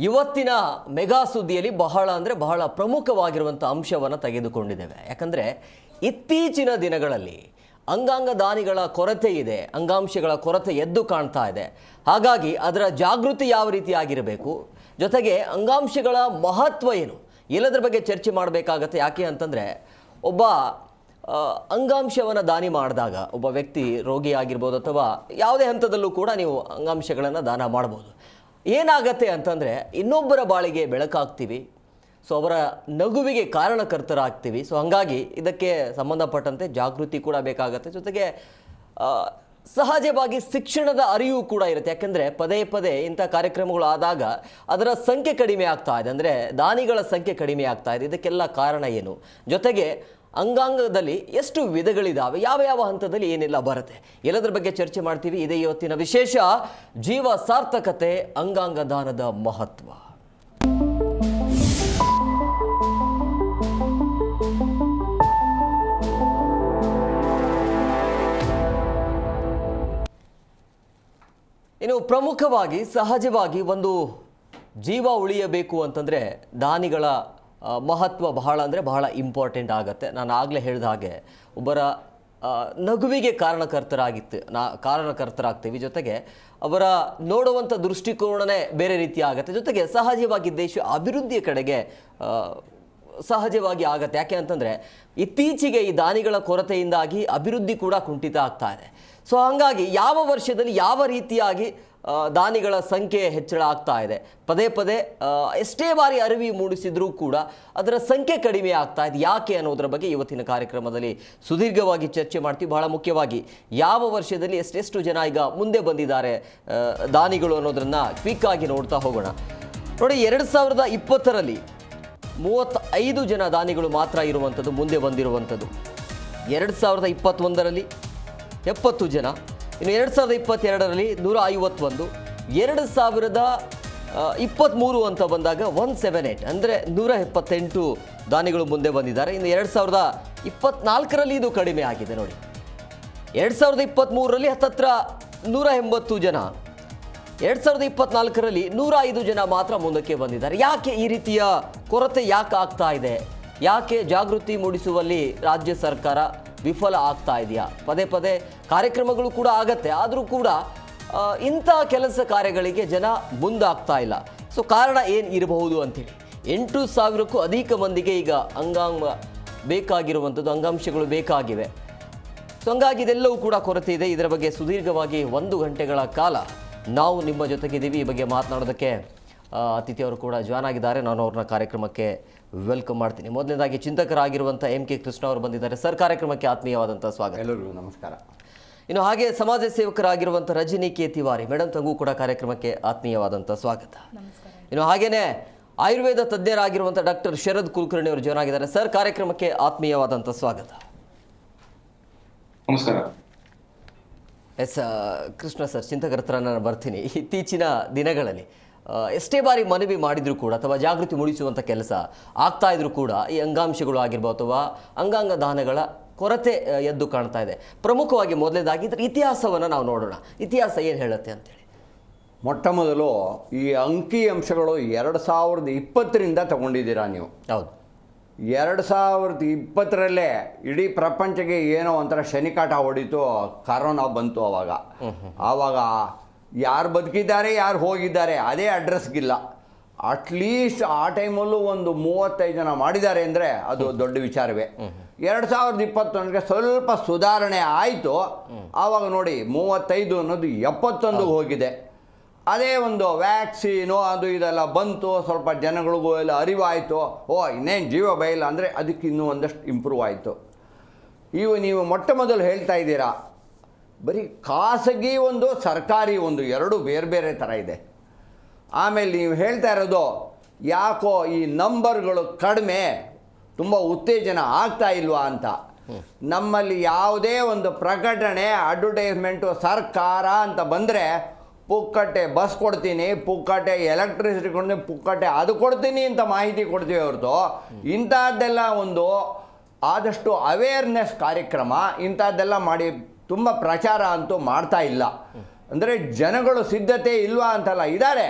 ಇವತ್ತಿನ ಮೆಗಾ ಸುದ್ದಿಯಲ್ಲಿ ಬಹಳ ಪ್ರಮುಖವಾಗಿರುವಂಥ ಅಂಶವನ್ನು ತೆಗೆದುಕೊಂಡಿದ್ದೇವೆ. ಯಾಕಂದರೆ ಇತ್ತೀಚಿನ ದಿನಗಳಲ್ಲಿ ಅಂಗಾಂಗ ದಾನಿಗಳ ಕೊರತೆ ಇದೆ, ಅಂಗಾಂಶಗಳ ಕೊರತೆ ಎದ್ದು ಕಾಣ್ತಾ ಇದೆ. ಹಾಗಾಗಿ ಅದರ ಜಾಗೃತಿ ಯಾವ ರೀತಿಯಾಗಿರಬೇಕು, ಜೊತೆಗೆ ಅಂಗಾಂಶಗಳ ಮಹತ್ವ ಏನು, ಎಲ್ಲದರ ಬಗ್ಗೆ ಚರ್ಚೆ ಮಾಡಬೇಕಾಗತ್ತೆ. ಯಾಕೆ ಅಂತಂದರೆ ಒಬ್ಬ ಅಂಗಾಂಶವನ್ನು ದಾನಿ ಮಾಡಿದಾಗ ಒಬ್ಬ ವ್ಯಕ್ತಿ ರೋಗಿ ಆಗಿರ್ಬೋದು ಅಥವಾ ಯಾವುದೇ ಹಂತದಲ್ಲೂ ಕೂಡ ನೀವು ಅಂಗಾಂಶಗಳನ್ನು ದಾನ ಮಾಡ್ಬೋದು. ಏನಾಗತ್ತೆ ಅಂತಂದರೆ ಇನ್ನೊಬ್ಬರ ಬಾಳಿಗೆ ಬೆಳಕಾಗ್ತೀವಿ, ಸೊ ಅವರ ನಗುವಿಗೆ ಕಾರಣಕರ್ತರಾಗ್ತೀವಿ. ಸೊ ಹಾಗಾಗಿ ಇದಕ್ಕೆ ಸಂಬಂಧಪಟ್ಟಂತೆ ಜಾಗೃತಿ ಕೂಡ ಬೇಕಾಗತ್ತೆ. ಜೊತೆಗೆ ಸಹಜವಾಗಿ ಶಿಕ್ಷಣದ ಅರಿವು ಕೂಡ ಇರುತ್ತೆ. ಯಾಕೆಂದರೆ ಪದೇ ಪದೇ ಇಂಥ ಕಾರ್ಯಕ್ರಮಗಳು ಆದಾಗ ಅದರ ಸಂಖ್ಯೆ ಕಡಿಮೆ ಆಗ್ತಾ ಇದೆ, ಅಂದರೆ ದಾನಿಗಳ ಸಂಖ್ಯೆ ಕಡಿಮೆ ಆಗ್ತಾ ಇದೆ. ಇದಕ್ಕೆಲ್ಲ ಕಾರಣ ಏನು, ಜೊತೆಗೆ ಅಂಗಾಂಗದಲ್ಲಿ ಎಷ್ಟು ವಿಧಗಳಿದ್ದಾವೆ, ಯಾವ ಯಾವ ಹಂತದಲ್ಲಿ ಏನೆಲ್ಲ ಬರುತ್ತೆ, ಎಲ್ಲದರ ಬಗ್ಗೆ ಚರ್ಚೆ ಮಾಡ್ತೀವಿ. ಇದೇ ಇವತ್ತಿನ ವಿಶೇಷ, ಜೀವ ಸಾರ್ಥಕತೆ, ಅಂಗಾಂಗ ದಾನದ ಮಹತ್ವ. ಇನ್ನು ಪ್ರಮುಖವಾಗಿ ಸಹಜವಾಗಿ ಒಂದು ಜೀವ ಉಳಿಯಬೇಕು ಅಂತಂದರೆ ದಾನಿಗಳ ಮಹತ್ವ ಬಹಳ ಇಂಪಾರ್ಟೆಂಟ್ ಆಗುತ್ತೆ. ನಾನು ಆಗಲೇ ಹೇಳಿದ ಹಾಗೆ ಒಬ್ಬರ ನಗುವಿಗೆ ಕಾರಣಕರ್ತರಾಗ್ತೀವಿ. ಜೊತೆಗೆ ಅವರ ನೋಡುವಂಥ ದೃಷ್ಟಿಕೋನನೇ ಬೇರೆ ರೀತಿ ಆಗುತ್ತೆ. ಜೊತೆಗೆ ಸಹಜವಾಗಿ ದೇಶ ಅಭಿವೃದ್ಧಿಯ ಕಡೆಗೆ ಸಹಜವಾಗಿ ಆಗತ್ತೆ. ಯಾಕೆ ಅಂತಂದರೆ ಇತ್ತೀಚೆಗೆ ಈ ದಾನಿಗಳ ಕೊರತೆಯಿಂದಾಗಿ ಅಭಿವೃದ್ಧಿ ಕೂಡ ಕುಂಠಿತ ಆಗ್ತಾ ಇದೆ. ಸೊ ಹಾಗಾಗಿ ಯಾವ ವರ್ಷದಲ್ಲಿ ಯಾವ ರೀತಿಯಾಗಿ ದಾನಿಗಳ ಸಂಖ್ಯೆ ಹೆಚ್ಚಳ ಆಗ್ತಾ ಇದೆ, ಪದೇ ಪದೇ ಎಷ್ಟೇ ಬಾರಿ ಅರಿವು ಮೂಡಿಸಿದ್ರೂ ಕೂಡ ಅದರ ಸಂಖ್ಯೆ ಕಡಿಮೆ ಆಗ್ತಾ ಇದೆ. ಯಾಕೆ ಅನ್ನೋದರ ಬಗ್ಗೆ ಇವತ್ತಿನ ಕಾರ್ಯಕ್ರಮದಲ್ಲಿ ಸುದೀರ್ಘವಾಗಿ ಚರ್ಚೆ ಮಾಡ್ತೀವಿ. ಬಹಳ ಮುಖ್ಯವಾಗಿ ಯಾವ ವರ್ಷದಲ್ಲಿ ಎಷ್ಟೆಷ್ಟು ಜನ ಈಗ ಮುಂದೆ ಬಂದಿದ್ದಾರೆ ದಾನಿಗಳು ಅನ್ನೋದನ್ನು ಕ್ವಿಕ್ ಆಗಿ ನೋಡ್ತಾ ಹೋಗೋಣ. ನೋಡಿ, 2020ರಲ್ಲಿ 35 ಜನ ದಾನಿಗಳು ಮಾತ್ರ ಇರುವಂಥದ್ದು, ಮುಂದೆ ಬಂದಿರುವಂಥದ್ದು. 2021ರಲ್ಲಿ 70 ಜನ, ಇನ್ನು 2022ರಲ್ಲಿ 151, 2023 ಅಂತ ಬಂದಾಗ 178, ಅಂದರೆ 178 ದಾನಿಗಳು ಮುಂದೆ ಬಂದಿದ್ದಾರೆ. ಇನ್ನು 2024ರಲ್ಲಿ ಇದು ಕಡಿಮೆ ಆಗಿದೆ. ನೋಡಿ, 2023ರಲ್ಲಿ ಹತ್ತತ್ರ 180 ಜನ, 2024ರಲ್ಲಿ 105 ಜನ ಮಾತ್ರ ಮುಂದಕ್ಕೆ ಬಂದಿದ್ದಾರೆ. ಯಾಕೆ ಈ ರೀತಿಯ ಕೊರತೆ ಯಾಕೆ ಆಗ್ತಾ ಇದೆ, ಯಾಕೆ ಜಾಗೃತಿ ಮೂಡಿಸುವಲ್ಲಿ ರಾಜ್ಯ ಸರ್ಕಾರ ವಿಫಲ ಆಗ್ತಾ ಇದೆಯಾ? ಪದೇ ಪದೇ ಕಾರ್ಯಕ್ರಮಗಳು ಕೂಡ ಆಗತ್ತೆ, ಆದರೂ ಕೂಡ ಇಂಥ ಕೆಲಸ ಕಾರ್ಯಗಳಿಗೆ ಜನ ಮುಂದಾಗ್ತಾ ಇಲ್ಲ. ಸೊ ಕಾರಣ ಏನು ಇರಬಹುದು ಅಂತೇಳಿ 8,000ಕ್ಕೂ ಅಧಿಕ ಮಂದಿಗೆ ಈಗ ಅಂಗಾಂಗ ಬೇಕಾಗಿರುವಂಥದ್ದು, ಅಂಗಾಂಶಗಳು ಬೇಕಾಗಿವೆ. ಸೊ ಹಂಗಾಗಿ ಇದೆಲ್ಲವೂ ಕೂಡ ಕೊರತೆ ಇದೆ. ಇದರ ಬಗ್ಗೆ ಸುದೀರ್ಘವಾಗಿ 1 ಗಂಟೆಗಳ ಕಾಲ ನಾವು ನಿಮ್ಮ ಜೊತೆಗಿದ್ದೀವಿ. ಈ ಬಗ್ಗೆ ಮಾತನಾಡೋದಕ್ಕೆ ಅತಿಥಿಯವರು ಕೂಡ ಜಾಯ್ನ್ ಆಗಿದ್ದಾರೆ. ನಾನು ಅವ್ರನ್ನ ಕಾರ್ಯಕ್ರಮಕ್ಕೆ ವೆಲ್ಕಮ್ ಮಾಡ್ತೀನಿ. ಮೊದಲನೇದಾಗಿ ಚಿಂತಕರಾಗಿರುವಂಥ MK ಕೃಷ್ಣ ಅವರು ಬಂದಿದ್ದಾರೆ. ಸರ್, ಕಾರ್ಯಕ್ರಮಕ್ಕೆ ಆತ್ಮೀಯವಾದಂಥ ಸ್ವಾಗತ. ಎಲ್ಲರಿಗೂ ನಮಸ್ಕಾರ. ಇನ್ನು ಹಾಗೆ ಸಮಾಜ ಸೇವಕರಾಗಿರುವಂಥ ರಜನಿ ಕೆ ತಿವಾರಿ ಮೇಡಮ್, ತಮಗೂ ಕೂಡ ಕಾರ್ಯಕ್ರಮಕ್ಕೆ ಆತ್ಮೀಯವಾದಂಥ ಸ್ವಾಗತ. ಇನ್ನು ಹಾಗೇನೆ ಆಯುರ್ವೇದ ತಜ್ಞರಾಗಿರುವಂಥ ಡಾಕ್ಟರ್ ಶರದ್ ಕುಲಕರ್ಣಿ ಅವರು ಜಾಯ್ನ್ ಆಗಿದ್ದಾರೆ. ಸರ್, ಕಾರ್ಯಕ್ರಮಕ್ಕೆ ಆತ್ಮೀಯವಾದಂಥ ಸ್ವಾಗತ. ನಮಸ್ಕಾರ. ಎಸ್ ಕೃಷ್ಣ ಸರ್, ಚಿಂತಕರ ಹತ್ರ ನಾನು ಬರ್ತೀನಿ. ಇತ್ತೀಚಿನ ದಿನಗಳಲ್ಲಿ ಎಷ್ಟೇ ಬಾರಿ ಮನವಿ ಮಾಡಿದರೂ ಕೂಡ ಅಥವಾ ಜಾಗೃತಿ ಮೂಡಿಸುವಂಥ ಕೆಲಸ ಆಗ್ತಾ ಇದ್ರೂ ಕೂಡ ಈ ಅಂಗಾಂಶಗಳು ಆಗಿರ್ಬೋದು ಅಥವಾ ಅಂಗಾಂಗ ದಾನಗಳ ಕೊರತೆ ಎದ್ದು ಕಾಣ್ತಾ ಇದೆ. ಪ್ರಮುಖವಾಗಿ ಮೊದಲನೇದಾಗಿ ಇದರ ಇತಿಹಾಸವನ್ನು ನಾವು ನೋಡೋಣ. ಇತಿಹಾಸ ಏನು ಹೇಳುತ್ತೆ ಅಂತೇಳಿ. ಮೊಟ್ಟ ಮೊದಲು ಈ ಅಂಕಿ ಅಂಶಗಳು 2020ರಿಂದ ತಗೊಂಡಿದ್ದೀರಾ ನೀವು. ಹೌದು, 2020ರಲ್ಲೇ ಇಡೀ ಪ್ರಪಂಚಕ್ಕೆ ಏನೋ ಒಂಥರ ಶನಿಕಾಟ ಹೊಡಿತು, ಕರೋನಾ ಬಂತು. ಆವಾಗ ಯಾರು ಬದುಕಿದ್ದಾರೆ ಯಾರು ಹೋಗಿದ್ದಾರೆ ಅದೇ ಅಡ್ರೆಸ್ಗಿಲ್ಲ. ಅಟ್ಲೀಸ್ಟ್ ಆ ಟೈಮಲ್ಲೂ ಒಂದು 35 ಜನ ಮಾಡಿದ್ದಾರೆ ಅಂದರೆ ಅದು ದೊಡ್ಡ ವಿಚಾರವೇ. 2021ಗೆ ಸ್ವಲ್ಪ ಸುಧಾರಣೆ ಆಯಿತು. ಆವಾಗ ನೋಡಿ 35 ಅನ್ನೋದು 71 ಹೋಗಿದೆ. ಅದೇ ಒಂದು ವ್ಯಾಕ್ಸಿನು ಅದು ಇದೆಲ್ಲ ಬಂತು, ಸ್ವಲ್ಪ ಜನಗಳಿಗೂ ಎಲ್ಲ ಅರಿವಾಯಿತು. ಇನ್ನೇನು ಜೀವ ಬಯಲ್ಲ ಅಂದರೆ ಅದಕ್ಕೆ ಇನ್ನೂ ಒಂದಷ್ಟು ಇಂಪ್ರೂವ್ ಆಯಿತು. ನೀವು ಮೊಟ್ಟ ಮೊದಲು ಹೇಳ್ತಾ ಇದ್ದೀರಾ, ಬರೀ ಖಾಸಗಿ ಒಂದು ಸರ್ಕಾರಿ ಒಂದು ಎರಡು ಬೇರೆ ಬೇರೆ ಥರ ಇದೆ. ಆಮೇಲೆ ನೀವು ಹೇಳ್ತಾ ಇರೋದು ಯಾಕೋ ಈ ನಂಬರ್ಗಳು ಕಡಿಮೆ, ತುಂಬ ಉತ್ತೇಜನ ಆಗ್ತಾ ಇಲ್ವಾ ಅಂತ. ನಮ್ಮಲ್ಲಿ ಯಾವುದೇ ಒಂದು ಪ್ರಕಟಣೆ, ಅಡ್ವರ್ಟೈಸ್ಮೆಂಟು ಸರ್ಕಾರ ಅಂತ ಬಂದರೆ ಪುಕ್ಕಟ್ಟೆ ಬಸ್ ಕೊಡ್ತೀನಿ, ಪುಕ್ಕಟ್ಟೆ ಎಲೆಕ್ಟ್ರಿಸಿಟಿ ಕೊಡ್ತೀನಿ, ಪುಕ್ಕಟ್ಟೆ ಅದು ಕೊಡ್ತೀನಿ ಅಂತ ಮಾಹಿತಿ ಕೊಡ್ತೀವಿ ಹೊರತು ಇಂಥದ್ದೆಲ್ಲ ಒಂದು ಆದಷ್ಟು ಅವೇರ್ನೆಸ್ ಕಾರ್ಯಕ್ರಮ ಇಂಥದ್ದೆಲ್ಲ ಮಾಡಿ ತುಂಬ ಪ್ರಚಾರ ಅಂತೂ ಮಾಡ್ತಾ ಇಲ್ಲ. ಅಂದರೆ ಜನಗಳು ಸಿದ್ಧತೆ ಇಲ್ವಾ ಅಂತಲ್ಲ, ಇದ್ದಾರೆ,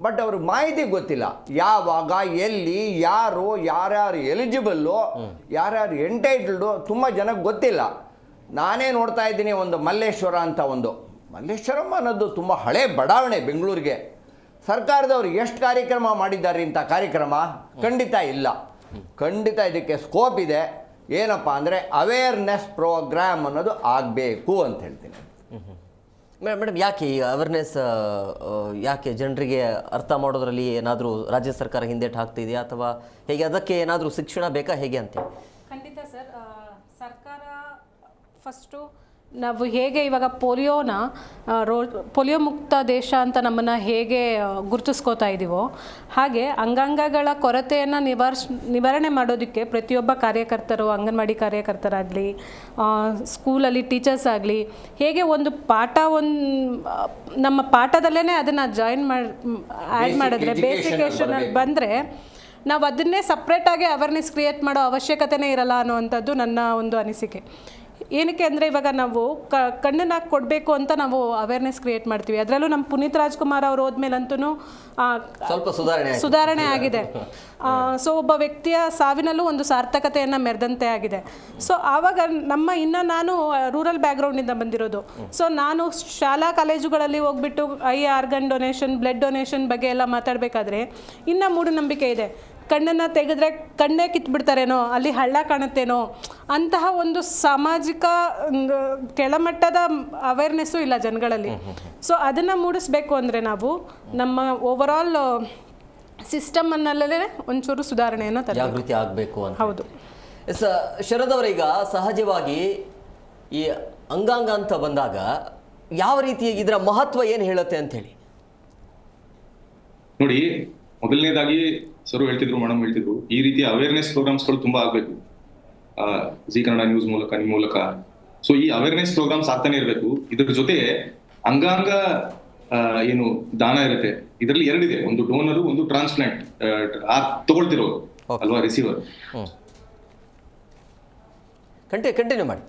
ಬಟ್ ಅವ್ರಿಗೆ ಮಾಹಿತಿ ಗೊತ್ತಿಲ್ಲ. ಯಾವಾಗ, ಎಲ್ಲಿ, ಯಾರ್ಯಾರು ಎಲಿಜಿಬಲ್ಲು, ಯಾರ್ಯಾರು ಎಂಟೈಟಲ್ಡು ತುಂಬ ಜನಕ್ಕೆ ಗೊತ್ತಿಲ್ಲ. ನಾನೇ ನೋಡ್ತಾ ಇದ್ದೀನಿ, ಒಂದು ಮಲ್ಲೇಶ್ವರ ಅಂತ ಮಲ್ಲೇಶ್ವರಂ ಅನ್ನೋದು ತುಂಬ ಹಳೆ ಬಡಾವಣೆ ಬೆಂಗಳೂರಿಗೆ. ಸರ್ಕಾರದವರು ಎಷ್ಟು ಕಾರ್ಯಕ್ರಮ ಮಾಡಿದ್ದಾರೆ ಇಂಥ ಕಾರ್ಯಕ್ರಮ? ಖಂಡಿತ ಇಲ್ಲ. ಖಂಡಿತ ಇದಕ್ಕೆ ಸ್ಕೋಪ್ ಇದೆ. ಏನಪ್ಪ ಅಂದರೆ ಅವೇರ್ನೆಸ್ ಪ್ರೋಗ್ರಾಮ್ ಅನ್ನೋದು ಆಗಬೇಕು ಅಂತ ಹೇಳ್ತೀನಿ. ಮೇಡಮ್, ಯಾಕೆ ಈ ಅವೇರ್ನೆಸ್ ಯಾಕೆ ಜನರಿಗೆ ಅರ್ಥ ಮಾಡೋದ್ರಲ್ಲಿ ಏನಾದರೂ ರಾಜ್ಯ ಸರ್ಕಾರ ಹಿಂದೇಟು ಹಾಕ್ತಿದೆಯಾ ಅಥವಾ ಹೇಗೆ? ಅದಕ್ಕೆ ಏನಾದರೂ ಶಿಕ್ಷಣ ಬೇಕಾ ಹೇಗೆ ಅಂತೇಳಿ? ಖಂಡಿತ ಸರ್. ಸರ್ಕಾರ ಫಸ್ಟು ನಾವು ಹೇಗೆ ಇವಾಗ ಪೋಲಿಯೋ ಮುಕ್ತ ದೇಶ ಅಂತ ನಮ್ಮನ್ನು ಹೇಗೆ ಗುರುತಿಸ್ಕೋತಾ ಇದ್ದೀವೋ, ಹಾಗೆ ಅಂಗಾಂಗಗಳ ಕೊರತೆಯನ್ನು ನಿವಾರಣೆ ಮಾಡೋದಕ್ಕೆ ಪ್ರತಿಯೊಬ್ಬ ಕಾರ್ಯಕರ್ತರು, ಅಂಗನವಾಡಿ ಕಾರ್ಯಕರ್ತರಾಗಲಿ, ಸ್ಕೂಲಲ್ಲಿ ಟೀಚರ್ಸ್ ಆಗಲಿ, ಹೇಗೆ ಒಂದು ನಮ್ಮ ಪಾಠದಲ್ಲೇ ಅದನ್ನು ಆ್ಯಡ್ ಮಾಡಿದ್ರೆ, ಬೇಸಿಕೇಷನಲ್ಲಿ ಬಂದರೆ ನಾವು ಅದನ್ನೇ ಸಪ್ರೇಟಾಗಿ ಅವೇರ್ನೆಸ್ ಕ್ರಿಯೇಟ್ ಮಾಡೋ ಅವಶ್ಯಕತೆನೇ ಇರಲ್ಲ ಅನ್ನುವಂಥದ್ದು ನನ್ನ ಒಂದು ಅನಿಸಿಕೆ. ಏನಕ್ಕೆ ಅಂದರೆ ಇವಾಗ ನಾವು ಕಣ್ಣನ್ನು ಕೊಡಬೇಕು ಅಂತ ನಾವು ಅವೇರ್ನೆಸ್ ಕ್ರಿಯೇಟ್ ಮಾಡ್ತೀವಿ. ಅದರಲ್ಲೂ ನಮ್ಮ ಪುನೀತ್ ರಾಜ್ಕುಮಾರ್ ಅವ್ರು ಹೋದ್ಮೇಲಂತೂ ಸ್ವಲ್ಪ ಸುಧಾರಣೆ ಆಗಿದೆ. ಸೊ ಒಬ್ಬ ವ್ಯಕ್ತಿಯ ಸಾವಿನಲ್ಲೂ ಒಂದು ಸಾರ್ಥಕತೆಯನ್ನು ಮೆರೆದಂತೆ ಆಗಿದೆ. ಸೊ ಆವಾಗ ನಾನು ರೂರಲ್ ಬ್ಯಾಕ್ಗ್ರೌಂಡಿಂದ ಬಂದಿರೋದು. ಸೊ ನಾನು ಶಾಲಾ ಕಾಲೇಜುಗಳಲ್ಲಿ ಹೋಗ್ಬಿಟ್ಟು ಆರ್ಗನ್ ಡೊನೇಷನ್, ಬ್ಲಡ್ ಡೊನೇಷನ್ ಬಗ್ಗೆ ಎಲ್ಲ ಮಾತಾಡಬೇಕಾದ್ರೆ ಇನ್ನೂ ಮೂಢನಂಬಿಕೆ ಇದೆ. ಕಣ್ಣನ್ನು ತೆಗೆದ್ರೆ ಕಣ್ಣೇ ಕಿತ್ಬಿಡ್ತಾರೇನೋ, ಅಲ್ಲಿ ಹಳ್ಳ ಕಾಣುತ್ತೇನೋ ಅಂತಹ ಒಂದು ಸಾಮಾಜಿಕ ಕೆಳಮಟ್ಟದ ಅವೇರ್ನೆಸ್ಸು ಇಲ್ಲ ಜನಗಳಲ್ಲಿ. ಸೊ ಅದನ್ನು ಮೂಡಿಸ್ಬೇಕು ಅಂದರೆ ನಾವು ನಮ್ಮ ಓವರಾಲ್ ಸಿಸ್ಟಮನ್ನಲ್ಲೇ ಒಂಚೂರು ಸುಧಾರಣೆಯನ್ನು ಜಾಗೃತಿ ಆಗಬೇಕು ಅಂತ. ಹೌದು. ಶರದ್ ಅವರೀಗ ಸಹಜವಾಗಿ ಈ ಅಂಗಾಂಗ ಅಂತ ಬಂದಾಗ ಯಾವ ರೀತಿ ಇದರ ಮಹತ್ವ ಏನು ಹೇಳುತ್ತೆ ಅಂತ ಹೇಳಿ ನೋಡಿ. ಮೊದಲನೇದಾಗಿ ಸರ್ ಹೇಳ್ತಿದ್ರು, ಮೇಡಮ್ ಹೇಳ್ತಿದ್ರು, ಈ ರೀತಿಯ ಅವೇರ್ನೆಸ್ ಪ್ರೋಗ್ರಾಮ್ಸ್ಗಳು ತುಂಬಾ ಆಗ್ಬೇಕು. ಜಿ ಕನ್ನಡ ನ್ಯೂಸ್ ಮೂಲಕ, ನಿಮ್ಮ ಮೂಲಕ. ಸೊ ಈ ಅವೇರ್ನೆಸ್ ಪ್ರೋಗ್ರಾಮ್ಸ್ ಆಗ್ತಾನೆ ಇರಬೇಕು. ಇದ್ರ ಜೊತೆ ಅಂಗಾಂಗ ಏನು ದಾನ ಇರುತ್ತೆ, ಇದರಲ್ಲಿ ಎರಡಿದೆ, ಒಂದು ಡೋನರು, ಒಂದು ಟ್ರಾನ್ಸ್ಪ್ಲಾಂಟ್ ತಗೊಳ್ತಿರೋ ಅಲ್ವಾ, ರಿಸೀವರ್. ಕಂಟಿನ್ಯೂ ಮಾಡಿ.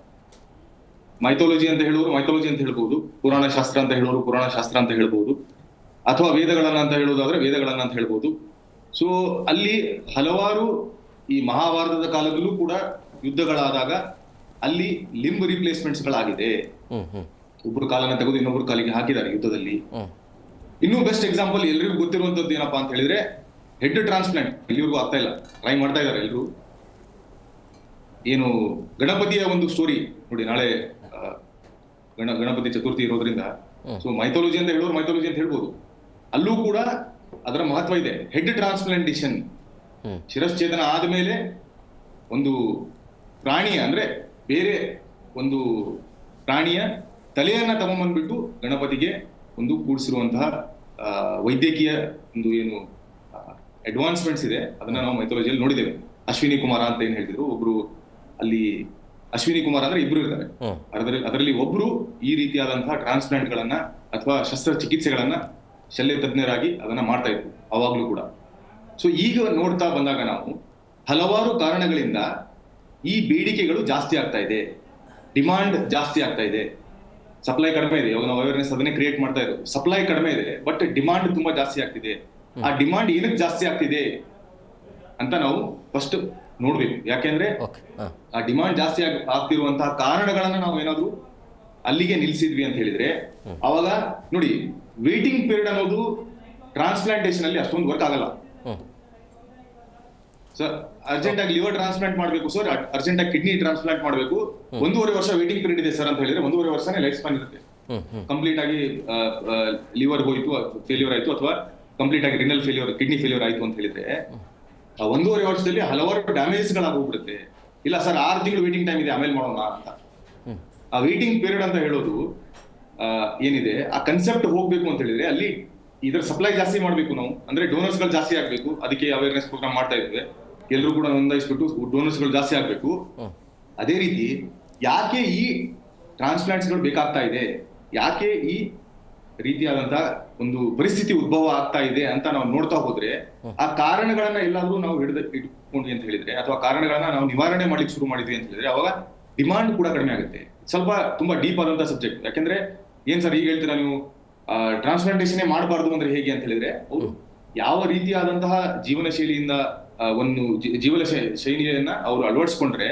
ಮೈಥಾಲಜಿ ಅಂತ ಹೇಳೋರು ಮೈಥಾಲಜಿ ಅಂತ ಹೇಳ್ಬಹುದು, ಪುರಾಣ ಶಾಸ್ತ್ರ ಅಂತ ಹೇಳೋರು ಪುರಾಣ ಶಾಸ್ತ್ರ ಅಂತ ಹೇಳ್ಬಹುದು, ಅಥವಾ ವೇದಗಳನ್ನ ಅಂತ ಹೇಳೋದಾದ್ರೆ ವೇದಗಳನ್ನ ಅಂತ ಹೇಳ್ಬೋದು. ಸೊ ಅಲ್ಲಿ ಹಲವಾರು ಈ ಮಹಾಭಾರತದ ಕಾಲದಲ್ಲೂ ಕೂಡ ಯುದ್ಧಗಳಾದಾಗ ಅಲ್ಲಿ ಲಿಂಬ್ ರಿಪ್ಲೇಸ್ಮೆಂಟ್ಸ್ ಗಳಾಗಿದೆ. ಒಬ್ರು ಕಾಲನ್ನ ತೆಗೆದು ಇನ್ನೊಬ್ರು ಕಾಲಿಗೆ ಹಾಕಿದ್ದಾರೆ ಯುದ್ಧದಲ್ಲಿ. ಇನ್ನೂ ಬೆಸ್ಟ್ ಎಕ್ಸಾಂಪಲ್ ಎಲ್ರಿಗೂ ಗೊತ್ತಿರುವಂತದ್ದು ಏನಪ್ಪಾ ಅಂತ ಹೇಳಿದ್ರೆ ಹೆಡ್ ಟ್ರಾನ್ಸ್ಪ್ಲಾಂಟ್. ಇಲ್ಲಿವರೆಗೂ ಆಗ್ತಾ ಇಲ್ಲ, ಟ್ರೈ ಮಾಡ್ತಾ ಇದ್ದಾರೆ ಎಲ್ರು. ಏನು ಗಣಪತಿಯ ಒಂದು ಸ್ಟೋರಿ ನೋಡಿ, ನಾಳೆ ಗಣಪತಿ ಚತುರ್ಥಿ ಇರೋದ್ರಿಂದ ಸೊ ಮೈಥಾಲಜಿ ಅಂತ ಹೇಳೋರು ಮೈಥಾಲಜಿ ಅಂತ ಹೇಳ್ಬೋದು. ಅಲ್ಲೂ ಕೂಡ ಅದರ ಮಹತ್ವ ಇದೆ. ಹೆಡ್ ಟ್ರಾನ್ಸ್ಪ್ಲಾಂಟೇಶನ್, ಶಿರಶ್ಛೇದನ ಆದ್ಮೇಲೆ ಒಂದು ಪ್ರಾಣಿಯ ಅಂದ್ರೆ ಬೇರೆ ಒಂದು ಪ್ರಾಣಿಯ ತಲೆಯನ್ನ ತಗೊಂಡ್ಬಂದ್ಬಿಟ್ಟು ಗಣಪತಿಗೆ ಒಂದು ಕೂಡಿಸಿರುವಂತಹ ವೈದ್ಯಕೀಯ ಒಂದು ಏನು ಅಡ್ವಾನ್ಸ್ಮೆಂಟ್ಸ್ ಇದೆ, ಅದನ್ನ ನಾವು ಮೈಥಾಲಜಿಯಲ್ಲಿ ನೋಡಿದ್ದೇವೆ. ಅಶ್ವಿನಿ ಕುಮಾರ ಅಂತ ಏನ್ ಹೇಳ್ತಿದ್ರು, ಒಬ್ರು ಅಲ್ಲಿ ಅಶ್ವಿನಿ ಕುಮಾರ್ ಅಂದ್ರೆ ಇಬ್ರು ಇರ್ತಾರೆ. ಅದರಲ್ಲಿ ಒಬ್ರು ಈ ರೀತಿಯಾದಂತಹ ಟ್ರಾನ್ಸ್ಪ್ಲಾಂಟ್ ಗಳನ್ನ ಅಥವಾ ಶಸ್ತ್ರಚಿಕಿತ್ಸೆಗಳನ್ನ ಶಲ್ಯ ತಜ್ಞರಾಗಿ ಅದನ್ನ ಮಾಡ್ತಾ ಇದ್ರು ಅವಾಗ್ಲೂ ಕೂಡ. ಸೊ ಈಗ ನೋಡ್ತಾ ಬಂದಾಗ ನಾವು ಹಲವಾರು ಕಾರಣಗಳಿಂದ ಈ ಬೇಡಿಕೆಗಳು ಜಾಸ್ತಿ ಆಗ್ತಾ ಇದೆ, ಡಿಮಾಂಡ್ ಜಾಸ್ತಿ ಆಗ್ತಾ ಇದೆ. ಸಪ್ಲೈ ಕಡಿಮೆ ಇದೆ. ಇವಾಗ ನಾವು ಅವೇರ್ನೆಸ್ ಅದನ್ನೇ ಕ್ರಿಯೇಟ್ ಮಾಡ್ತಾ ಇರೋದು. ಸಪ್ಲೈ ಕಡಿಮೆ ಇದೆ, ಬಟ್ ಡಿಮಾಂಡ್ ತುಂಬಾ ಜಾಸ್ತಿ ಆಗ್ತಿದೆ. ಆ ಡಿಮಾಂಡ್ ಏನಕ್ಕೆ ಜಾಸ್ತಿ ಆಗ್ತಿದೆ ಅಂತ ನಾವು ಫಸ್ಟ್ ನೋಡ್ಬೇಕು. ಯಾಕೆಂದ್ರೆ ಆ ಡಿಮಾಂಡ್ ಜಾಸ್ತಿ ಆಗ್ತಿರುವಂತಹ ಕಾರಣಗಳನ್ನ ನಾವು ಏನಾದ್ರು ಅಲ್ಲಿಗೆ ನಿಲ್ಸಿದ್ವಿ ಅಂತ ಹೇಳಿದ್ರೆ, ಅವಾಗ ನೋಡಿ ವೇಟಿಂಗ್ ಪೀರಿಯಡ್ ಅನ್ನೋದು ಟ್ರಾನ್ಸ್ಪ್ಲಾಂಟೇಶನ್ ಅಲ್ಲಿ ಅಷ್ಟೊಂದು ವರ್ಕ್ ಆಗಲ್ಲ. ಸರ್ ಅರ್ಜೆಂಟ್ ಆಗಿ ಲಿವರ್ ಟ್ರಾನ್ಸ್ಪ್ಲಾಂಟ್ ಮಾಡಬೇಕು, ಸರ್ ಅರ್ಜೆಂಟ್ ಆಗಿ ಕಿಡ್ನಿ ಟ್ರಾನ್ಸ್ಪ್ಲಾಂಟ್ ಮಾಡಬೇಕು, 1.5 ವರ್ಷ ವೇಟಿಂಗ್ ಪೀರಿಯಡ್ ಇದೆ ಸರ್ ಅಂತ ಹೇಳಿದ್ರೆ 1.5 ವರ್ಷನೇ ಲೈಫ್ ಸ್ಪಾನ್ ಇರುತ್ತೆ. ಕಂಪ್ಲೀಟ್ ಆಗಿ ಲಿವರ್ ಹೋಯ್ತು, ಫೇಲ್ಯೂರ್ ಆಯ್ತು, ಅಥವಾ ಕಂಪ್ಲೀಟ್ ಆಗಿ ರಿನಲ್ ಫೇಲ್ಯೂರ್, ಕಿಡ್ನಿ ಫೇಲ್ಯೂರ್ ಆಯ್ತು ಅಂತ ಹೇಳಿದ್ರೆ 1.5 ವರ್ಷದಲ್ಲಿ ಹಲವಾರು ಡ್ಯಾಮೇಜ್ ಗಳಾಗೋಗ್ಬಿಡುತ್ತೆ. ಇಲ್ಲ ಸರ್ 6 ತಿಂಗಳು ವೇಟಿಂಗ್ ಟೈಮ್ ಇದೆ, ಆಮೇಲೆ ಮಾಡೋಣ ಅಂತ. ಆ ವೇಟಿಂಗ್ ಪೀರಿಯಡ್ ಅಂತ ಹೇಳೋದು ಏನಿದೆ, ಆ ಕನ್ಸೆಪ್ಟ್ ಹೋಗ್ಬೇಕು ಅಂತ ಹೇಳಿದ್ರೆ ಅಲ್ಲಿ ಇದರ ಸಪ್ಲೈ ಜಾಸ್ತಿ ಮಾಡ್ಬೇಕು ನಾವು, ಅಂದ್ರೆ ಡೋನರ್ಸ್ ಗಳು ಜಾಸ್ತಿ ಆಗ್ಬೇಕು. ಅದಕ್ಕೆ ಅವೇರ್ನೆಸ್ ಪ್ರೋಗ್ರಾಮ್ ಮಾಡ್ತಾ ಇದ್ದೇವೆ. ಎಲ್ಲರೂ ಕೂಡ ನೋಂದಾಯಿಸ್ಬಿಟ್ಟು ಡೋನರ್ಸ್ ಗಳು ಜಾಸ್ತಿ ಆಗ್ಬೇಕು. ಅದೇ ರೀತಿ ಯಾಕೆ ಈ ಟ್ರಾನ್ಸ್ಪ್ಲಾಂಟ್ಸ್ ಗಳು ಬೇಕಾಗ್ತಾ ಇದೆ, ಯಾಕೆ ಈ ರೀತಿಯಾದಂತಹ ಒಂದು ಪರಿಸ್ಥಿತಿ ಉದ್ಭವ ಆಗ್ತಾ ಇದೆ ಅಂತ ನಾವು ನೋಡ್ತಾ ಹೋದ್ರೆ, ಆ ಕಾರಣಗಳನ್ನ ಎಲ್ಲಾದ್ರೂ ನಾವು ಇಟ್ಕೊಂಡ್ವಿ ಅಂತ ಹೇಳಿದ್ರೆ, ಅಥವಾ ಕಾರಣಗಳನ್ನ ನಾವು ನಿವಾರಣೆ ಮಾಡ್ಲಿಕ್ಕೆ ಶುರು ಮಾಡಿದ್ವಿ ಅಂತ ಹೇಳಿದ್ರೆ, ಅವಾಗ ಡಿಮಾಂಡ್ ಕೂಡ ಕಡಿಮೆ ಆಗುತ್ತೆ. ಸ್ವಲ್ಪ ತುಂಬಾ ಡೀಪ್ ಆದಂತಹ ಸಬ್ಜೆಕ್ಟ್. ಯಾಕೆಂದ್ರೆ ಏನ್ ಸರ್ ಈಗ ಹೇಳ್ತೀರಾ ನೀವು, ಟ್ರಾನ್ಸ್ಪ್ಲಾಂಟೇಶನ್ ಮಾಡಬಾರ್ದು ಅಂದ್ರೆ ಹೇಗೆ ಅಂತ ಹೇಳಿದ್ರೆ, ಅವರು ಯಾವ ರೀತಿಯಾದಂತಹ ಜೀವನ ಶೈಲಿಯಿಂದ ಒಂದು ಜೀವನ ಶೈಲಿಯನ್ನ ಅವರು ಅಳವಡಿಸ್ಕೊಂಡ್ರೆ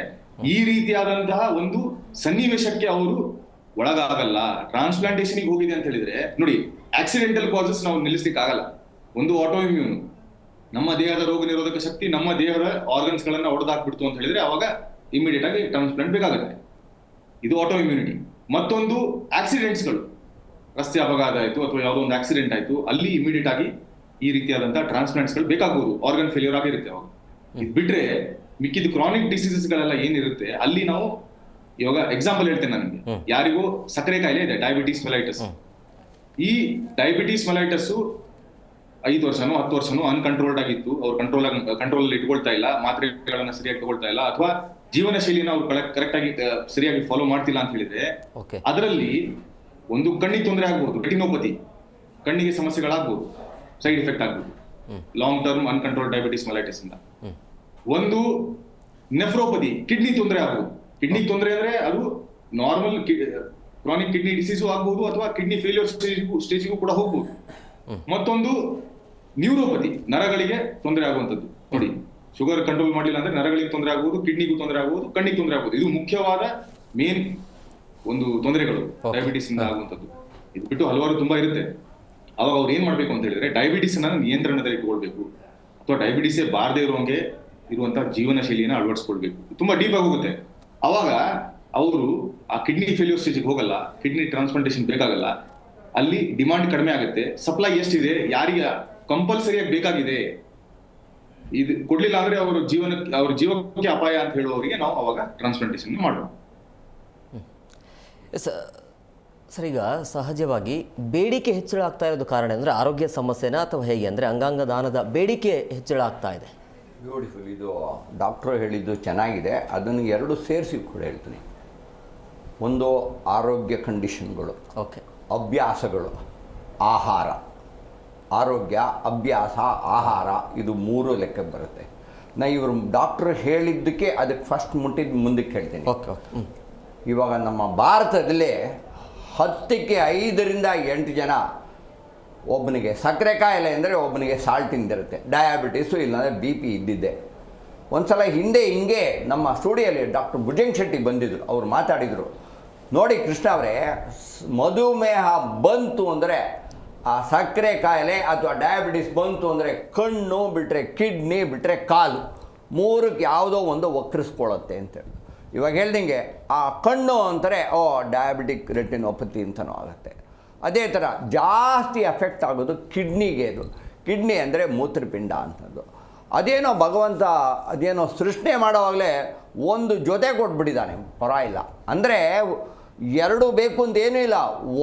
ಈ ರೀತಿಯಾದಂತಹ ಒಂದು ಸನ್ನಿವೇಶಕ್ಕೆ ಅವರು ಒಳಗಾಗಲ್ಲ. ಟ್ರಾನ್ಸ್ಪ್ಲಾಂಟೇಶನ್ ಹೋಗಿದೆ ಅಂತ ಹೇಳಿದ್ರೆ ನೋಡಿ, ಆಕ್ಸಿಡೆಂಟಲ್ ಕಾಸಸ್ ನಾವು ನಿಲ್ಲಿಸ್ಲಿಕ್ಕೆ ಆಗಲ್ಲ. ಒಂದು ಆಟೋ ಇಮ್ಯೂನ್, ನಮ್ಮ ದೇಹದ ರೋಗ ನಿರೋಧಕ ಶಕ್ತಿ ನಮ್ಮ ದೇಹದ ಆರ್ಗನ್ಸ್ ಗಳನ್ನ ಹೊಡೆದಾಕ್ಬಿಡ್ತು ಅಂತ ಹೇಳಿದ್ರೆ ಅವಾಗ ಇಮಿಡಿಯೇಟ್ ಆಗಿ ಟ್ರಾನ್ಸ್ಪ್ಲಾಂಟ್ ಬೇಕಾಗುತ್ತೆ. ಇದು ಆಟೋ ಇಮ್ಯುನಿಟಿ. ಮತ್ತೊಂದು ಆಕ್ಸಿಡೆಂಟ್ಸ್ಗಳು, ರಸ್ತೆ ಅಪಘಾತ ಆಯ್ತು ಅಥವಾ ಯಾವುದೋ ಒಂದು ಆಕ್ಸಿಡೆಂಟ್ ಆಯ್ತು, ಅಲ್ಲಿ ಇಮಿಡಿಯೇಟ್ ಆಗಿ ಈ ರೀತಿಯಾದಂತಹ ಟ್ರಾನ್ಸ್ಪ್ಲಾಂಟ್ಸ್ಗಳು ಬೇಕಾಗಬಹುದು, ಆರ್ಗನ್ ಫೇಲ್ಯೂರ್ ಆಗಿರುತ್ತೆ ಅವಾಗ. ಇದು ಬಿಟ್ರೆ ಮಿಕ್ಕಿದ ಕ್ರಾನಿಕ್ ಡಿಸೀಸಸ್ ಗಳೆಲ್ಲ ಏನಿರುತ್ತೆ ಅಲ್ಲಿ ನಾವು ಇವಾಗ ಎಕ್ಸಾಂಪಲ್ ಹೇಳ್ತೇನೆ. ನನಗೆ ಯಾರಿಗೂ ಸಕ್ಕರೆ ಕಾಯಿಲೆ ಇದೆ, ಡಯಾಬಿಟಿಸ್ ಮೆಲೈಟಸ್. ಈ ಡಯಾಬಿಟಿಸ್ ಮೆಲೈಟಸ್ 5 ವರ್ಷನೋ 10 ವರ್ಷನೋ ಅನ್ಕಂಟ್ರೋಲ್ಡ್ ಆಗಿತ್ತು, ಅವ್ರು ಕಂಟ್ರೋಲ್ ಇಟ್ಕೊಳ್ತಾ ಇಲ್ಲ, ಮಾತ್ರೆಗಳನ್ನ ಸರಿಯಾಗಿ ತಗೊಳ್ತಾ ಇಲ್ಲ, ಅಥವಾ ಜೀವನ ಶೈಲಿನ ಅವ್ರು ಕರೆಕ್ಟ್ ಆಗಿ ಸರಿಯಾಗಿ ಫಾಲೋ ಮಾಡ್ತಿಲ್ಲ ಅಂತ ಹೇಳಿದ್ರೆ ಅದರಲ್ಲಿ ಒಂದು ಕಣ್ಣಿಗೆ ತೊಂದರೆ ಆಗ್ಬಹುದು, ರೆಟಿನೋಪತಿ, ಕಣ್ಣಿಗೆ ಸಮಸ್ಯೆಗಳಾಗ್ಬಹುದು, ಸೈಡ್ ಎಫೆಕ್ಟ್ ಆಗ್ಬಹುದು long term uncontrol diabetes mellitus ಇಂದ. ಒಂದು ನೆಫ್ರೋಪತಿ, ಕಿಡ್ನಿ ತೊಂದರೆ ಆಗ್ಬಹುದು. ಕಿಡ್ನಿ ತೊಂದರೆ ಅಂದ್ರೆ ಅದು ನಾರ್ಮಲ್ ಕ್ರಾನಿಕ್ ಕಿಡ್ನಿ ಡಿಸೀಸು ಆಗ್ಬಹುದು ಅಥವಾ ಕಿಡ್ನಿ ಫೇಲ್ಯೂರ್ ಸ್ಟೇಜಿಗೂ ಕೂಡ ಹೋಗ್ಬಹುದು. ಮತ್ತೊಂದು ನ್ಯೂರೋಪತಿ, ನರಗಳಿಗೆ ತೊಂದರೆ ಆಗುವಂಥದ್ದು. ನೋಡಿ, ಶುಗರ್ ಕಂಟ್ರೋಲ್ ಮಾಡಲಿಲ್ಲ ಅಂದ್ರೆ ನರಗಳಿಗೆ ತೊಂದರೆ ಆಗಬಹುದು, ಕಿಡ್ನಿಗೂ ತೊಂದರೆ ಆಗಬಹುದು, ಕಣ್ಣಿಗೆ ತೊಂದರೆ ಆಗಬಹುದು. ಇದು ಮುಖ್ಯವಾದ ಮೇನ್ ಒಂದು ತೊಂದರೆಗಳು ಡಯಾಬಿಟಿಸ್ ಇಂದ ಆಗುವಂಥದ್ದು. ಇದು ಬಿಟ್ಟು ಹಲವಾರು ತುಂಬಾ ಇರುತ್ತೆ. ಅವಾಗ ಅವ್ರು ಏನ್ ಮಾಡ್ಬೇಕು ಅಂತ ಹೇಳಿದ್ರೆ ಡಯಾಬಿಟಿಸ್ ಅನ್ನ ನಿಯಂತ್ರಣದಲ್ಲಿ ಇಟ್ಕೊಳ್ಬೇಕು, ಅಥವಾ ಡಯಾಬಿಟಿಸೇ ಬಾರದೇ ಇರುವಂತಹ ಜೀವನ ಶೈಲಿಯನ್ನ ಅಳವಡಿಸ್ಕೊಳ್ಬೇಕು. ತುಂಬಾ ಡೀಪ್ ಆಗಿ ಹೋಗುತ್ತೆ. ಅವಾಗ ಅವರು ಆ ಕಿಡ್ನಿ ಫೇಲ್ಯೂರ್ ಸ್ಟೇಜಿಗೆ ಹೋಗಲ್ಲ, ಕಿಡ್ನಿ ಟ್ರಾನ್ಸ್ಪ್ಲಾಂಟೇಶನ್ ಬೇಕಾಗಲ್ಲ, ಅಲ್ಲಿ ಡಿಮಾಂಡ್ ಕಡಿಮೆ ಆಗುತ್ತೆ, ಸಪ್ಲೈ ಎಷ್ಟಿದೆ, ಯಾರಿಗೆ ಕಂಪಲ್ಸರಿಯಾಗಿ ಬೇಕಾಗಿದೆ, ಇದು ಕೊಡ್ಲಿಲ್ಲ ಅಂದ್ರೆ ಅವ್ರ ಜೀವಕ್ಕೆ ಅಪಾಯ ಅಂತ ಹೇಳುವವರಿಗೆ ನಾವು ಅವಾಗ ಟ್ರಾನ್ಸ್ಪ್ಲಾಂಟೇಶನ್ ಮಾಡೋಣ. ಸರ್, ಈಗ ಸಹಜವಾಗಿ ಬೇಡಿಕೆ ಹೆಚ್ಚಳ ಆಗ್ತಾ ಇರೋದು ಕಾರಣ ಅಂದರೆ ಆರೋಗ್ಯ ಸಮಸ್ಯೆನ ಅಥವಾ ಹೇಗೆ ಅಂದರೆ ಅಂಗಾಂಗ ದಾನದ ಬೇಡಿಕೆ ಹೆಚ್ಚಳ ಆಗ್ತಾ ಇದೆ? ಬ್ಯೂಟಿಫುಲ್. ಇದು ಡಾಕ್ಟ್ರು ಹೇಳಿದ್ದು ಚೆನ್ನಾಗಿದೆ. ಅದನ್ನು ಎರಡು ಸೇರಿಸಿ ಕೂಡ ಹೇಳ್ತೀನಿ. ಒಂದು ಆರೋಗ್ಯ ಕಂಡೀಷನ್ಗಳು, ಓಕೆ, ಅಭ್ಯಾಸಗಳು, ಆಹಾರ. ಆರೋಗ್ಯ, ಅಭ್ಯಾಸ, ಆಹಾರ, ಇದು 3 ಲೆಕ್ಕಕ್ಕೆ ಬರುತ್ತೆ. ಇವರು ಡಾಕ್ಟ್ರು ಹೇಳಿದ್ದಕ್ಕೆ ಅದಕ್ಕೆ ಫಸ್ಟ್ ಮುಟ್ಟಿದ್ದು ಮುಂದಕ್ಕೆ ಹೇಳ್ತೀನಿ. Okay okay. ಇವಾಗ ನಮ್ಮ ಭಾರತದಲ್ಲಿ 10ಕ್ಕೆ 5ರಿಂದ 8 ಜನ ಒಬ್ಬನಿಗೆ ಸಕ್ಕರೆ ಕಾಯಿಲೆ ಅಂದರೆ ಒಬ್ಬನಿಗೆ ಸಾಲ್ಟಿಂದಿರುತ್ತೆ, ಡಯಾಬಿಟಿಸು ಇಲ್ಲಾಂದರೆ BP ಇದ್ದಿದ್ದೆ. ಒಂದು ಸಲ ಹಿಂದೆ ಹಿಂಗೆ ನಮ್ಮ ಸ್ಟುಡಿಯೋಲಿ ಡಾಕ್ಟರ್ ಭುಜಂಗ್ ಶೆಟ್ಟಿ ಬಂದಿದ್ದರು. ಅವ್ರು ಮಾತಾಡಿದರು, ನೋಡಿ ಕೃಷ್ಣ ಅವರೇ, ಮಧುಮೇಹ ಬಂತು ಅಂದರೆ ಆ ಸಕ್ಕರೆ ಕಾಯಿಲೆ ಅಥವಾ ಡಯಾಬಿಟಿಸ್ ಬಂತು ಅಂದರೆ ಕಣ್ಣು ಬಿಟ್ಟರೆ ಕಿಡ್ನಿ ಬಿಟ್ಟರೆ ಕಾಲು 3ಕ್ಕೆ ಯಾವುದೋ ಒಂದು ವಕ್ರಿಸ್ಕೊಳ್ಳುತ್ತೆ ಅಂತೇಳಿ. ಇವಾಗ ಹೇಳ್ದಂಗೆ ಆ ಕಣ್ಣು ಅಂತಾರೆ ಡಯಾಬಿಟಿಕ್ ರೆಟಿನೋಪತಿ ಅಂತಲೂ ಆಗುತ್ತೆ. ಅದೇ ಥರ ಜಾಸ್ತಿ ಎಫೆಕ್ಟ್ ಆಗೋದು ಕಿಡ್ನಿಗೆ. ಅದು ಕಿಡ್ನಿ ಅಂದರೆ ಮೂತ್ರಪಿಂಡ ಅಂಥದ್ದು. ಅದೇನೋ ಭಗವಂತ ಅದೇನೋ ಸೃಷ್ಟಿ ಮಾಡೋವಾಗಲೇ ಒಂದು ಜೊತೆ ಕೊಟ್ಬಿಟ್ಟಿದ್ದಾನೆ, ಪರವಾಗಿಲ್ಲ. ಅಂದರೆ 2 ಬೇಕು ಅಂತ ಏನೂ ಇಲ್ಲ,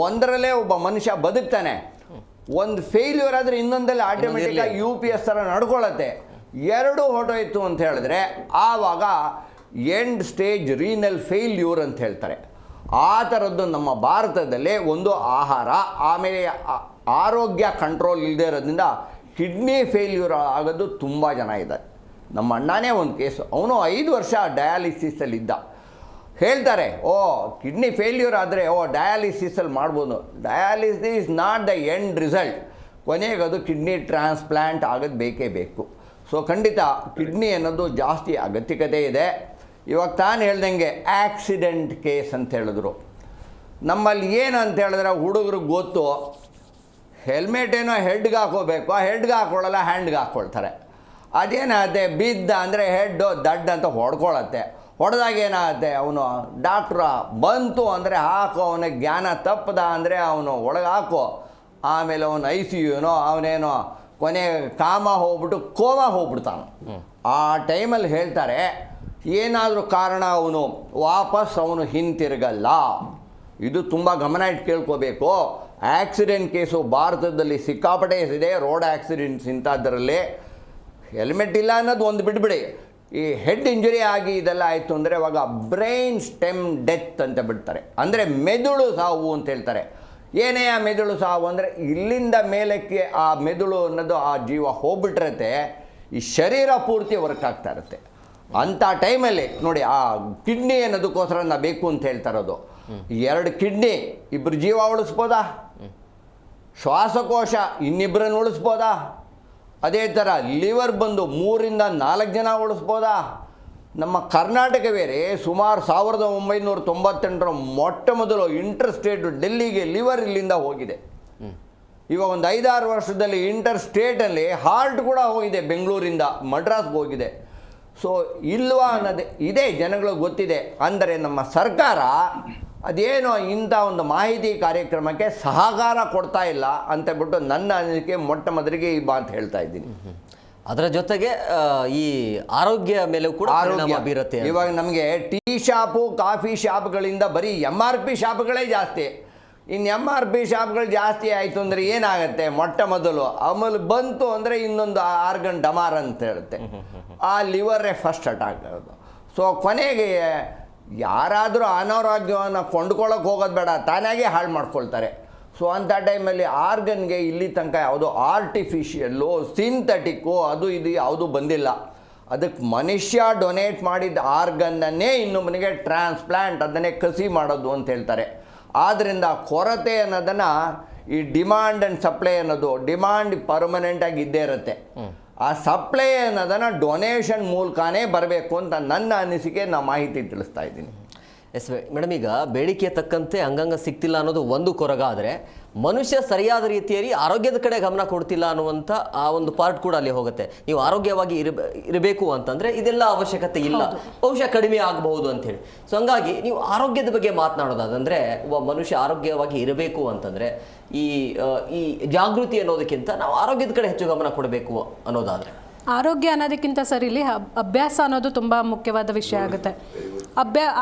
ಒಂದರಲ್ಲೇ ಒಬ್ಬ ಮನುಷ್ಯ ಬದುಕ್ತಾನೆ. ಒಂದು ಫೇಲ್ಯೂರ್ ಆದರೆ ಇನ್ನೊಂದಲ್ಲಿ ಆಟೋಮೆಟಿಕ್ಕಾಗಿ UPS ಥರ ನಡ್ಕೊಳ್ಳುತ್ತೆ. 2 ಹೊರಟೋಯ್ತು ಅಂತ ಹೇಳಿದ್ರೆ ಆವಾಗ ಎಂಡ್ ಸ್ಟೇಜ್ ರೀನಲ್ ಫೇಲ್ಯೂರ್ ಅಂತ ಹೇಳ್ತಾರೆ. ಆ ಥರದ್ದು ನಮ್ಮ ಭಾರತದಲ್ಲಿ ಒಂದು ಆಹಾರ, ಆಮೇಲೆ ಆರೋಗ್ಯ ಕಂಟ್ರೋಲ್ ಇಲ್ಲದೆ ಇರೋದ್ರಿಂದ ಕಿಡ್ನಿ ಫೇಲ್ಯೂರ್ ಆಗೋದು ತುಂಬ ಜನ ಇದ್ದಾರೆ. ನಮ್ಮ ಅಣ್ಣನೇ ಒಂದು ಕೇಸು, ಅವನು 5 ವರ್ಷ ಡಯಾಲಿಸಿಸಲ್ಲಿದ್ದ. ಹೇಳ್ತಾರೆ ಕಿಡ್ನಿ ಫೇಲ್ಯೂರ್ ಆದರೆ ಡಯಾಲಿಸಿಸಲ್ಲಿ ಮಾಡ್ಬೋದು. Dialysis is not the end result. ಕೊನೆಗೆ ಅದು ಕಿಡ್ನಿ ಟ್ರಾನ್ಸ್ಪ್ಲಾಂಟ್ ಆಗೋದು ಬೇಕೇ ಬೇಕು. ಸೊ ಖಂಡಿತ ಕಿಡ್ನಿ ಅನ್ನೋದು ಜಾಸ್ತಿ ಅಗತ್ಯಕತೆ ಇದೆ. ಇವಾಗ ತಾನು ಹೇಳ್ದಂಗೆ ಆಕ್ಸಿಡೆಂಟ್ ಕೇಸ್ ಅಂತ ಹೇಳಿದ್ರು. ನಮ್ಮಲ್ಲಿ ಏನು ಅಂತ ಹೇಳಿದ್ರೆ ಹುಡುಗರಿಗೆ ಗೊತ್ತು, ಹೆಲ್ಮೆಟ್ ಏನೋ ಹೆಡ್ಗೆ ಹಾಕೋಬೇಕು, ಆ ಹೆಡ್ಗೆ ಹಾಕ್ಕೊಳ್ಳಲ್ಲ, ಹ್ಯಾಂಡ್ಗೆ ಹಾಕ್ಕೊಳ್ತಾರೆ. ಅದೇನಾಗುತ್ತೆ, ಬಿದ್ದ ಅಂದರೆ ಹೆಡ್ಡು ದಡ್ಡ ಅಂತ ಹೊಡ್ಕೊಳತ್ತೆ. ಹೊಡೆದಾಗ ಏನಾಗುತ್ತೆ, ಅವನು ಡಾಕ್ಟ್ರ ಬಂತು ಅಂದರೆ ಹಾಕೋ, ಅವನಿಗೆ ಜ್ಞಾನ ತಪ್ಪದ ಅಂದರೆ ಅವನು ಒಳಗೆ ಹಾಕೋ, ಆಮೇಲೆ ಅವನು ICUನೋ ಅವನೇನೋ ಕೊನೆ ಕಾಮ ಹೋಗ್ಬಿಟ್ಟು ಕೋಮಾ ಹೋಗ್ಬಿಡ್ತಾನೆ. ಆ ಟೈಮಲ್ಲಿ ಹೇಳ್ತಾರೆ ಏನಾದರೂ ಕಾರಣ ಅವನು ವಾಪಸ್ ಅವನು ಹಿಂತಿರುಗಲ್ಲ. ಇದು ತುಂಬ ಗಮನ ಇಟ್ಟು ಕೇಳ್ಕೋಬೇಕು. ಆಕ್ಸಿಡೆಂಟ್ ಕೇಸು ಭಾರತದಲ್ಲಿ ಸಿಕ್ಕಾಪಟ್ಟೆ ಇದೆ. ರೋಡ್ ಆಕ್ಸಿಡೆಂಟ್ಸ್ ಇಂಥದ್ರಲ್ಲಿ ಹೆಲ್ಮೆಟ್ ಇಲ್ಲ ಅನ್ನೋದು ಒಂದು ಬಿಟ್ಬಿಡಿ, ಈ ಹೆಡ್ ಇಂಜುರಿ ಆಗಿ ಇದೆಲ್ಲ ಆಯಿತು ಅಂದರೆ ಅವಾಗ ಬ್ರೈನ್ ಸ್ಟೆಮ್ ಡೆತ್ ಅಂತ ಬಿಡ್ತಾರೆ. ಅಂದರೆ ಮೆದುಳು ಸಾವು ಅಂತ ಹೇಳ್ತಾರೆ. ಏನೇ ಆ ಮೆದುಳು ಸಾವು ಅಂದರೆ ಇಲ್ಲಿಂದ ಮೇಲಕ್ಕೆ ಆ ಮೆದುಳು ಅನ್ನೋದು ಆ ಜೀವ ಹೋಗ್ಬಿಟ್ಟಿರತ್ತೆ, ಈ ಶರೀರ ಪೂರ್ತಿ ವರ್ಕ್ ಆಗ್ತಾ ಇರುತ್ತೆ. ಅಂಥ ಟೈಮಲ್ಲಿ ನೋಡಿ, ಆ ಕಿಡ್ನಿ ಅನ್ನೋದಕ್ಕೋಸ್ಕರ ನಾವು ಬೇಕು ಅಂತ ಹೇಳ್ತಾ ಇರೋದು. 2 ಕಿಡ್ನಿ 2 ಜೀವ ಉಳಿಸ್ಬೋದಾ? ಶ್ವಾಸಕೋಶ ಇನ್ನಿಬ್ಬರನ್ನು ಉಳಿಸ್ಬೋದಾ? ಅದೇ ಥರ ಲಿವರ್ ಬಂದು 3 ರಿಂದ 4 ಜನ ಉಳಿಸ್ಬೋದಾ? ನಮ್ಮ ಕರ್ನಾಟಕ ಬೇರೆ ಸುಮಾರು 1998 ಮೊಟ್ಟ ಮೊದಲು ಇಂಟರ್ ಸ್ಟೇಟ್ ಡೆಲ್ಲಿಗೆ ಲಿವರ್ ಇಲ್ಲಿಂದ ಹೋಗಿದೆ. ಇವಾಗ ಒಂದು 5-6 ವರ್ಷದಲ್ಲಿ ಇಂಟರ್ ಸ್ಟೇಟಲ್ಲಿ ಹಾರ್ಟ್ ಕೂಡ ಹೋಗಿದೆ, ಬೆಂಗಳೂರಿಂದ ಮಡ್ರಾಸ್ಗೆ ಹೋಗಿದೆ. ಸೊ ಇಲ್ವಾ ಅನ್ನೋದೇ ಇದೆ, ಜನಗಳಿಗೆ ಗೊತ್ತಿದೆ. ಅಂದರೆ ನಮ್ಮ ಸರ್ಕಾರ ಅದೇನೋ ಇಂಥ ಒಂದು ಮಾಹಿತಿ ಕಾರ್ಯಕ್ರಮಕ್ಕೆ ಸಹಕಾರ ಕೊಡ್ತಾ ಇಲ್ಲ ಅಂತಬಿಟ್ಟು ನನ್ನ ಅನಿಸಿಕೆ ಮೊಟ್ಟ ಮೊದಲಿಗೆ ಈ ಮಾತು ಹೇಳ್ತಾ ಇದ್ದೀನಿ. ಅದರ ಜೊತೆಗೆ ಈ ಆರೋಗ್ಯ ಮೇಲೂ ಕೂಡ ಪರಿಣಾಮ ಬೀರುತ್ತೆ. ಇವಾಗ ನಮಗೆ ಟೀ ಶಾಪು ಕಾಫಿ ಶಾಪ್ಗಳಿಂದ ಬರೀ MRP ಶಾಪ್ಗಳೇ ಜಾಸ್ತಿ. ಇನ್ನು MRP ಶಾಪ್ಗಳು ಜಾಸ್ತಿ ಆಯಿತು ಅಂದರೆ ಏನಾಗುತ್ತೆ? ಮೊಟ್ಟ ಮೊದಲು ಆಮೇಲೆ ಬಂತು ಅಂದರೆ ಇನ್ನೊಂದು ಆರ್ಗನ್ ಡಮಾರ್ ಅಂತ ಹೇಳುತ್ತೆ, ಆ ಲಿವರೇ ಫಸ್ಟ್ ಅಟ್ಯಾಕ್ ಆಗೋದು. ಸೊ ಕೊನೆಗೆ ಯಾರಾದರೂ ಅನಾರೋಗ್ಯವನ್ನು ಕೊಂಡ್ಕೊಳ್ಳೋಕೆ ಹೋಗೋದು ಬೇಡ, ತಾನಾಗೆ ಹಾಳು ಮಾಡ್ಕೊಳ್ತಾರೆ. ಸೊ ಅಂಥ ಟೈಮಲ್ಲಿ ಆರ್ಗನ್ಗೆ ಇಲ್ಲಿ ತನಕ ಯಾವುದೋ ಆರ್ಟಿಫಿಷಿಯಲ್ಲು ಸಿಂಥೆಟಿಕ್ಕು ಅದು ಇದು ಯಾವುದೂ ಬಂದಿಲ್ಲ. ಅದಕ್ಕೆ ಮನುಷ್ಯ ಡೊನೇಟ್ ಮಾಡಿದ ಆರ್ಗನ್ನನ್ನೇ ಇನ್ನೊಬ್ಬನಿಗೆ ಟ್ರಾನ್ಸ್ಪ್ಲಾಂಟ್, ಅದನ್ನೇ ಕಸಿ ಮಾಡೋದು ಅಂತ ಹೇಳ್ತಾರೆ. ಆದ್ದರಿಂದ ಕೊರತೆ ಅನ್ನೋದನ್ನು ಈ ಡಿಮಾಂಡ್ ಆ್ಯಂಡ್ ಸಪ್ಲೈ ಅನ್ನೋದು, ಡಿಮಾಂಡ್ ಪರ್ಮನೆಂಟಾಗಿ ಇದ್ದೇ ಇರುತ್ತೆ, ಆ ಸಪ್ಲೈ ಅನ್ನೋದನ್ನು ಡೊನೇಷನ್ ಮೂಲಕನೇ ಬರಬೇಕು ಅಂತ ನನ್ನ ಅನಿಸಿಕೆ, ನಾನು ಮಾಹಿತಿ ತಿಳಿಸ್ತಾ ಇದ್ದೀನಿ. ಎಸ್ ಮೇಡಮ್, ಈಗ ಬೇಡಿಕೆ ತಕ್ಕಂತೆ ಅಂಗಾಂಗ ಸಿಗ್ತಿಲ್ಲ ಅನ್ನೋದು ಒಂದು ಕೊರಗ, ಆದರೆ ಮನುಷ್ಯ ಸರಿಯಾದ ರೀತಿಯಲ್ಲಿ ಆರೋಗ್ಯದ ಕಡೆ ಗಮನ ಕೊಡ್ತಿಲ್ಲ ಅನ್ನುವಂಥ ಆ ಒಂದು ಪಾರ್ಟ್ ಕೂಡ ಅಲ್ಲಿ ಹೋಗುತ್ತೆ. ನೀವು ಆರೋಗ್ಯವಾಗಿ ಇರಬೇಕು ಅಂತಂದರೆ ಇದೆಲ್ಲ ಅವಶ್ಯಕತೆ ಇಲ್ಲ, ಬಹುಶಃ ಕಡಿಮೆ ಆಗಬಹುದು ಅಂಥೇಳಿ. ಸೊ ಹಂಗಾಗಿ ನೀವು ಆರೋಗ್ಯದ ಬಗ್ಗೆ ಮಾತನಾಡೋದಾದಂದರೆ, ಒಬ್ಬ ಮನುಷ್ಯ ಆರೋಗ್ಯವಾಗಿ ಇರಬೇಕು ಅಂತಂದರೆ ಈ ಜಾಗೃತಿ ಅನ್ನೋದಕ್ಕಿಂತ ನಾವು ಆರೋಗ್ಯದ ಕಡೆ ಹೆಚ್ಚು ಗಮನ ಕೊಡಬೇಕು ಅನ್ನೋದಾದರೆ, ಆರೋಗ್ಯ ಅನ್ನೋದಕ್ಕಿಂತ ಸರ್ ಇಲ್ಲಿ ಅಭ್ಯಾಸ ಅನ್ನೋದು ತುಂಬ ಮುಖ್ಯವಾದ ವಿಷಯ ಆಗುತ್ತೆ.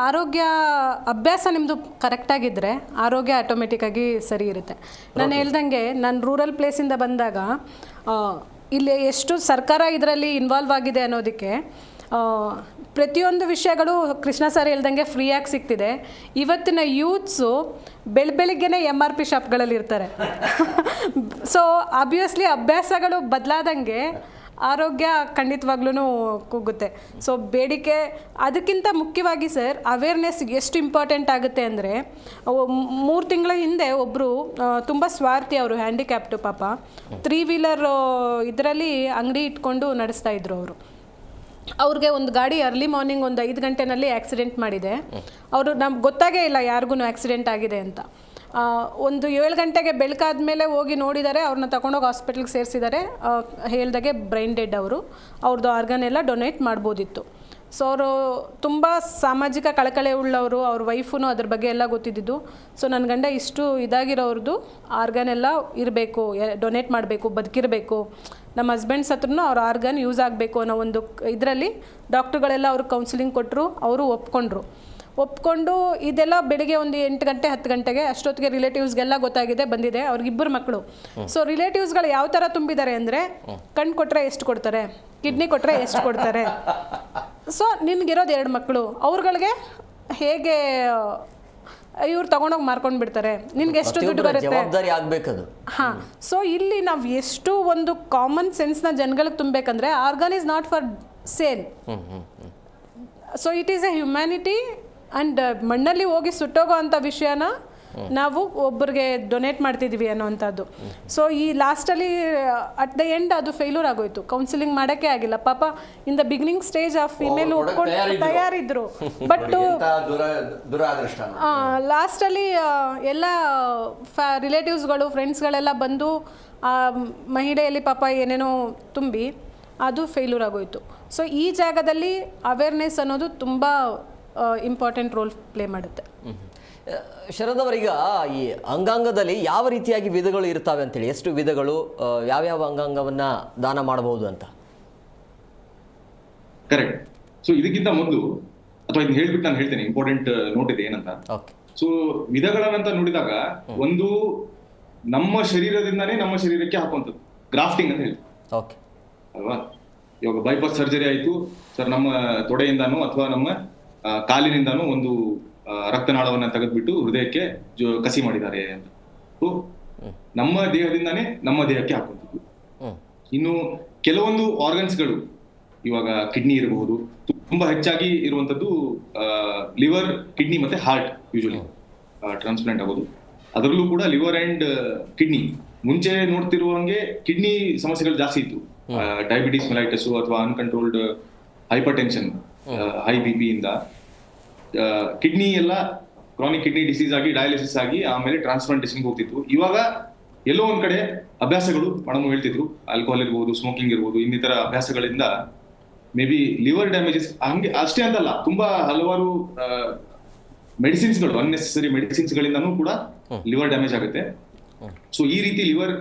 ಅಭ್ಯಾಸ ನಿಮ್ಮದು ಕರೆಕ್ಟಾಗಿದ್ದರೆ ಆರೋಗ್ಯ ಆಟೋಮೆಟಿಕ್ಕಾಗಿ ಸರಿ ಇರುತ್ತೆ. ನಾನು ಹೇಳ್ದಂಗೆ ನಾನು ರೂರಲ್ ಪ್ಲೇಸಿಂದ ಬಂದಾಗ ಇಲ್ಲಿ ಎಷ್ಟು ಸರ್ಕಾರ ಇದರಲ್ಲಿ ಇನ್ವಾಲ್ವ್ ಆಗಿದೆ ಅನ್ನೋದಕ್ಕೆ ಪ್ರತಿಯೊಂದು ವಿಷಯಗಳು ಕೃಷ್ಣ ಸರ್ ಹೇಳ್ದಂಗೆ ಫ್ರೀಯಾಗಿ ಸಿಗ್ತಿದೆ. ಇವತ್ತಿನ ಯೂತ್ಸು ಬೆಳಗ್ಗೆನೇ MRP ಶಾಪ್ಗಳಲ್ಲಿ ಇರ್ತಾರೆ. ಸೊ ಆಬ್ವಿಯಸ್ಲಿ ಅಭ್ಯಾಸಗಳು ಬದಲಾದಂಗೆ ಆರೋಗ್ಯ ಖಂಡಿತವಾಗ್ಲೂ ಕುಗ್ಗುತ್ತೆ. ಸೊ ಬೇಡಿಕೆ ಅದಕ್ಕಿಂತ ಮುಖ್ಯವಾಗಿ ಸರ್ ಅವೇರ್ನೆಸ್ ಎಷ್ಟು ಇಂಪಾರ್ಟೆಂಟ್ ಆಗುತ್ತೆ ಅಂದರೆ, 3 ತಿಂಗಳ ಹಿಂದೆ ಒಬ್ಬರು ತುಂಬ ಸ್ವಾರ್ಥಿ, ಅವರು ಹ್ಯಾಂಡಿಕ್ಯಾಪ್ಟು ಪಾಪ, 3 ವೀಲರ್ ಇದರಲ್ಲಿ ಅಂಗಡಿ ಇಟ್ಕೊಂಡು ನಡೆಸ್ತಾ ಇದ್ರು ಅವರು. ಅವ್ರಿಗೆ ಒಂದು ಗಾಡಿ ಅರ್ಲಿ ಮಾರ್ನಿಂಗ್ ಒಂದು 5 ಗಂಟೆನಲ್ಲಿ ಆಕ್ಸಿಡೆಂಟ್ ಮಾಡಿದೆ. ಅವರು ನಮ್ಗೆ ಗೊತ್ತಾಗೇ ಇಲ್ಲ ಯಾರಿಗೂ ಆಕ್ಸಿಡೆಂಟ್ ಆಗಿದೆ ಅಂತ. ಒಂದು 7 ಗಂಟೆಗೆ ಬೆಳಕಾದ ಮೇಲೆ ಹೋಗಿ ನೋಡಿದ್ದಾರೆ, ಅವ್ರನ್ನ ತಗೊಂಡೋಗಿ ಹಾಸ್ಪಿಟ್ಲಿಗೆ ಸೇರಿಸಿದ್ದಾರೆ. ಹೇಳ್ದಾಗೆ ಬ್ರೈನ್ ಡೆಡ್ ಅವರು, ಅವ್ರದ್ದು ಆರ್ಗನ್ ಎಲ್ಲ ಡೊನೇಟ್ ಮಾಡ್ಬೋದಿತ್ತು. ಸೊ ಅವರು ತುಂಬ ಸಾಮಾಜಿಕ ಕಳಕಳೆ ಉಳ್ಳವರು, ಅವ್ರ ವೈಫೂ ಅದ್ರ ಬಗ್ಗೆ ಎಲ್ಲ ಗೊತ್ತಿದ್ದು. ಸೊ ನನ್ನ ಗಂಡ ಇಷ್ಟು ಇದಾಗಿರೋರ್ದು ಆರ್ಗನ್ ಎಲ್ಲ ಇರಬೇಕು, ಡೊನೇಟ್ ಮಾಡಬೇಕು, ಬದುಕಿರಬೇಕು, ನಮ್ಮ ಹಸ್ಬೆಂಡ್ಸ್ ಹತ್ರನೂ ಅವ್ರ ಆರ್ಗನ್ ಯೂಸ್ ಆಗಬೇಕು ಅನ್ನೋ ಒಂದು ಇದರಲ್ಲಿ ಡಾಕ್ಟ್ರುಗಳೆಲ್ಲ ಅವ್ರಿಗೆ ಕೌನ್ಸಿಲಿಂಗ್ ಕೊಟ್ಟರು. ಅವರು ಒಪ್ಕೊಂಡು ಇದೆಲ್ಲ ಬೆಳಿಗ್ಗೆ ಒಂದು 8 ಗಂಟೆ 10 ಗಂಟೆಗೆ ಅಷ್ಟೊತ್ತಿಗೆ ರಿಲೇಟಿವ್ಸ್ಗೆಲ್ಲ ಗೊತ್ತಾಗಿದೆ, ಬಂದಿದೆ. ಅವ್ರಿಗಿಬ್ಬರು ಮಕ್ಕಳು. ಸೊ ರಿಲೇಟಿವ್ಸ್ಗಳು ಯಾವ ಥರ ತುಂಬಿದ್ದಾರೆ ಅಂದರೆ, ಕಣ್ಣು ಕೊಟ್ಟರೆ ಎಷ್ಟು ಕೊಡ್ತಾರೆ, ಕಿಡ್ನಿ ಕೊಟ್ಟರೆ ಎಷ್ಟು ಕೊಡ್ತಾರೆ. ಸೊ ನಿಮ್ಗಿರೋದು 2 ಮಕ್ಕಳು, ಅವ್ರುಗಳಿಗೆ ಹೇಗೆ ಇವ್ರು ತಗೊಂಡೋಗಿ ಮಾರ್ಕೊಂಡು ಬಿಡ್ತಾರೆ, ನಿನ್ಗೆ ಎಷ್ಟು ದುಡ್ಡು ಬರುತ್ತೆ, ಜವಾಬ್ದಾರಿ ಆಗಬೇಕದು. ಹಾಂ. ಸೊ ಇಲ್ಲಿ ನಾವು ಎಷ್ಟು ಒಂದು ಕಾಮನ್ ಸೆನ್ಸ್ನ ಜನಗಳಿಗೆ ತುಂಬಬೇಕಂದ್ರೆ, organ is not for sale. So it is a humanity. And ಮಣ್ಣಲ್ಲಿ ಹೋಗಿ ಸುಟ್ಟೋಗೋ ಅಂಥ ವಿಷಯನ ನಾವು ಒಬ್ಬರಿಗೆ ಡೊನೇಟ್ ಮಾಡ್ತಿದ್ವಿ ಅನ್ನೋವಂಥದ್ದು. ಸೊ ಈ ಲಾಸ್ಟಲ್ಲಿ ಅಟ್ ದ ಎಂಡ್ ಅದು ಫೇಲ್ಯೂರ್ ಆಗೋಯ್ತು, ಕೌನ್ಸಿಲಿಂಗ್ ಮಾಡೋಕ್ಕೆ ಆಗಿಲ್ಲ. ಪಾಪ in the beginning stage of female ಒಪ್ಕೊಂಡು ತಯಾರಿದ್ರು, ಬಟ್ ಲಾಸ್ಟಲ್ಲಿ ಎಲ್ಲ ರಿಲೇಟಿವ್ಸ್ಗಳು ಫ್ರೆಂಡ್ಸ್ಗಳೆಲ್ಲ ಬಂದು ಆ ಮಹಿಳೆಯಲ್ಲಿ ಪಾಪ ಏನೇನೋ ತುಂಬಿ ಅದು ಫೇಲ್ಯೂರ್ ಆಗೋಯ್ತು. ಸೊ ಈ ಜಾಗದಲ್ಲಿ ಅವೇರ್ನೆಸ್ ಅನ್ನೋದು ತುಂಬ ಇಂಪಾರ್ಟೆಂಟ್ ರೋಲ್ ಪ್ಲೇ ಮಾಡುತ್ತೆ. ಶರದ್ ಅವರೀಗ ಈ ಅಂಗಾಂಗದಲ್ಲಿ ಯಾವ ರೀತಿಯಾಗಿ ವಿಧಗಳು ಇರ್ತವೆ ಅಂತೇಳಿ, ಎಷ್ಟು ವಿಧಗಳು, ಯಾವ್ಯಾವ ಅಂಗಾಂಗವನ್ನು ದಾನ ಮಾಡಬಹುದು ಅಂತ? ಕರೆಕ್ಟ್. ಸೊ ಇದಕ್ಕಿಂತ ಮೊದಲು, ಅಥವಾ ಇದನ್ನ ಹೇಳ್ಬಿಟ್ಟು ನಾನು ಹೇಳ್ತೇನೆ, ಇಂಪಾರ್ಟೆಂಟ್ ನೋಟ್ ಇದೆ ಏನಂತ. ಸೊ ವಿಧಗಳನ್ನಂತ ನೋಡಿದಾಗ, ಒಂದು ನಮ್ಮ ಶರೀರದಿಂದಾನೇ ನಮ್ಮ ಶರೀರಕ್ಕೆ ಹಾಕುವಂಥದ್ದು ಗ್ರಾಫ್ಟಿಂಗ್ ಅಂತ ಹೇಳಿ ಅಲ್ವಾ. ಇವಾಗ ಬೈಪಾಸ್ ಸರ್ಜರಿ ಆಯಿತು ಸರ್, ನಮ್ಮ ತೊಡೆಯಿಂದಾನೋ ಅಥವಾ ನಮ್ಮ ಕಾಲಿನಿಂದಾನೋ ಒಂದು ರಕ್ತನಾಳವನ್ನ ತೆಗೆದ್ಬಿಟ್ಟು ಹೃದಯಕ್ಕೆ ಕಸಿ ಮಾಡಿದ್ದಾರೆ ಅಂತ. ಸೊ ನಮ್ಮ ದೇಹದಿಂದಾನೇ ನಮ್ಮ ದೇಹಕ್ಕೆ ಹಾಕುವಂಥದ್ದು. ಇನ್ನು ಕೆಲವೊಂದು ಆರ್ಗನ್ಸ್ಗಳು, ಇವಾಗ ಕಿಡ್ನಿ ಇರಬಹುದು, ತುಂಬಾ ಹೆಚ್ಚಾಗಿ ಇರುವಂತದ್ದು ಲಿವರ್, ಕಿಡ್ನಿ ಮತ್ತೆ ಹಾರ್ಟ್ ಯೂಶುವಲಿ ಟ್ರಾನ್ಸ್ಪ್ಲಾಂಟ್ ಆಗೋದು. ಅದರಲ್ಲೂ ಕೂಡ ಲಿವರ್ ಅಂಡ್ ಕಿಡ್ನಿ ಮುಂಚೆ ನೋಡ್ತಿರುವಂಗೆ ಕಿಡ್ನಿ ಸಮಸ್ಯೆಗಳು ಜಾಸ್ತಿ ಇತ್ತು. ಡಯಾಬಿಟಿಸ್ ಮೆಲೈಟಸ್ ಅಥವಾ uncontrolled hypertension, high B P ಇಂದ ಕಿಡ್ನಿ ಎಲ್ಲ ಕ್ರಾನಿಕ್ ಕಿಡ್ನಿ ಡಿಸೀಸ್ ಆಗಿ ಡಯಾಲಿಸಿಸ್ ಆಗಿ ಆಮೇಲೆ ಟ್ರಾನ್ಸ್ಪ್ಲಾಂಟೇಷನ್ಗೆ ಹೋಗ್ತಿತ್ತು. ಇವಾಗ ಎಲ್ಲೋ ಒಂದ್ ಕಡೆ ಅಭ್ಯಾಸಗಳು, ಮೇಡಮ್ ಹೇಳ್ತಿದ್ರು, ಆಲ್ಕೋಹಾಲ್ ಇರ್ಬೋದು, ಸ್ಮೋಕಿಂಗ್ ಇರ್ಬೋದು, ಇನ್ನಿತರ ಅಭ್ಯಾಸಗಳಿಂದ ಮೇ ಬಿ ಲಿವರ್ ಡ್ಯಾಮೇಜಸ್, ಹಂಗೆ ಅಷ್ಟೇ ಅಂತಲ್ಲ, ತುಂಬಾ ಹಲವಾರು ಮೆಡಿಸಿನ್ಸ್ಗಳು, ಅನ್ನೆಸೆಸರಿ ಮೆಡಿಸಿನ್ಸ್ಗಳಿಂದನೂ ಕೂಡ ಲಿವರ್ ಡ್ಯಾಮೇಜ್ ಆಗುತ್ತೆ. ಸೊ ಈ ರೀತಿ ಲಿವರ್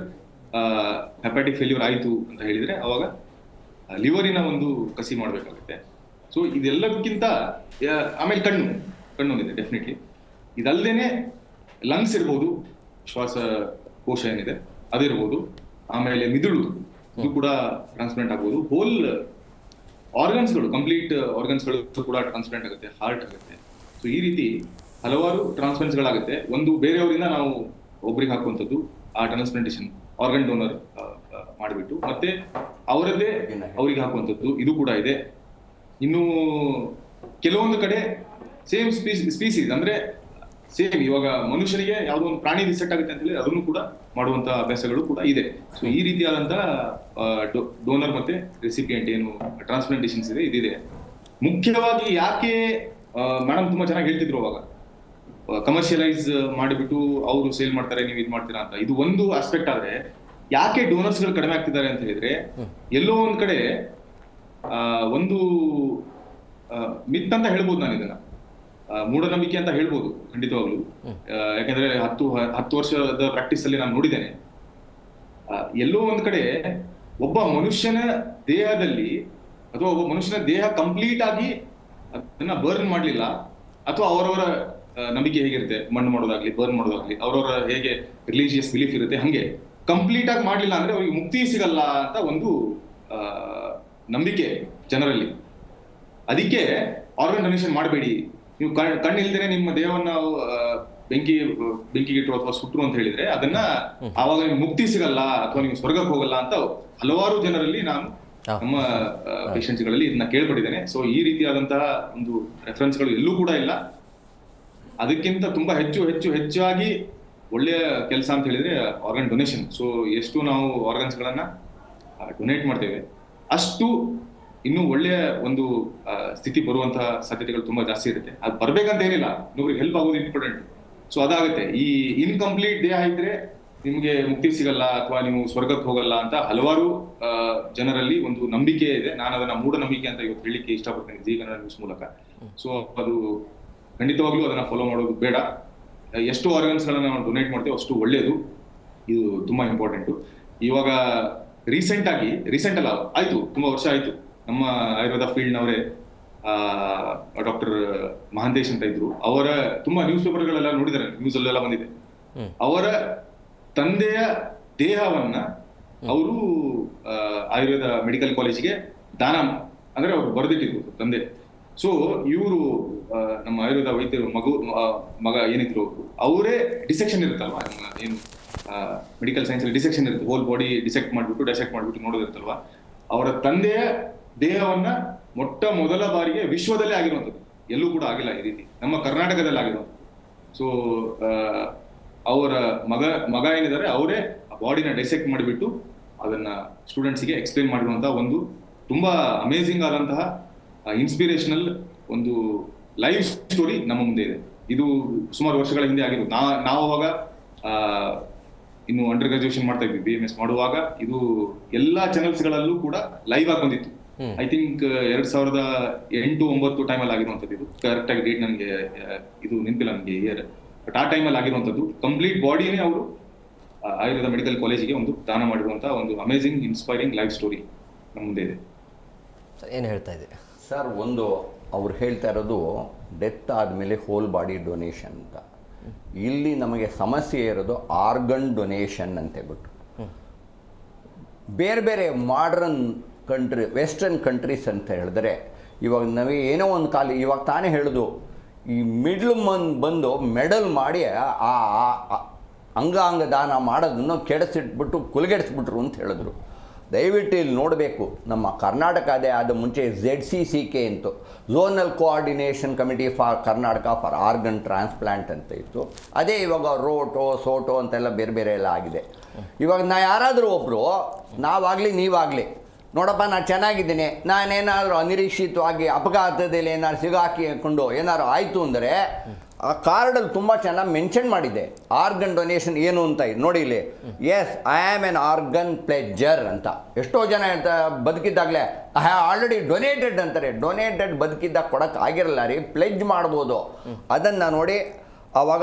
ಹೆಪಾಟಿಕ್ ಫೇಲ್ಯೂರ್ ಆಯಿತು ಅಂತ ಹೇಳಿದ್ರೆ ಅವಾಗ ಲಿವರಿನ ಒಂದು ಕಸಿ ಮಾಡಬೇಕಾಗುತ್ತೆ. ಸೊ ಇದೆಲ್ಲದಕ್ಕಿಂತ ಆಮೇಲೆ ಕಣ್ಣೊಂದಿದೆ ಡೆಫಿನೆಟ್ಲಿ. ಇದಲ್ಲದೇನೆ ಲಂಗ್ಸ್ ಇರ್ಬೋದು, ಶ್ವಾಸಕೋಶ ಏನಿದೆ ಅದಿರ್ಬೋದು, ಆಮೇಲೆ ಮಿದುಳು, ಇದು ಕೂಡ ಟ್ರಾನ್ಸ್ಪ್ಲಾಂಟ್ ಆಗ್ಬೋದು. ಹೋಲ್ ಆರ್ಗನ್ಸ್ಗಳು, ಕಂಪ್ಲೀಟ್ ಆರ್ಗನ್ಸ್ಗಳು ಕೂಡ ಟ್ರಾನ್ಸ್ಪ್ಲಾಂಟ್ ಆಗುತ್ತೆ, ಹಾರ್ಟ್ ಆಗುತ್ತೆ. ಸೊ ಈ ರೀತಿ ಹಲವಾರು ಟ್ರಾನ್ಸ್ಪ್ಲಾಂಟ್ಸ್ಗಳಾಗುತ್ತೆ. ಒಂದು ಬೇರೆಯವರಿಂದ ನಾವು ಒಬ್ರಿಗೆ ಹಾಕುವಂಥದ್ದು, ಆ ಟ್ರಾನ್ಸ್ಪ್ಲಾಂಟೇಷನ್ ಆರ್ಗನ್ ಡೋನರ್ ಮಾಡಿಬಿಟ್ಟು ಮತ್ತೆ ಅವರದ್ದೇ ಅವರಿಗೆ ಹಾಕುವಂಥದ್ದು, ಇದು ಕೂಡ ಇದೆ. ಇನ್ನು ಕೆಲವೊಂದು ಕಡೆ ಸೇಮ್ ಸ್ಪೀಸೀಸ್ ಅಂದ್ರೆ ಸೇಮ್ ಇವಾಗ ಮನುಷ್ಯನಿಗೆ ಯಾವುದೋ ಒಂದು ಪ್ರಾಣಿ ರಿಸೆಟ್ ಆಗುತ್ತೆ ಅಂತ ಹೇಳಿ ಅದನ್ನು ಕೂಡ ಮಾಡುವಂತ ಅಭ್ಯಾಸಗಳು ಕೂಡ ಇದೆ. ಸೊ ಈ ರೀತಿಯಾದಂತಹ ಡೋನರ್ ಮತ್ತೆ ರೆಸಿಪಿಯೆಂಟ್ ಏನು ಟ್ರಾನ್ಸ್ಪ್ಲಾಂಟೇಷನ್ಸ್ ಇದೆ, ಇದಿದೆ. ಮುಖ್ಯವಾಗಿ ಯಾಕೆ ಮೇಡಮ್ ತುಂಬಾ ಚೆನ್ನಾಗಿ ಹೇಳ್ತಿದ್ರು ಅವಾಗ, ಕಮರ್ಷಿಯಲೈಸ್ ಮಾಡಿಬಿಟ್ಟು ಅವರು ಸೇಲ್ ಮಾಡ್ತಾರೆ, ನೀವು ಇದು ಮಾಡ್ತೀರಾ ಅಂತ. ಇದು ಒಂದು ಆಸ್ಪೆಕ್ಟ್. ಆದ್ರೆ ಯಾಕೆ ಡೋನರ್ಸ್ ಗಳು ಕಡಿಮೆ ಆಗ್ತಿದ್ದಾರೆ ಅಂತ ಹೇಳಿದ್ರೆ, ಎಲ್ಲೋ ಒಂದ್ ಕಡೆ ಒಂದು ಮಿತ್ ಅಂತ ಹೇಳ್ಬೋದು, ನಾನು ಇದನ್ನ ಮೂಢನಂಬಿಕೆ ಅಂತ ಹೇಳ್ಬೋದು ಖಂಡಿತವಾಗ್ಲು. ಯಾಕಂದ್ರೆ 10 ವರ್ಷದ ಪ್ರಾಕ್ಟೀಸ್ ಅಲ್ಲಿ ನಾನು ನೋಡಿದ್ದೇನೆ, ಎಲ್ಲೋ ಒಂದ್ ಕಡೆ ಒಬ್ಬ ಮನುಷ್ಯನ ದೇಹದಲ್ಲಿ ಅಥವಾ ಒಬ್ಬ ಮನುಷ್ಯನ ದೇಹ ಕಂಪ್ಲೀಟ್ ಆಗಿ ಅದನ್ನ ಬರ್ನ್ ಮಾಡ್ಲಿಲ್ಲ, ಅಥವಾ ಅವರವರ ನಂಬಿಕೆ ಹೇಗಿರುತ್ತೆ, ಮಣ್ಣು ಮಾಡೋದಾಗ್ಲಿ ಬರ್ನ್ ಮಾಡೋದಾಗ್ಲಿ, ಅವರವರ ಹೇಗೆ ರಿಲಿಜಿಯಸ್ ಬಿಲೀಫ್ ಇರುತ್ತೆ, ಹಂಗೆ ಕಂಪ್ಲೀಟ್ ಆಗಿ ಮಾಡ್ಲಿಲ್ಲ ಅಂದ್ರೆ ಅವ್ರಿಗೆ ಮುಕ್ತಿ ಸಿಗಲ್ಲ ಅಂತ ಒಂದು ನಂಬಿಕೆ ಜನರಲ್ಲಿ. ಅದಕ್ಕೆ ಆರ್ಗನ್ ಡೊನೇಷನ್ ಮಾಡಬೇಡಿ, ನೀವು ಕಣ್ಣಿಲ್ದೇನೆ ನಿಮ್ಮ ದೇಹವನ್ನ ಬೆಂಕಿಗೆ ಇಟ್ಟರು ಅಥವಾ ಸುಟ್ರು ಅಂತ ಹೇಳಿದ್ರೆ ಅದನ್ನ ಆವಾಗ ನಿಮ್ಗೆ ಮುಕ್ತಿ ಸಿಗಲ್ಲ ಅಥವಾ ನೀವು ಸ್ವರ್ಗಕ್ಕೆ ಹೋಗಲ್ಲ ಅಂತ ಹಲವಾರು ಜನರಲ್ಲಿ ನಾನು ನಮ್ಮ ಪೇಷಂಟ್ಸ್ ಗಳಲ್ಲಿ ಇದನ್ನ ಕೇಳ್ಪಟ್ಟಿದ್ದೇನೆ. ಸೊ ಈ ರೀತಿಯಾದಂತಹ ಒಂದು ರೆಫರೆನ್ಸ್ ಗಳು ಎಲ್ಲೂ ಕೂಡ ಇಲ್ಲ. ಅದಕ್ಕಿಂತ ತುಂಬಾ ಹೆಚ್ಚಾಗಿ ಒಳ್ಳೆಯ ಕೆಲಸ ಅಂತ ಹೇಳಿದ್ರೆ ಆರ್ಗನ್ ಡೊನೇಷನ್. ಸೊ ಎಷ್ಟು ನಾವು ಆರ್ಗನ್ಸ್ ಗಳನ್ನ ಡೊನೇಟ್ ಮಾಡ್ತೇವೆ ಅಷ್ಟು ಇನ್ನೂ ಒಳ್ಳೆಯ ಒಂದು ಸ್ಥಿತಿ ಬರುವಂತಹ ಸಾಧ್ಯತೆಗಳು ತುಂಬಾ ಜಾಸ್ತಿ ಇರುತ್ತೆ. ಅದು ಬರ್ಬೇಕಂತ ಏನಿಲ್ಲ, ಇನ್ನೊಬ್ರಿಗೆ ಹೆಲ್ಪ್ ಆಗೋದು ಇಂಪಾರ್ಟೆಂಟ್. ಸೊ ಅದಾಗುತ್ತೆ. ಈ ಇನ್ಕಂಪ್ಲೀಟ್ ದೇಹ ಇದ್ರೆ ನಿಮ್ಗೆ ಮುಕ್ತಿ ಸಿಗಲ್ಲ ಅಥವಾ ನೀವು ಸ್ವರ್ಗಕ್ಕೆ ಹೋಗಲ್ಲ ಅಂತ ಹಲವಾರು ಜನರಲ್ಲಿ ಒಂದು ನಂಬಿಕೆ ಇದೆ. ನಾನು ಅದನ್ನ ಮೂಢನಂಬಿಕೆ ಅಂತ ಇವತ್ತು ಹೇಳಿಕ್ಕೆ ಇಷ್ಟಪಡ್ತೇನೆ ಜಿ ಕನ್ನಡ ನ್ಯೂಸ್ ಮೂಲಕ. ಸೊ ಅದು ಖಂಡಿತವಾಗ್ಲೂ ಅದನ್ನ ಫಾಲೋ ಮಾಡೋದು ಬೇಡ. ಎಷ್ಟು ಆರ್ಗನ್ಸ್ ಗಳನ್ನ ನಾವು ಡೊನೇಟ್ ಮಾಡ್ತೇವೆ ಅಷ್ಟು ಒಳ್ಳೆಯದು. ಇದು ತುಂಬಾ ಇಂಪಾರ್ಟೆಂಟ್. ಇವಾಗ ರೀಸೆಂಟ್ ಅಲ್ಲ, ಆಯ್ತು, ತುಂಬಾ ವರ್ಷ ಆಯ್ತು, ನಮ್ಮ ಆಯುರ್ವೇದ ಫೀಲ್ಡ್ ನವರೇ ಡಾಕ್ಟರ್ ಮಹಾಂತೇಶ್ ಅಂತ ಇದ್ರು, ಅವರ ತುಂಬಾ ನ್ಯೂಸ್ ಪೇಪರ್ಗಳೆಲ್ಲ ನೋಡಿದ್ದಾರೆ, ನ್ಯೂಸ್ ಅಲ್ಲೆಲ್ಲ ಬಂದಿದೆ. ಅವರ ತಂದೆಯ ದೇಹವನ್ನ ಅವರು ಆಯುರ್ವೇದ ಮೆಡಿಕಲ್ ಕಾಲೇಜ್ಗೆ ದಾನ ಅಂದ್ರೆ ಅವ್ರು ಬರೆದಿಟ್ಟಿದ್ರು ತಂದೆ. ಸೊ ಇವರು ನಮ್ಮ ಆಯುರ್ವೇದ ವೈದ್ಯರು ಮಗ ಏನಿದ್ರು ಅವರೇ ಡಿಸೆಕ್ಷನ್ ಇರುತ್ತಲ್ವಾ, ಏನು ಮೆಡಿಕಲ್ ಸೈನ್ಸ್ ಅಲ್ಲಿ ಡಿಸೆಕ್ಷನ್ ಇರುತ್ತೆ, ಹೋಲ್ ಬಾಡಿ ಡಿಸೆಕ್ಟ್ ಮಾಡ್ಬಿಟ್ಟು ನೋಡೋದಿರುತ್ತಲ್ವಾ, ಅವರ ತಂದೆಯ ದೇಹವನ್ನ ಮೊದಲ ಬಾರಿಗೆ ವಿಶ್ವದಲ್ಲೇ ಆಗಿರುವಂಥದ್ದು, ಎಲ್ಲೂ ಕೂಡ ಆಗಿಲ್ಲ ಈ ರೀತಿ, ನಮ್ಮ ಕರ್ನಾಟಕದಲ್ಲಿ ಆಗಿರುವಂಥದ್ದು. ಸೊ ಅವರ ಮಗ ಏನಿದ್ದಾರೆ ಅವರೇ ಬಾಡಿನ ಡಿಸೆಕ್ಟ್ ಮಾಡಿಬಿಟ್ಟು ಅದನ್ನ ಸ್ಟೂಡೆಂಟ್ಸ್ಗೆ ಎಕ್ಸ್ಪ್ಲೇನ್ ಮಾಡಿರುವಂತಹ ಒಂದು ತುಂಬಾ ಅಮೇಝಿಂಗ್ ಆದಂತಹ ಇನ್ಸ್ಪಿರೇಷನಲ್ ಒಂದು ಲೈವ್ ಸ್ಟೋರಿ ನಮ್ಮ ಮುಂದೆ ಇದೆ. ಇದು ಸುಮಾರು ವರ್ಷಗಳ ಹಿಂದೆ ಆಗಿರೋದು. ನಾವು ಅವಾಗ ಇನ್ನು ಅಂಡರ್ ಗ್ರಾಜುಯೇಷನ್ ಮಾಡ್ತಾ ಇದ್ವಿ, BMS ಮಾಡುವಾಗ ಇದು ಎಲ್ಲಾ ಚಾನೆಲ್ಸ್ಗಳಲ್ಲೂ ಕೂಡ ಲೈವ್ ಆಗಿ ಬಂದಿತ್ತು. ಐ ಥಿಂಕ್ 2008-09 ಟೈಮಲ್ಲಿ ಆಗಿರುವಂಥದ್ದು. ಇದು ಕರೆಕ್ಟ್ ಆಗಿ ಡೇಟ್ ನನಗೆ ಇದು ನೆನಪಿಲ್ಲ ನನಗೆ ಇಯರ್, ಬಟ್ ಆ ಟೈಮಲ್ಲಿ ಆಗಿರುವಂಥದ್ದು. ಕಂಪ್ಲೀಟ್ ಬಾಡಿನೇ ಅವರು ಆಯುರ್ವೇದ ಮೆಡಿಕಲ್ ಕಾಲೇಜಿಗೆ ಒಂದು ದಾನ ಮಾಡಿರುವಂತಹ ಒಂದು ಅಮೇಝಿಂಗ್ ಇನ್ಸ್ಪೈರಿಂಗ್ ಲೈಫ್ ಸ್ಟೋರಿ ನಮ್ಮ ಮುಂದೆ ಇದೆ. ಏನು ಹೇಳ್ತಾ ಇದ್ದೀರಿ ಸರ್? ಒಂದು ಅವ್ರು ಹೇಳ್ತಾ ಇರೋದು ಡೆತ್ ಆದಮೇಲೆ ಹೋಲ್ ಬಾಡಿ ಡೊನೇಷನ್ ಅಂತ. ಇಲ್ಲಿ ನಮಗೆ ಸಮಸ್ಯೆ ಇರೋದು ಆರ್ಗನ್ ಡೊನೇಷನ್ ಅಂತ ಹೇಳ್ಬಿಟ್ಟು. ಬೇರೆ ಬೇರೆ ಮಾಡ್ರನ್ ಕಂಟ್ರಿ, ವೆಸ್ಟರ್ನ್ ಕಂಟ್ರೀಸ್ ಅಂತ ಹೇಳಿದ್ರೆ ಇವಾಗ ನಾವೇ ಏನೋ ಒಂದು ಇವಾಗ ತಾನೇ ಹೇಳೋದು, ಈ ಮಿಡ್ಲ್ ಬಂದು ಮೆಡಲ್ ಮಾಡಿ ಆ ಅಂಗಾಂಗ ದಾನ ಮಾಡೋದನ್ನು ಕೆಡಿಸಿಟ್ಬಿಟ್ಟು ಕುಲಗೆಡಿಸ್ಬಿಟ್ರು ಅಂತ ಹೇಳಿದ್ರು. ದಯವಿಟ್ಟು ಇಲ್ಲಿ ನೋಡಬೇಕು. ನಮ್ಮ ಕರ್ನಾಟಕ ಅದೇ ಆದ ಮುಂಚೆ ZCCK ಅಂತು, zonal coordination committee for Karnataka for organ transplant ಅಂತ ಇತ್ತು. ಅದೇ ಇವಾಗ ರೋಟೋ ಸೋಟೋ ಅಂತೆಲ್ಲ ಬೇರೆ ಬೇರೆ ಎಲ್ಲ ಆಗಿದೆ. ಇವಾಗ ಯಾರಾದರೂ ಒಬ್ಬರು, ನಾವಾಗಲಿ ನೀವಾಗಲಿ, ನೋಡಪ್ಪ ನಾನು ಚೆನ್ನಾಗಿದ್ದೀನಿ, ನಾನೇನಾದರೂ ಅನಿರೀಕ್ಷಿತವಾಗಿ ಅಪಘಾತದಲ್ಲಿ ಏನಾದ್ರು ಸಿಗಾಕಿ ಹಾಕ್ಕೊಂಡು ಏನಾದ್ರು ಆಯಿತು ಅಂದರೆ ಆ ಕಾರ್ಡಲ್ಲಿ ತುಂಬ ಚೆನ್ನಾಗಿ ಮೆನ್ಷನ್ ಮಾಡಿದೆ ಆರ್ಗನ್ ಡೊನೇಷನ್ ಏನು ಅಂತ. ನೋಡಿ ಇಲ್ಲಿ, yes I am an organ pledger ಅಂತ. ಎಷ್ಟೋ ಜನ ಬದುಕಿದ್ದಾಗಲೇ ಐ ಹ್ಯಾವ್ ಆಲ್ರೆಡಿ ಡೊನೇಟೆಡ್ ಅಂತಾರೆ. ಡೊನೇಟೆಡ್ ಬದುಕಿದ್ದಾಗ ಕೊಡೋಕ್ಕೆ ಆಗಿರಲ್ಲ ರೀ, ಪ್ಲೆಜ್ ಮಾಡ್ಬೋದು. ಅದನ್ನು ನೋಡಿ ಆವಾಗ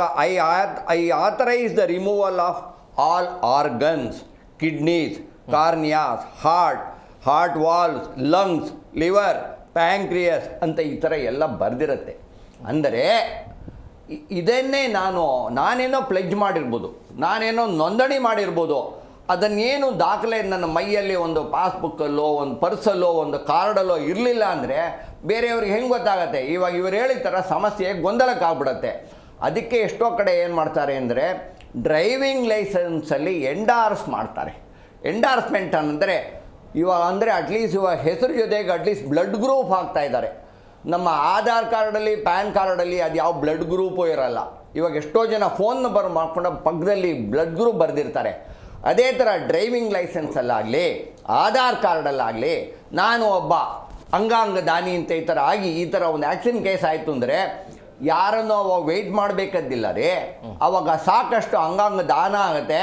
I authorise the removal of all organs, kidneys, corneas, heart valves, lungs, liver, pancreas ಅಂತ ಈ ಥರ ಎಲ್ಲ ಬರೆದಿರುತ್ತೆ. ಅಂದರೆ ಇದನ್ನೇ ನಾನೇನೋ ಪ್ಲೆಜ್ ಮಾಡಿರ್ಬೋದು, ನಾನೇನೋ ನೋಂದಣಿ ಮಾಡಿರ್ಬೋದು, ಅದನ್ನೇನು ದಾಖಲೆ ನನ್ನ ಮೈಯಲ್ಲಿ ಒಂದು ಪಾಸ್ಬುಕ್ಕಲ್ಲೋ ಒಂದು ಪರ್ಸಲ್ಲೋ ಒಂದು ಕಾರ್ಡಲ್ಲೋ ಇರಲಿಲ್ಲ ಅಂದರೆ ಬೇರೆಯವ್ರಿಗೆ ಹೆಂಗೆ ಗೊತ್ತಾಗತ್ತೆ? ಇವಾಗ ಇವರು ಹೇಳಿದ ಥರ ಸಮಸ್ಯೆ ಗೊಂದಲಕ್ಕಾಗ್ಬಿಡತ್ತೆ. ಅದಕ್ಕೆ ಎಷ್ಟೋ ಕಡೆ ಏನು ಮಾಡ್ತಾರೆ ಅಂದರೆ ಡ್ರೈವಿಂಗ್ ಲೈಸೆನ್ಸಲ್ಲಿ ಎಂಡಾರ್ಸ್ ಮಾಡ್ತಾರೆ. ಎಂಡಾರ್ಸ್ಮೆಂಟ್ ಅಂದರೆ ಅಟ್ಲೀಸ್ಟ್ ಇವಾಗ ಹೆಸರು ಜೊತೆಗೆ ಅಟ್ಲೀಸ್ಟ್ ಬ್ಲಡ್ ಗ್ರೂಪ್ ಹಾಕ್ತಾ ಇದ್ದಾರೆ. ನಮ್ಮ ಆಧಾರ್ ಕಾರ್ಡಲ್ಲಿ ಪ್ಯಾನ್ ಕಾರ್ಡಲ್ಲಿ ಅದು ಯಾವ ಬ್ಲಡ್ ಗ್ರೂಪು ಇರಲ್ಲ. ಇವಾಗ ಎಷ್ಟೋ ಜನ ಫೋನ್ ನಂಬರ್ ಮಾಡ್ಕೊಂಡು ಪಕ್ಕದಲ್ಲಿ ಬ್ಲಡ್ ಗ್ರೂಪ್ ಬರೆದಿರ್ತಾರೆ. ಅದೇ ಥರ ಡ್ರೈವಿಂಗ್ ಲೈಸೆನ್ಸಲ್ಲಾಗಲಿ ಆಧಾರ್ ಕಾರ್ಡಲ್ಲಾಗಲಿ ನಾನು ಒಬ್ಬ ಅಂಗಾಂಗ ದಾನಿ ಅಂತ ಈ ಥರ ಒಂದು ಆ್ಯಕ್ಸಿಡೆಂಟ್ ಕೇಸ್ ಆಯಿತು ಅಂದರೆ ಯಾರನ್ನು ಅವಾಗ ವೆಯ್ಟ್ ಮಾಡಬೇಕದ್ದಿಲ್ಲ ರೀ. ಅವಾಗ ಸಾಕಷ್ಟು ಅಂಗಾಂಗ ದಾನ ಆಗುತ್ತೆ,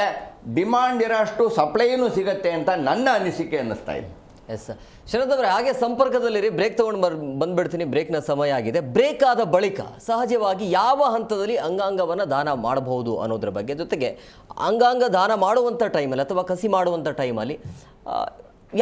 ಡಿಮಾಂಡ್ ಇರೋಷ್ಟು ಸಪ್ಲೈನೂ ಸಿಗುತ್ತೆ ಅಂತ ನನ್ನ ಅನಿಸಿಕೆ ಅನ್ನಿಸ್ತಾ ಇದೆ. Yes sir. ಶರತ್ ಅವರೇ, ಹಾಗೆ ಸಂಪರ್ಕದಲ್ಲಿರಿ, ಬ್ರೇಕ್ ತೊಗೊಂಡು ಬಂದ್ಬಿಡ್ತೀನಿ. ಬ್ರೇಕ್ನ ಸಮಯ ಆಗಿದೆ. ಬ್ರೇಕ್ ಆದ ಬಳಿಕ ಸಹಜವಾಗಿ ಯಾವ ಹಂತದಲ್ಲಿ ಅಂಗಾಂಗವನ್ನು ದಾನ ಮಾಡಬಹುದು ಅನ್ನೋದ್ರ ಬಗ್ಗೆ, ಜೊತೆಗೆ ಅಂಗಾಂಗ ದಾನ ಮಾಡುವಂಥ ಟೈಮಲ್ಲಿ ಅಥವಾ ಕಸಿ ಮಾಡುವಂಥ ಟೈಮಲ್ಲಿ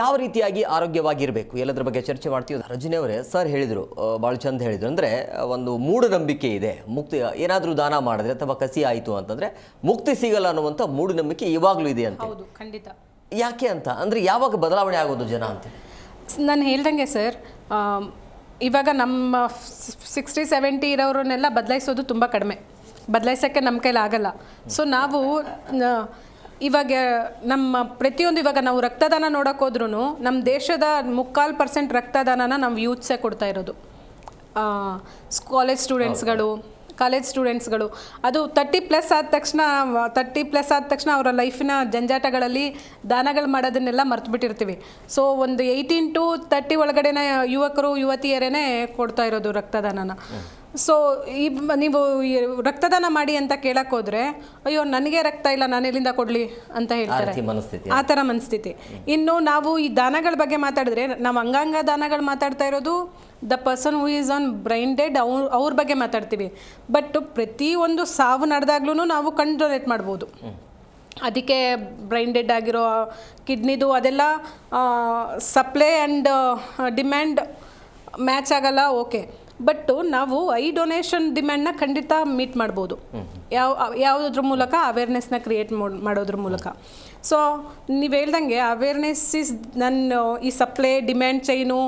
ಯಾವ ರೀತಿಯಾಗಿ ಆರೋಗ್ಯವಾಗಿರಬೇಕು ಎಲ್ಲದ್ರ ಬಗ್ಗೆ ಚರ್ಚೆ ಮಾಡ್ತೀವಿ. ರಜನಿ ಅವರೇ, ಸರ್ ಹೇಳಿದರು, ಭಾಳ ಚಂದ ಹೇಳಿದರು. ಅಂದರೆ ಒಂದು ಮೂಢನಂಬಿಕೆ ಇದೆ, ಮುಕ್ತಿ ಏನಾದರೂ ದಾನ ಮಾಡಿದ್ರೆ ಅಥವಾ ಕಸಿ ಆಯಿತು ಅಂತಂದರೆ ಮುಕ್ತಿ ಸಿಗಲ್ಲ ಅನ್ನುವಂಥ ಮೂಢನಂಬಿಕೆ ಇವಾಗಲೂ ಇದೆ ಅಂತ. ಹೌದು, ಖಂಡಿತ. ಯಾಕೆ ಅಂತ ಅಂದರೆ ಯಾವಾಗ ಬದಲಾವಣೆ ಆಗೋದು ಜನ ಅಂತ? ನಾನು ಹೇಳ್ದಂಗೆ ಸರ್, ಇವಾಗ ನಮ್ಮ 60-70 ಇರೋರನ್ನೆಲ್ಲ ಬದಲಾಯಿಸೋದು ತುಂಬ ಕಡಿಮೆ. ಬದಲಾಯಿಸೋಕ್ಕೆ ನಮ್ಮ ಕೈಲಿ ಆಗಲ್ಲ. ಸೊ ನಾವು ಇವಾಗ ನಮ್ಮ ಪ್ರತಿಯೊಂದು, ಇವಾಗ ನಾವು ರಕ್ತದಾನ ನೋಡೋಕೆ ಹೋದ್ರೂ ನಮ್ಮ ದೇಶದ 3% ರಕ್ತದಾನನ ನಾವು ಯೂತ್ಸೇ ಕೊಡ್ತಾ ಇರೋದು. ಕಾಲೇಜ್ ಸ್ಟೂಡೆಂಟ್ಸ್ಗಳು ಅದು 30+ ಆದ ತಕ್ಷಣ ಅವರ ಲೈಫಿನ ಜಂಜಾಟಗಳಲ್ಲಿ ದಾನಗಳು ಮಾಡೋದನ್ನೆಲ್ಲ ಮರ್ತು ಬಿಟ್ಟಿರ್ತೀವಿ. ಸೊ ಒಂದು 18 to 30 ಒಳಗಡೆನ ಯುವಕರು ಯುವತಿಯರೇ ಕೊಡ್ತಾ ಇರೋದು ರಕ್ತದಾನನ. ಸೊ ನೀವು ರಕ್ತದಾನ ಮಾಡಿ ಅಂತ ಕೇಳಕ್ಕೆ ಹೋದ್ರೆ, ಅಯ್ಯೋ ನನಗೆ ರಕ್ತ ಇಲ್ಲ, ನಾನು ಎಲ್ಲಿಂದ ಕೊಡಲಿ ಅಂತ ಹೇಳ್ತಾರೆ. ಆ ಥರ ಮನಸ್ಥಿತಿ. ಇನ್ನು ನಾವು ಈ ದಾನಗಳ ಬಗ್ಗೆ ಮಾತಾಡಿದ್ರೆ, ನಾವು ಅಂಗಾಂಗ ದಾನಗಳು ಮಾತಾಡ್ತಾ ಇರೋದು the person who is on brain dead, ಅವ್ರ ಬಗ್ಗೆ ಮಾತಾಡ್ತೀವಿ. ಬಟ್ ಪ್ರತಿಯೊಂದು ಸಾವು ನಡೆದಾಗ್ಲೂ ನಾವು ಕಣ್ಣು ಡೊನೇಟ್ ಮಾಡ್ಬೋದು. ಅದಕ್ಕೆ ಬ್ರೈನ್ ಡೆಡ್ ಆಗಿರೋ ಕಿಡ್ನಿದು ಅದೆಲ್ಲ ಸಪ್ಲೈ ಆ್ಯಂಡ್ ಡಿಮ್ಯಾಂಡ್ ಮ್ಯಾಚ್ ಆಗಲ್ಲ, ಓಕೆ. ಬಟ್ ನಾವು ಐ ಡೊನೇಷನ್ ಡಿಮ್ಯಾಂಡ್ನ ಖಂಡಿತ ಮೀಟ್ ಮಾಡ್ಬೋದು. ಯಾವುದ್ರ ಮೂಲಕ? ಅವೇರ್ನೆಸ್ನ ಕ್ರಿಯೇಟ್ ಮಾಡೋದ್ರ ಮೂಲಕ. ಸೊ ನೀವು ಹೇಳ್ದಂಗೆ ಅವೇರ್ನೆಸ್ ಇಸ್ ಈ ಸಪ್ಲೈ ಡಿಮ್ಯಾಂಡ್ ಚೈನು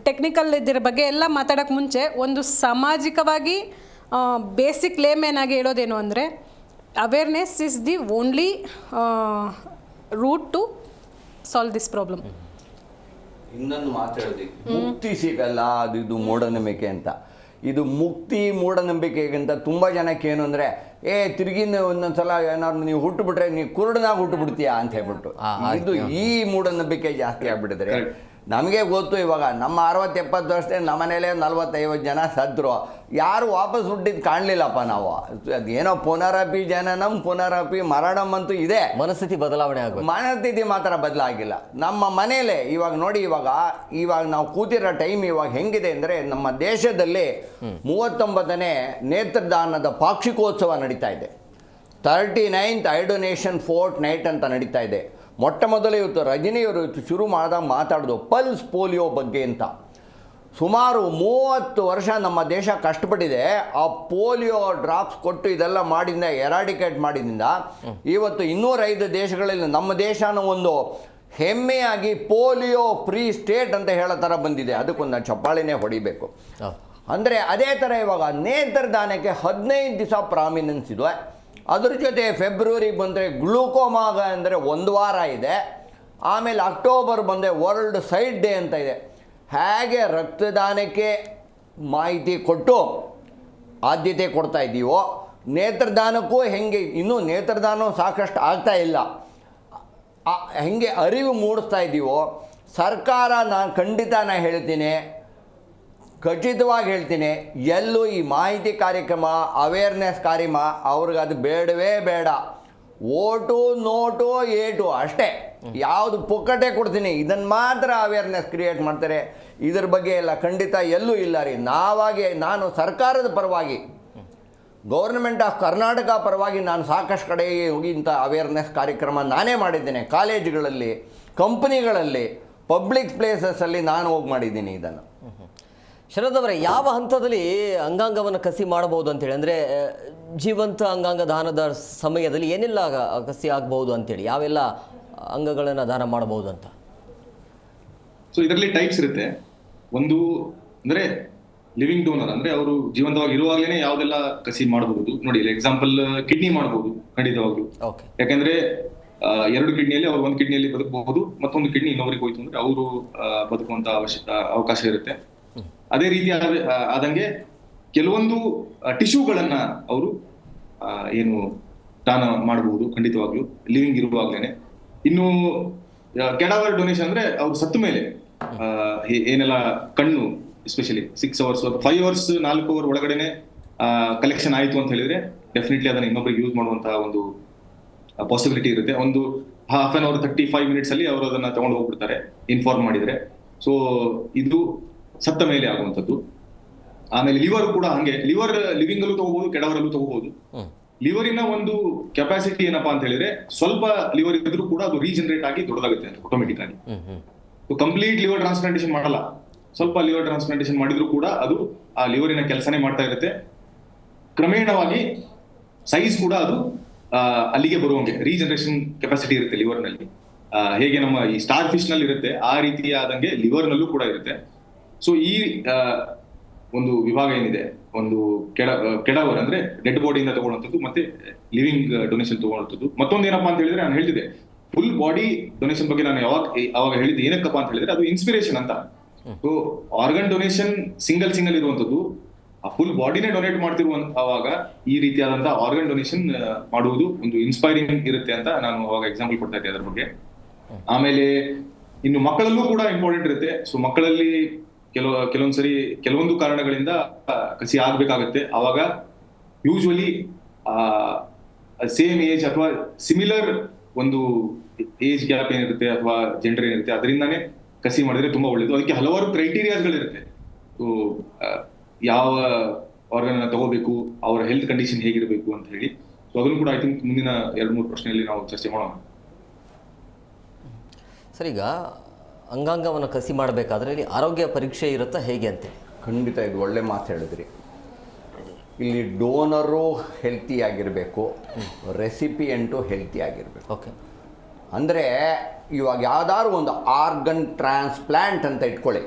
ಟೆಕ್ನಿಕಲ್ ಇದ್ರ ಬಗ್ಗೆ ಎಲ್ಲ ಮಾತಾಡೋಕ್ಕೆ ಮುಂಚೆ ಒಂದು ಸಾಮಾಜಿಕವಾಗಿ ಬೇಸಿಕ್ ಲೇಮೇನ್ ಆಗಿ ಹೇಳೋದೇನು ಅಂದರೆ, awareness is the only route to solve this problem. ಇನ್ನೊಂದು ಮಾತಾಡೋದು, ಮುಕ್ತಿ ಸಿಗಲ್ಲ, ಇದು ಮೂಢನಂಬಿಕೆ ಅಂತ. ಇದು ಮುಕ್ತಿ ಮೂಢನಂಬಿಕೆಗಿಂತ ತುಂಬ ಜನಕ್ಕೆ ಏನು ಅಂದರೆ, ತಿರುಗಿ ಒಂದೊಂದ್ಸಲ ಏನಾದ್ರು ನೀವು ಹುಟ್ಟುಬಿಟ್ರೆ ನೀವು ಕುರುಡನಾಗ ಹುಟ್ಟುಬಿಡ್ತೀಯಾ ಅಂತ ಹೇಳ್ಬಿಟ್ಟು ಇದು ಈ ಮೂಢನಂಬಿಕೆ ಜಾಸ್ತಿ ಆಗ್ಬಿಟ್ಟಿದ್ರೆ. ನಮಗೆ ಗೊತ್ತು, ಇವಾಗ ನಮ್ಮ 60-70 ವರ್ಷದಲ್ಲಿ ನಮ್ಮ ಮನೇಲೆ 40-50 ಜನ ಸದ್ರು, ಯಾರು ವಾಪಸ್ ಹುಟ್ಟಿದ್ದು ಕಾಣಲಿಲ್ಲಪ್ಪ ನಾವು. ಅದೇನೋ ಪುನರಪಿ ಜನನಂ ಪುನರಪಿ ಮರಣಂ ಅಂತೂ ಇದೆ. ಮನಸ್ಥಿತಿ ಬದಲಾವಣೆ ಆಗೋದು, ಮನಸ್ಥಿತಿ ಮಾತ್ರ ಬದಲಾಗಿಲ್ಲ. ನಮ್ಮ ಮನೇಲೆ ಇವಾಗ ನೋಡಿ, ಇವಾಗ ನಾವು ಕೂತಿರೋ ಟೈಮ್ ಇವಾಗ ಹೆಂಗಿದೆ ಅಂದರೆ, ನಮ್ಮ ದೇಶದಲ್ಲಿ 39ನೇ ನೇತ್ರದಾನದ ಪಾಕ್ಷಿಕೋತ್ಸವ ನಡೀತಾ ಇದೆ. 39th eye donation fort night ಅಂತ ನಡೀತಾ ಇದೆ. ಮೊಟ್ಟ ಮೊದಲು ಇವತ್ತು ರಜನಿಯವರು ಶುರು ಮಾಡಿದಾಗ ಮಾತಾಡೋದು ಪಲ್ಸ್ ಪೋಲಿಯೋ ಬಗ್ಗೆ ಅಂತ. ಸುಮಾರು 30 ವರ್ಷ ನಮ್ಮ ದೇಶ ಕಷ್ಟಪಟ್ಟಿದೆ. ಆ ಪೋಲಿಯೋ ಡ್ರಾಪ್ಸ್ ಕೊಟ್ಟು ಇದೆಲ್ಲ ಮಾಡಿದಿಂದ, ಎರಾಡಿಕೇಟ್ ಮಾಡಿದಿಂದ ಇವತ್ತು 205 ದೇಶಗಳಲ್ಲಿ ನಮ್ಮ ದೇಶನ ಒಂದು ಹೆಮ್ಮೆಯಾಗಿ ಪೋಲಿಯೋ ಫ್ರೀ ಸ್ಟೇಟ್ ಅಂತ ಹೇಳೋ ಥರ ಬಂದಿದೆ. ಅದಕ್ಕೊಂದು ಚಪ್ಪಾಳಿನೇ ಹೊಡಿಬೇಕು. ಅಂದರೆ ಅದೇ ಥರ ಇವಾಗ ನೇತ್ರದಾನಕ್ಕೆ 15 ದಿವಸ ಪ್ರಾಮಿನೆನ್ಸ್ ಇದೆ. ಅದ್ರ ಜೊತೆ ಫೆಬ್ರವರಿಗೆ ಬಂದರೆ ಗ್ಲೂಕೋಮಾಗ ಅಂದರೆ 1 ವಾರ ಇದೆ. ಆಮೇಲೆ ಅಕ್ಟೋಬರ್ ಬಂದೆ ವರ್ಲ್ಡ್ ಸೈಡ್ ಡೇ ಅಂತ ಇದೆ. ಹೇಗೆ ರಕ್ತದಾನಕ್ಕೆ ಮಾಹಿತಿ ಕೊಟ್ಟು ಆದ್ಯತೆ ಕೊಡ್ತಾ ಇದ್ದೀವೋ, ನೇತ್ರದಾನಕ್ಕೂ ಹೆಂಗೆ ಇನ್ನೂ ನೇತ್ರದಾನ ಸಾಕಷ್ಟು ಆಗ್ತಾ ಇಲ್ಲ, ಹೆಂಗೆ ಅರಿವು ಮೂಡಿಸ್ತಾ ಇದ್ದೀವೋ ಸರ್ಕಾರ, ನಾನು ಖಂಡಿತ ಹೇಳ್ತೀನಿ, ಖಚಿತವಾಗಿ ಹೇಳ್ತೀನಿ, ಎಲ್ಲೂ ಈ ಮಾಹಿತಿ ಕಾರ್ಯಕ್ರಮ, ಅವೇರ್ನೆಸ್ ಕಾರ್ಯಕ್ರಮ ಅವ್ರಿಗೆ ಅದು ಬೇಡವೇ ಬೇಡ. ಓಟು ನೋಟು ಏಟು ಅಷ್ಟೇ, ಯಾವುದು ಪುಕ್ಕಟೆ ಕೊಡ್ತೀನಿ ಇದನ್ನು ಮಾತ್ರ ಅವೇರ್ನೆಸ್ ಕ್ರಿಯೇಟ್ ಮಾಡ್ತಾರೆ. ಇದ್ರ ಬಗ್ಗೆ ಎಲ್ಲ ಖಂಡಿತ ಎಲ್ಲೂ ಇಲ್ಲ ರೀ. ನಾನು ಸರ್ಕಾರದ ಪರವಾಗಿ, ಗೌರ್ಮೆಂಟ್ ಆಫ್ ಕರ್ನಾಟಕ ಪರವಾಗಿ ನಾನು ಸಾಕಷ್ಟು ಕಡೆ ಹೋಗಿ ಇಂಥ ಅವೇರ್ನೆಸ್ ಕಾರ್ಯಕ್ರಮ ನಾನೇ ಮಾಡಿದ್ದೇನೆ. ಕಾಲೇಜುಗಳಲ್ಲಿ, ಕಂಪ್ನಿಗಳಲ್ಲಿ, ಪಬ್ಲಿಕ್ ಪ್ಲೇಸಸ್ಸಲ್ಲಿ ನಾನು ಹೋಗಿ ಮಾಡಿದ್ದೀನಿ ಇದನ್ನು. ಶರದ್ ಅವರೇ, ಯಾವ ಹಂತದಲ್ಲಿ ಅಂಗಾಂಗವನ್ನು ಕಸಿ ಮಾಡಬಹುದು ಅಂತೇಳಿ, ಅಂದರೆ ಜೀವಂತ ಅಂಗಾಂಗ ದಾನದ ಸಮಯದಲ್ಲಿ ಏನೆಲ್ಲ ಕಸಿ ಆಗಬಹುದು ಅಂತೇಳಿ, ಯಾವೆಲ್ಲ ಅಂಗಗಳನ್ನು ದಾನ ಮಾಡಬಹುದು ಅಂತ? ಸೊ ಇದರಲ್ಲಿ ಟೈಪ್ಸ್ ಇರುತ್ತೆ. ಒಂದು ಅಂದರೆ ಲಿವಿಂಗ್ ಡೋನರ್, ಅಂದ್ರೆ ಅವರು ಜೀವಂತವಾಗಿ ಇರುವಾಗಲೇ ಯಾವುದೆಲ್ಲ ಕಸಿ ಮಾಡಬಹುದು. ನೋಡಿ, ಎಕ್ಸಾಂಪಲ್ ಕಿಡ್ನಿ ಮಾಡಬಹುದು ಖಂಡಿತವಾಗ್ಲು. ಯಾಕಂದ್ರೆ 2 ಕಿಡ್ನಿಯಲ್ಲಿ ಅವ್ರು 1 ಕಿಡ್ನಿಯಲ್ಲಿ ಬದುಕಬಹುದು, ಮತ್ತೊಂದು ಕಿಡ್ನಿ ಇನ್ನೊಬ್ರಿಗೆ ಹೋಯ್ತು ಅಂದ್ರೆ ಅವರು ಬದುಕುವಂತ ಅವಕಾಶ ಇರುತ್ತೆ. ಅದೇ ರೀತಿ ಆದಂಗೆ ಕೆಲವೊಂದು ಟಿಶ್ಯೂಗಳನ್ನ ಅವರು ಏನು ದಾನ ಮಾಡಬಹುದು ಖಂಡಿತವಾಗ್ಲು ಲಿವಿಂಗ್ ಇರುವಾಗ್ಲೇನೆ. ಇನ್ನು ಕೆಡಾವರ್ ಡೊನೇಷನ್ ಅಂದ್ರೆ ಅವ್ರು ಸತ್ತ ಮೇಲೆ ಏನೆಲ್ಲ ಕಣ್ಣು ಎಸ್ಪೆಷಲಿ 6 hours 5 hours 4 hour ಒಳಗಡೆನೆ ಕಲೆಕ್ಷನ್ ಆಯಿತು ಅಂತ ಹೇಳಿದ್ರೆ ಡೆಫಿನೆಟ್ಲಿ ಅದನ್ನ ಇನ್ನೊಬ್ಬರಿಗೆ ಯೂಸ್ ಮಾಡುವಂತಹ ಒಂದು ಪಾಸಿಬಿಲಿಟಿ ಇರುತ್ತೆ. ಒಂದು half an hour 35 minutes ಅಲ್ಲಿ ಅವರು ಅದನ್ನ ತಗೊಂಡು ಹೋಗ್ಬಿಡ್ತಾರೆ ಇನ್ಫಾರ್ಮ್ ಮಾಡಿದ್ರೆ. ಸೊ ಇದು ಸತ್ತ ಮೇಲೆ ಆಗುವಂಥದ್ದು. ಆಮೇಲೆ ಲಿವರ್ ಕೂಡ ಹಂಗೆ, ಲಿವರ್ ಲಿವಿಂಗ್ ಅಲ್ಲೂ ತಗೋಬಹುದು, ಕೆಡವರಲ್ಲೂ ತಗೋಬಹುದು. ಲಿವರಿನ ಒಂದು ಕೆಪಾಸಿಟಿ ಏನಪ್ಪಾ ಅಂತ ಹೇಳಿದ್ರೆ, ಸ್ವಲ್ಪ ಲಿವರ್ ಇದ್ರೂ ಕೂಡ ಅದು ರೀಜನರೇಟ್ ಆಗಿ ದೊಡ್ಡದಾಗುತ್ತೆ ಅಂತ ಆಟೋಮೆಟಿಕ್ ಆಗಿ. ಕಂಪ್ಲೀಟ್ ಲಿವರ್ ಟ್ರಾನ್ಸ್ಪ್ಲಾಂಟೇಶನ್ ಮಾಡಲ್ಲ, ಸ್ವಲ್ಪ ಲಿವರ್ ಟ್ರಾನ್ಸ್ಪ್ಲಾಂಟೇಶನ್ ಮಾಡಿದ್ರು ಕೂಡ ಅದು ಆ ಲಿವರಿನ ಕೆಲಸನೇ ಮಾಡ್ತಾ ಇರುತ್ತೆ. ಕ್ರಮೇಣವಾಗಿ ಸೈಜ್ ಕೂಡ ಅದು ಅಲ್ಲಿಗೆ ಬರುವಂಗೆ ರೀಜನರೇಷನ್ ಕೆಪಾಸಿಟಿ ಇರುತ್ತೆ ಲಿವರ್ ನಲ್ಲಿ. ಹೇಗೆ ನಮ್ಮ ಈ ಸ್ಟಾರ್ ಫಿಶ್ ನಲ್ಲಿ ಇರುತ್ತೆ ಆ ರೀತಿಯಾದಂಗೆ ಲಿವರ್ ನಲ್ಲೂ ಕೂಡ ಇರುತ್ತೆ. ಸೊ ಈ ಒಂದು ವಿಭಾಗ ಏನಿದೆ, ಒಂದು ಕೆಡವರ್ ಅಂದ್ರೆ ಡೆಡ್ ಬಾಡಿಯಿಂದ ತಗೊಳ್ಳುವಂಥದ್ದು, ಮತ್ತೆ ಲಿವಿಂಗ್ ಡೊನೇಷನ್ ತಗೊಳ್ಳುವಂಥದ್ದು. ಮತ್ತೊಂದು ಏನಪ್ಪಾ ಅಂತ ಹೇಳಿದ್ರೆ, ನಾನು ಹೇಳ್ತಿದ್ದೆ ಫುಲ್ ಬಾಡಿ ಡೊನೇಷನ್ ಬಗ್ಗೆ ನಾನು ಅವಾಗ ಹೇಳಿದ್ದೆ ಏನಕ್ಕಪ್ಪ ಅಂತ ಹೇಳಿದ್ರೆ, ಅದು ಇನ್ಸ್ಪಿರೇಷನ್ ಅಂತ. ಸೊ ಆರ್ಗನ್ ಡೊನೇಷನ್ ಸಿಂಗಲ್ ಇರುವಂತದ್ದು, ಆ ಫುಲ್ ಬಾಡಿನೇ ಡೊನೇಟ್ ಮಾಡ್ತಿರುವಾಗ ಈ ರೀತಿಯಾದಂತಹ ಆರ್ಗನ್ ಡೊನೇಷನ್ ಮಾಡುವುದು ಒಂದು ಇನ್ಸ್ಪೈರಿಂಗ್ ಇರುತ್ತೆ ಅಂತ ನಾನು ಅವಾಗ ಎಕ್ಸಾಂಪಲ್ ಕೊಡ್ತಾ ಇದ್ದೆ ಅದ್ರ ಬಗ್ಗೆ. ಆಮೇಲೆ ಇನ್ನು ಮಕ್ಕಳಲ್ಲೂ ಕೂಡ ಇಂಪಾರ್ಟೆಂಟ್ ಇರುತ್ತೆ. ಸೊ ಮಕ್ಕಳಲ್ಲಿ ಕೆಲವೊಂದ್ಸರಿ ಕೆಲವೊಂದು ಕಾರಣಗಳಿಂದ ಕಸಿ ಆಗ್ಬೇಕಾಗತ್ತೆ. ಅವಾಗ ಯೂಶುವಲಿ ಸೇಮ್ ಏಜ್ ಅಥವಾ ಸಿಮಿಲರ್ ಒಂದು ಏಜ್ ಗ್ಯಾಪ್ ಏನಿರುತ್ತೆ ಅಥವಾ ಜೆಂಡರ್ ಏನಿರುತ್ತೆ ಅದರಿಂದಾನೇ ಕಸಿ ಮಾಡಿದ್ರೆ ತುಂಬಾ ಒಳ್ಳೇದು. ಅದಕ್ಕೆ ಹಲವಾರು ಕ್ರೈಟೀರಿಯಾಸ್ಗಳಿರುತ್ತೆ. ಸೊ ಯಾವ ಆರ್ಗನ್ ತಗೋಬೇಕು, ಅವರ ಹೆಲ್ತ್ ಕಂಡೀಷನ್ ಹೇಗಿರಬೇಕು ಅಂತ ಹೇಳಿ. ಸೊ ಅದನ್ನು ಕೂಡ ಐ ಥಿಂಕ್ ಮುಂದಿನ 2-3 ಪ್ರಶ್ನೆಯಲ್ಲಿ ನಾವು ಚರ್ಚೆ ಮಾಡೋಣ. ಸರ್, ಈಗ ಅಂಗಾಂಗವನ್ನು ಕಸಿ ಮಾಡಬೇಕಾದ್ರೆ ಇಲ್ಲಿ ಆರೋಗ್ಯ ಪರೀಕ್ಷೆ ಇರುತ್ತಾ ಹೇಗೆ ಅಂತ? ಖಂಡಿತ ಇದು ಒಳ್ಳೆ ಮಾತು ಹೇಳಿದ್ರಿ. ಇಲ್ಲಿ ಡೋನರು ಹೆಲ್ತಿ ಆಗಿರಬೇಕು, ರೆಸಿಪಿಯೆಂಟು ಹೆಲ್ತಿ ಆಗಿರಬೇಕು. ಓಕೆ, ಅಂದರೆ ಇವಾಗ ಯಾವ್ದಾದ್ರು ಒಂದು ಆರ್ಗನ್ ಟ್ರಾನ್ಸ್ಪ್ಲಾಂಟ್ ಅಂತ ಇಟ್ಕೊಳ್ಳಿ.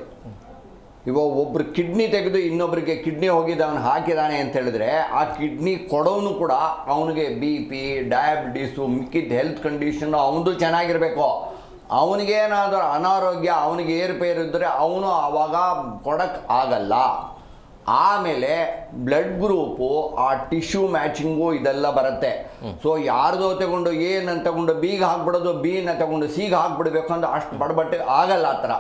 ಇವಾಗ ಒಬ್ರು ಕಿಡ್ನಿ ತೆಗೆದು ಇನ್ನೊಬ್ರಿಗೆ ಕಿಡ್ನಿ ಹೋಗಿದ್ದು ಅವನು ಹಾಕಿದಾನೆ ಅಂತ ಹೇಳಿದ್ರೆ, ಆ ಕಿಡ್ನಿ ಕೊಡೋನು ಕೂಡ ಅವನಿಗೆ BP, ಡಯಾಬಿಟೀಸು, ಮಿಕ್ಕಿದ ಹೆಲ್ತ್ ಕಂಡೀಷನ್ ಅವನದು ಚೆನ್ನಾಗಿರಬೇಕು. ಅವನಿಗೇನಾದರೂ ಅನಾರೋಗ್ಯ, ಅವನಿಗೆ ಏರುಪೇರು ಇದ್ದರೆ ಅವನು ಆವಾಗ ಕೊಡಕ್ಕೆ ಆಗಲ್ಲ. ಆಮೇಲೆ ಬ್ಲಡ್ ಗ್ರೂಪು, ಆ ಟಿಶ್ಯೂ ಮ್ಯಾಚಿಂಗು ಇದೆಲ್ಲ ಬರುತ್ತೆ. ಸೊ ಯಾರ್ದೋ ತಗೊಂಡು ಏನಂತ ತಗೊಂಡು ಬಿಗೆ ಹಾಕ್ಬಿಡೋದು, ಬಿನ ತಗೊಂಡು ಸಿಗೆ ಹಾಕ್ಬಿಡ್ಬೇಕು ಅಂದ್ರೆ ಅಷ್ಟು ಬಡಬಟ್ಟೆ ಆಗಲ್ಲ ಆ ಥರ.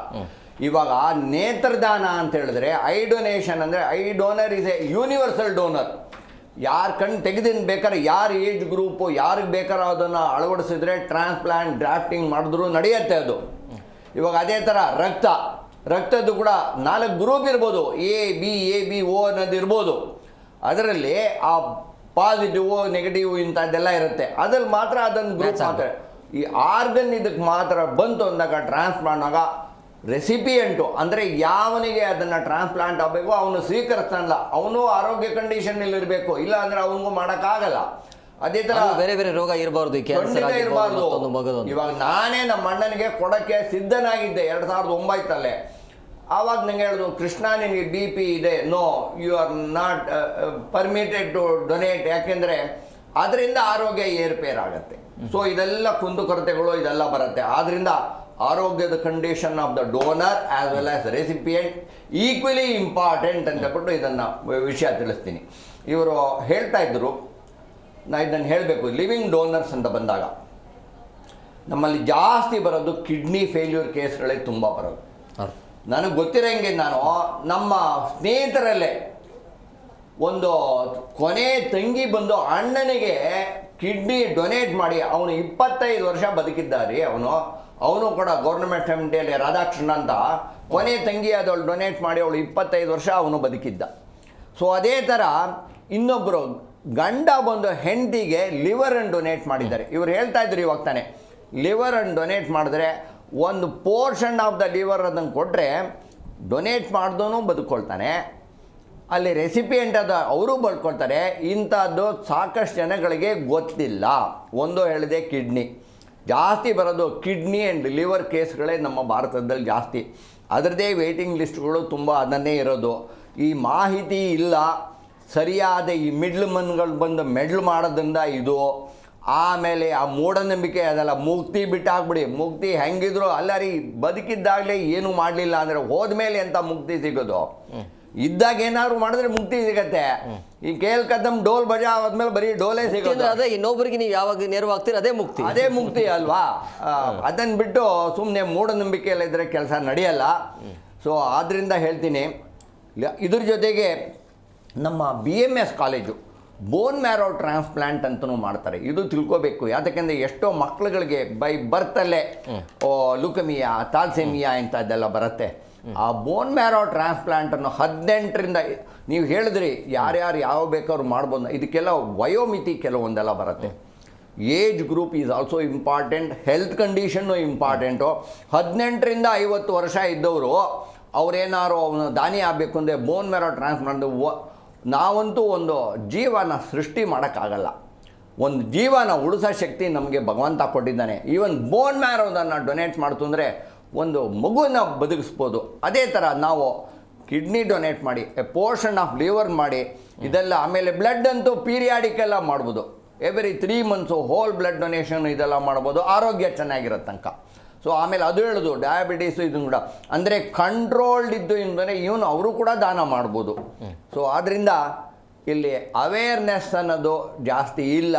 ಇವಾಗ ನೇತ್ರದಾನ ಅಂತ ಹೇಳಿದ್ರೆ, ಐ ಡೊನೇಷನ್ ಅಂದರೆ I donor is A universal donor. ಯಾರು ಕಣ್ಣು ತೆಗೆದಿನ ಬೇಕಾದ್ರೆ, ಯಾರು ಏಜ್ ಗ್ರೂಪು ಯಾರಿಗೆ ಬೇಕಾದ್ರೆ ಅದನ್ನು ಅಳವಡಿಸಿದ್ರೆ ಟ್ರಾನ್ಸ್ಪ್ಲಾಂಟ್ ಡ್ರಾಫ್ಟಿಂಗ್ ಮಾಡಿದ್ರು ನಡೆಯುತ್ತೆ ಅದು. ಇವಾಗ ಅದೇ ಥರ ರಕ್ತದ್ದು ಕೂಡ 4 ಗ್ರೂಪ್ ಇರ್ಬೋದು, AB, O ಅನ್ನೋದು ಇರ್ಬೋದು. ಅದರಲ್ಲಿ ಆ ಪಾಸಿಟಿವ್ ನೆಗೆಟಿವ್ ಇಂಥದ್ದೆಲ್ಲ ಇರುತ್ತೆ. ಅದ್ರಲ್ಲಿ ಮಾತ್ರ ಅದನ್ನು ಗ್ರೂಪ್ ಮಾತ್ರ. ಈ ಆರ್ಗನ್ ಇದಕ್ಕೆ ಮಾತ್ರ ಬಂತು ಅಂದಾಗ ಟ್ರಾನ್ಸ್ಪ್ಲಾಂಟ್ ಆಗ ರೆಸಿಪಿಯೆಂಟು ಅಂದರೆ ಯಾವನಿಗೆ ಅದನ್ನು ಟ್ರಾನ್ಸ್ಪ್ಲಾಂಟ್ ಆಗಬೇಕು ಅವನು ಸ್ವೀಕರಿಸ್ತಾನಲ್ಲ, ಅವನು ಆರೋಗ್ಯ ಕಂಡೀಷನ್ ಇರಬೇಕು, ಇಲ್ಲ ಅಂದರೆ ಅವನಿಗೂ ಮಾಡೋಕ್ಕಾಗಲ್ಲ. ಅದೇ ಥರ ಬೇರೆ ಬೇರೆ ರೋಗ ಇರಬಾರ್ದು, ಇರಬಾರ್ದು. ಇವಾಗ ನಾನೇ ನಮ್ಮ ಅಣ್ಣನಿಗೆ ಕೊಡೋಕ್ಕೆ ಸಿದ್ಧನಾಗಿದ್ದೆ 2009 ಆವಾಗ ನಂಗೆ ಹೇಳಿದ್ರು, ಕೃಷ್ಣ ನಿನಗೆ BP ಇದೆ, no you are not permitted to donate, ಯಾಕೆಂದರೆ ಅದರಿಂದ ಆರೋಗ್ಯ ಏರ್ಪೇರಾಗತ್ತೆ. ಸೊ ಇದೆಲ್ಲ ಕುಂದುಕೊರತೆಗಳು ಇದೆಲ್ಲ ಬರುತ್ತೆ. ಆದ್ದರಿಂದ ಆರೋಗ್ಯದ condition of the donor as well as recipient equally important ಅಂತ ಬಿಟ್ಟು ಇದನ್ನು ವಿಷಯ ತಿಳಿಸ್ತೀನಿ. ಇವರು ಹೇಳ್ತಾ ಇದ್ದರು, ನಾ ಇದನ್ನು ಹೇಳಬೇಕು, ಲಿವಿಂಗ್ ಡೋನರ್ಸ್ ಅಂತ ಬಂದಾಗ ನಮ್ಮಲ್ಲಿ ಜಾಸ್ತಿ ಬರೋದು ಕಿಡ್ನಿ ಫೇಲ್ಯೂರ್ ಕೇಸ್ಗಳೇ ತುಂಬ ಬರೋದು. ನನಗೆ ಗೊತ್ತಿರೋಂಗೆ ನಾನು ನಮ್ಮ ಸ್ನೇಹಿತರಲ್ಲೇ ಒಂದು ಕೊನೆ ತಂಗಿ ಬಂದು ಅಣ್ಣನಿಗೆ ಕಿಡ್ನಿ ಡೊನೇಟ್ ಮಾಡಿ ಅವನು 25 ವರ್ಷ ಬದುಕಿದ್ದಾರೆ. ಅವನು ಕೂಡ ಗೌರ್ಮೆಂಟ್ ಸೆಮಿಟರಿಯಲ್ಲಿ ರಾಧಾಕೃಷ್ಣ ಅಂತ ಕೊನೆ ತಂಗಿ ಅದವಳು ಡೊನೇಟ್ ಮಾಡಿ ಅವಳು 25 ವರ್ಷ ಅವನು ಬದುಕಿದ್ದ. ಸೊ ಅದೇ ಥರ ಇನ್ನೊಬ್ಬರು ಗಂಡ ಬಂದು ಹೆಂಡತಿಗೆ ಲಿವರನ್ನು ಡೊನೇಟ್ ಮಾಡಿದ್ದಾರೆ. ಇವ್ರು ಹೇಳ್ತಾ ಇದ್ರು ಇವಾಗ ತಾನೆ, ಲಿವರನ್ನು ಡೊನೇಟ್ ಮಾಡಿದ್ರೆ ಒಂದು ಪೋರ್ಷನ್ ಆಫ್ ದ ಲಿವರ್ ಅದನ್ನು ಕೊಟ್ಟರೆ ಡೊನೇಟ್ ಮಾಡಿದವನು ಬದುಕೊಳ್ತಾನೆ, ಅಲ್ಲಿ ರೆಸಿಪಿಯೆಂಟ್ ಅದು ಅವರು ಬದುಕೊಳ್ತಾರೆ. ಇಂಥದ್ದು ಸಾಕಷ್ಟು ಜನಗಳಿಗೆ ಗೊತ್ತಿಲ್ಲ. ಒಂದು ಹೇಳಿದೆ ಕಿಡ್ನಿ ಜಾಸ್ತಿ ಬರೋದು, ಕಿಡ್ನಿ ಆ್ಯಂಡ್ ಲಿವರ್ ಕೇಸ್ಗಳೇ ನಮ್ಮ ಭಾರತದಲ್ಲಿ ಜಾಸ್ತಿ. ಅದರದ್ದೇ ವೇಟಿಂಗ್ ಲಿಸ್ಟ್ಗಳು ತುಂಬ ಅದನ್ನೇ ಇರೋದು. ಈ ಮಾಹಿತಿ ಇಲ್ಲ, ಸರಿಯಾದ ಈ ಮಿಡ್ಲ್ ಮನ್ಗಳು ಬಂದು ಮೆಡ್ಲ್ ಮಾಡೋದ್ರಿಂದ ಇದು. ಆಮೇಲೆ ಆ ಮೂಢನಂಬಿಕೆ ಅದೆಲ್ಲ ಮುಕ್ತಿ ಬಿಟ್ಟಾಕ್ಬಿಡಿ. ಮುಕ್ತಿ ಹೆಂಗಿದ್ರು ಅಲ್ಲ ರೀ, ಬದುಕಿದ್ದಾಗಲೇ ಏನೂ ಮಾಡಲಿಲ್ಲ ಅಂದರೆ ಹೋದ್ಮೇಲೆ ಎಂಥ ಮುಕ್ತಿ ಸಿಗೋದು? ಇದ್ದಾಗ ಏನಾದ್ರು ಮಾಡಿದ್ರೆ ಮುಕ್ತಿ ಸಿಗತ್ತೆ. ಈ ಕೇಲ್ ಕದಮ್ ಡೋಲ್ ಬಜಾ ಆದ್ಮೇಲೆ ಬರೀ ಡೋಲೇ ಸಿಗೋದು. ಅದೇ ಇನ್ನೊಬ್ಬರಿಗೆ ನೀವು ಯಾವಾಗ ನೆರವಾಗ್ತೀರ ಅದೇ ಮುಕ್ತಿ, ಅದೇ ಮುಕ್ತಿ ಅಲ್ವಾ? ಅದನ್ನು ಬಿಟ್ಟು ಸುಮ್ಮನೆ ಮೂಢನಂಬಿಕೆಯಲ್ಲ ಇದ್ರೆ ಕೆಲಸ ನಡೆಯಲ್ಲ. ಸೊ ಆದ್ದರಿಂದ ಹೇಳ್ತೀನಿ, ಇದ್ರ ಜೊತೆಗೆ ನಮ್ಮ BMS college bone marrow transplant ಅಂತಲೂ ಮಾಡ್ತಾರೆ. ಇದು ತಿಳ್ಕೋಬೇಕು. ಯಾತಕ್ಕೆಂದರೆ ಎಷ್ಟೋ ಮಕ್ಳುಗಳಿಗೆ ಬೈ ಬರ್ತಲ್ಲೇ ಲುಕಮಿಯಾ, ಥಾಲ್ಸೆಮಿಯಾ ಇಂಥದ್ದೆಲ್ಲ ಬರುತ್ತೆ. ಆ ಬೋನ್ ಮ್ಯಾರೋ ಟ್ರಾನ್ಸ್ಪ್ಲಾಂಟನ್ನು 18ರಿಂದ ನೀವು ಹೇಳಿದ್ರಿ ಯಾರ್ಯಾರು ಯಾವ ಬೇಕಾದ್ರೂ ಮಾಡ್ಬೋದು. ಇದಕ್ಕೆಲ್ಲ ವಯೋಮಿತಿ ಕೆಲವೊಂದೆಲ್ಲ ಬರುತ್ತೆ. Age group is also important, health condition important. 18ರಿಂದ 50 ವರ್ಷ ಇದ್ದವರು ಅವರೇನಾರು ಅವನು ದಾನಿ ಆಗಬೇಕು ಅಂದರೆ ಬೋನ್ ಮ್ಯಾರೋ ಟ್ರಾನ್ಸ್ಪ್ಲಾಂಟ್. ನಾವಂತೂ ಒಂದು ಜೀವನ ಸೃಷ್ಟಿ ಮಾಡೋಕ್ಕಾಗಲ್ಲ, ಒಂದು ಜೀವನ ಉಳಿಸೋ ಶಕ್ತಿ ನಮಗೆ ಭಗವಂತ ಕೊಟ್ಟಿದ್ದಾನೆ. ಈವನ್ ಬೋನ್ ಮ್ಯಾರೋದನ್ನು ಡೊನೇಟ್ ಮಾಡ್ತು ಅಂದರೆ ಒಂದು ಮಗುನ ಬದುಕಿಸ್ಬೋದು. ಅದೇ ಥರ ನಾವು ಕಿಡ್ನಿ ಡೊನೇಟ್ ಮಾಡಿ, ಎ ಪೋರ್ಷನ್ ಆಫ್ ಲಿವರ್ ಮಾಡಿ, ಇದೆಲ್ಲ. ಆಮೇಲೆ ಬ್ಲಡ್ ಅಂತೂ ಪೀರಿಯಾಡಿಕ್ ಎಲ್ಲ ಮಾಡ್ಬೋದು. Every 3 months whole blood donation ಇದೆಲ್ಲ ಮಾಡ್ಬೋದು, ಆರೋಗ್ಯ ಚೆನ್ನಾಗಿರೋ ತನಕ. ಸೊ ಆಮೇಲೆ ಅದು ಹೇಳೋದು ಡಯಾಬಿಟೀಸು ಇದನ್ನು ಕೂಡ ಅಂದರೆ ಕಂಟ್ರೋಲ್ಡ್ ಇದ್ದು ಅಂದರೆ ಇವನು ಅವರು ಕೂಡ ದಾನ ಮಾಡ್ಬೋದು. ಸೊ ಆದ್ದರಿಂದ ಇಲ್ಲಿ ಅವೇರ್ನೆಸ್ ಅನ್ನೋದು ಜಾಸ್ತಿ ಇಲ್ಲ.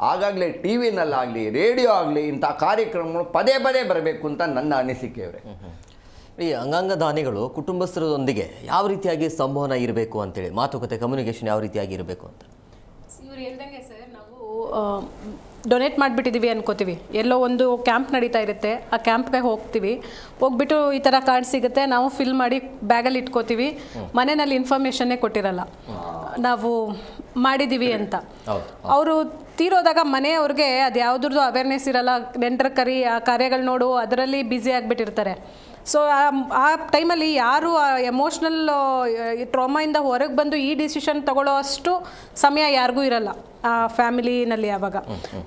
ಆಗಾಗಲೇ ಟಿ ವಿನಲ್ಲಾಗಲಿ ರೇಡಿಯೋ ಆಗಲಿ ಇಂಥ ಕಾರ್ಯಕ್ರಮಗಳು ಪದೇ ಪದೇ ಬರಬೇಕು ಅಂತ ನನ್ನ ಅನಿಸಿಕೆಯವರೇ. ಈ ಅಂಗಾಂಗ ದಾನಿಗಳು ಕುಟುಂಬಸ್ಥರೊಂದಿಗೆ ಯಾವ ರೀತಿಯಾಗಿ ಸಂವಹನ ಇರಬೇಕು ಅಂತೇಳಿ, ಮಾತುಕತೆ ಕಮ್ಯುನಿಕೇಷನ್ ಯಾವ ರೀತಿಯಾಗಿ ಇರಬೇಕು ಅಂತ ಇವ್ರು ಹೇಳ್ದಂಗೆ ಸರ್, ನಾವು ಡೊನೇಟ್ ಮಾಡಿಬಿಟ್ಟಿದ್ದೀವಿ ಅನ್ಕೋತೀವಿ. ಎಲ್ಲೋ ಒಂದು ಕ್ಯಾಂಪ್ ನಡೀತಾ ಇರುತ್ತೆ, ಆ ಕ್ಯಾಂಪ್ಗೆ ಹೋಗ್ಬಿಟ್ಟು ಈ ಥರ ಕಾರ್ಡ್ ಸಿಗುತ್ತೆ, ನಾವು ಫಿಲ್ ಮಾಡಿ ಬ್ಯಾಗಲ್ಲಿ ಇಟ್ಕೋತೀವಿ. ಮನೆಯಲ್ಲಿ ಇನ್ಫಾರ್ಮೇಷನ್ನೇ ಕೊಟ್ಟಿರಲ್ಲ ನಾವು ಮಾಡಿದ್ದೀವಿ ಅಂತ. ಅವರು ತೀರೋದಾಗ ಮನೆಯವ್ರಿಗೆ ಅದು ಯಾವುದ್ರದ್ದು ಅವೇರ್ನೆಸ್ ಇರಲ್ಲ. ನೆಂಟರ ಕರಿ ಆ ಕಾರ್ಯಗಳು ನೋಡು ಅದರಲ್ಲಿ ಬ್ಯುಸಿ ಆಗಿಬಿಟ್ಟಿರ್ತಾರೆ. ಸೊ ಆ ಟೈಮಲ್ಲಿ ಯಾರು ಆ ಎಮೋಷ್ನಲ್ ಟ್ರಾಮಾಯಿಂದ ಹೊರಗೆ ಬಂದು ಈ ಡಿಸಿಷನ್ ತಗೊಳ್ಳೋ ಅಷ್ಟು ಸಮಯ ಯಾರಿಗೂ ಇರಲ್ಲ ಆ ಫ್ಯಾಮಿಲಿನಲ್ಲಿ ಆವಾಗ.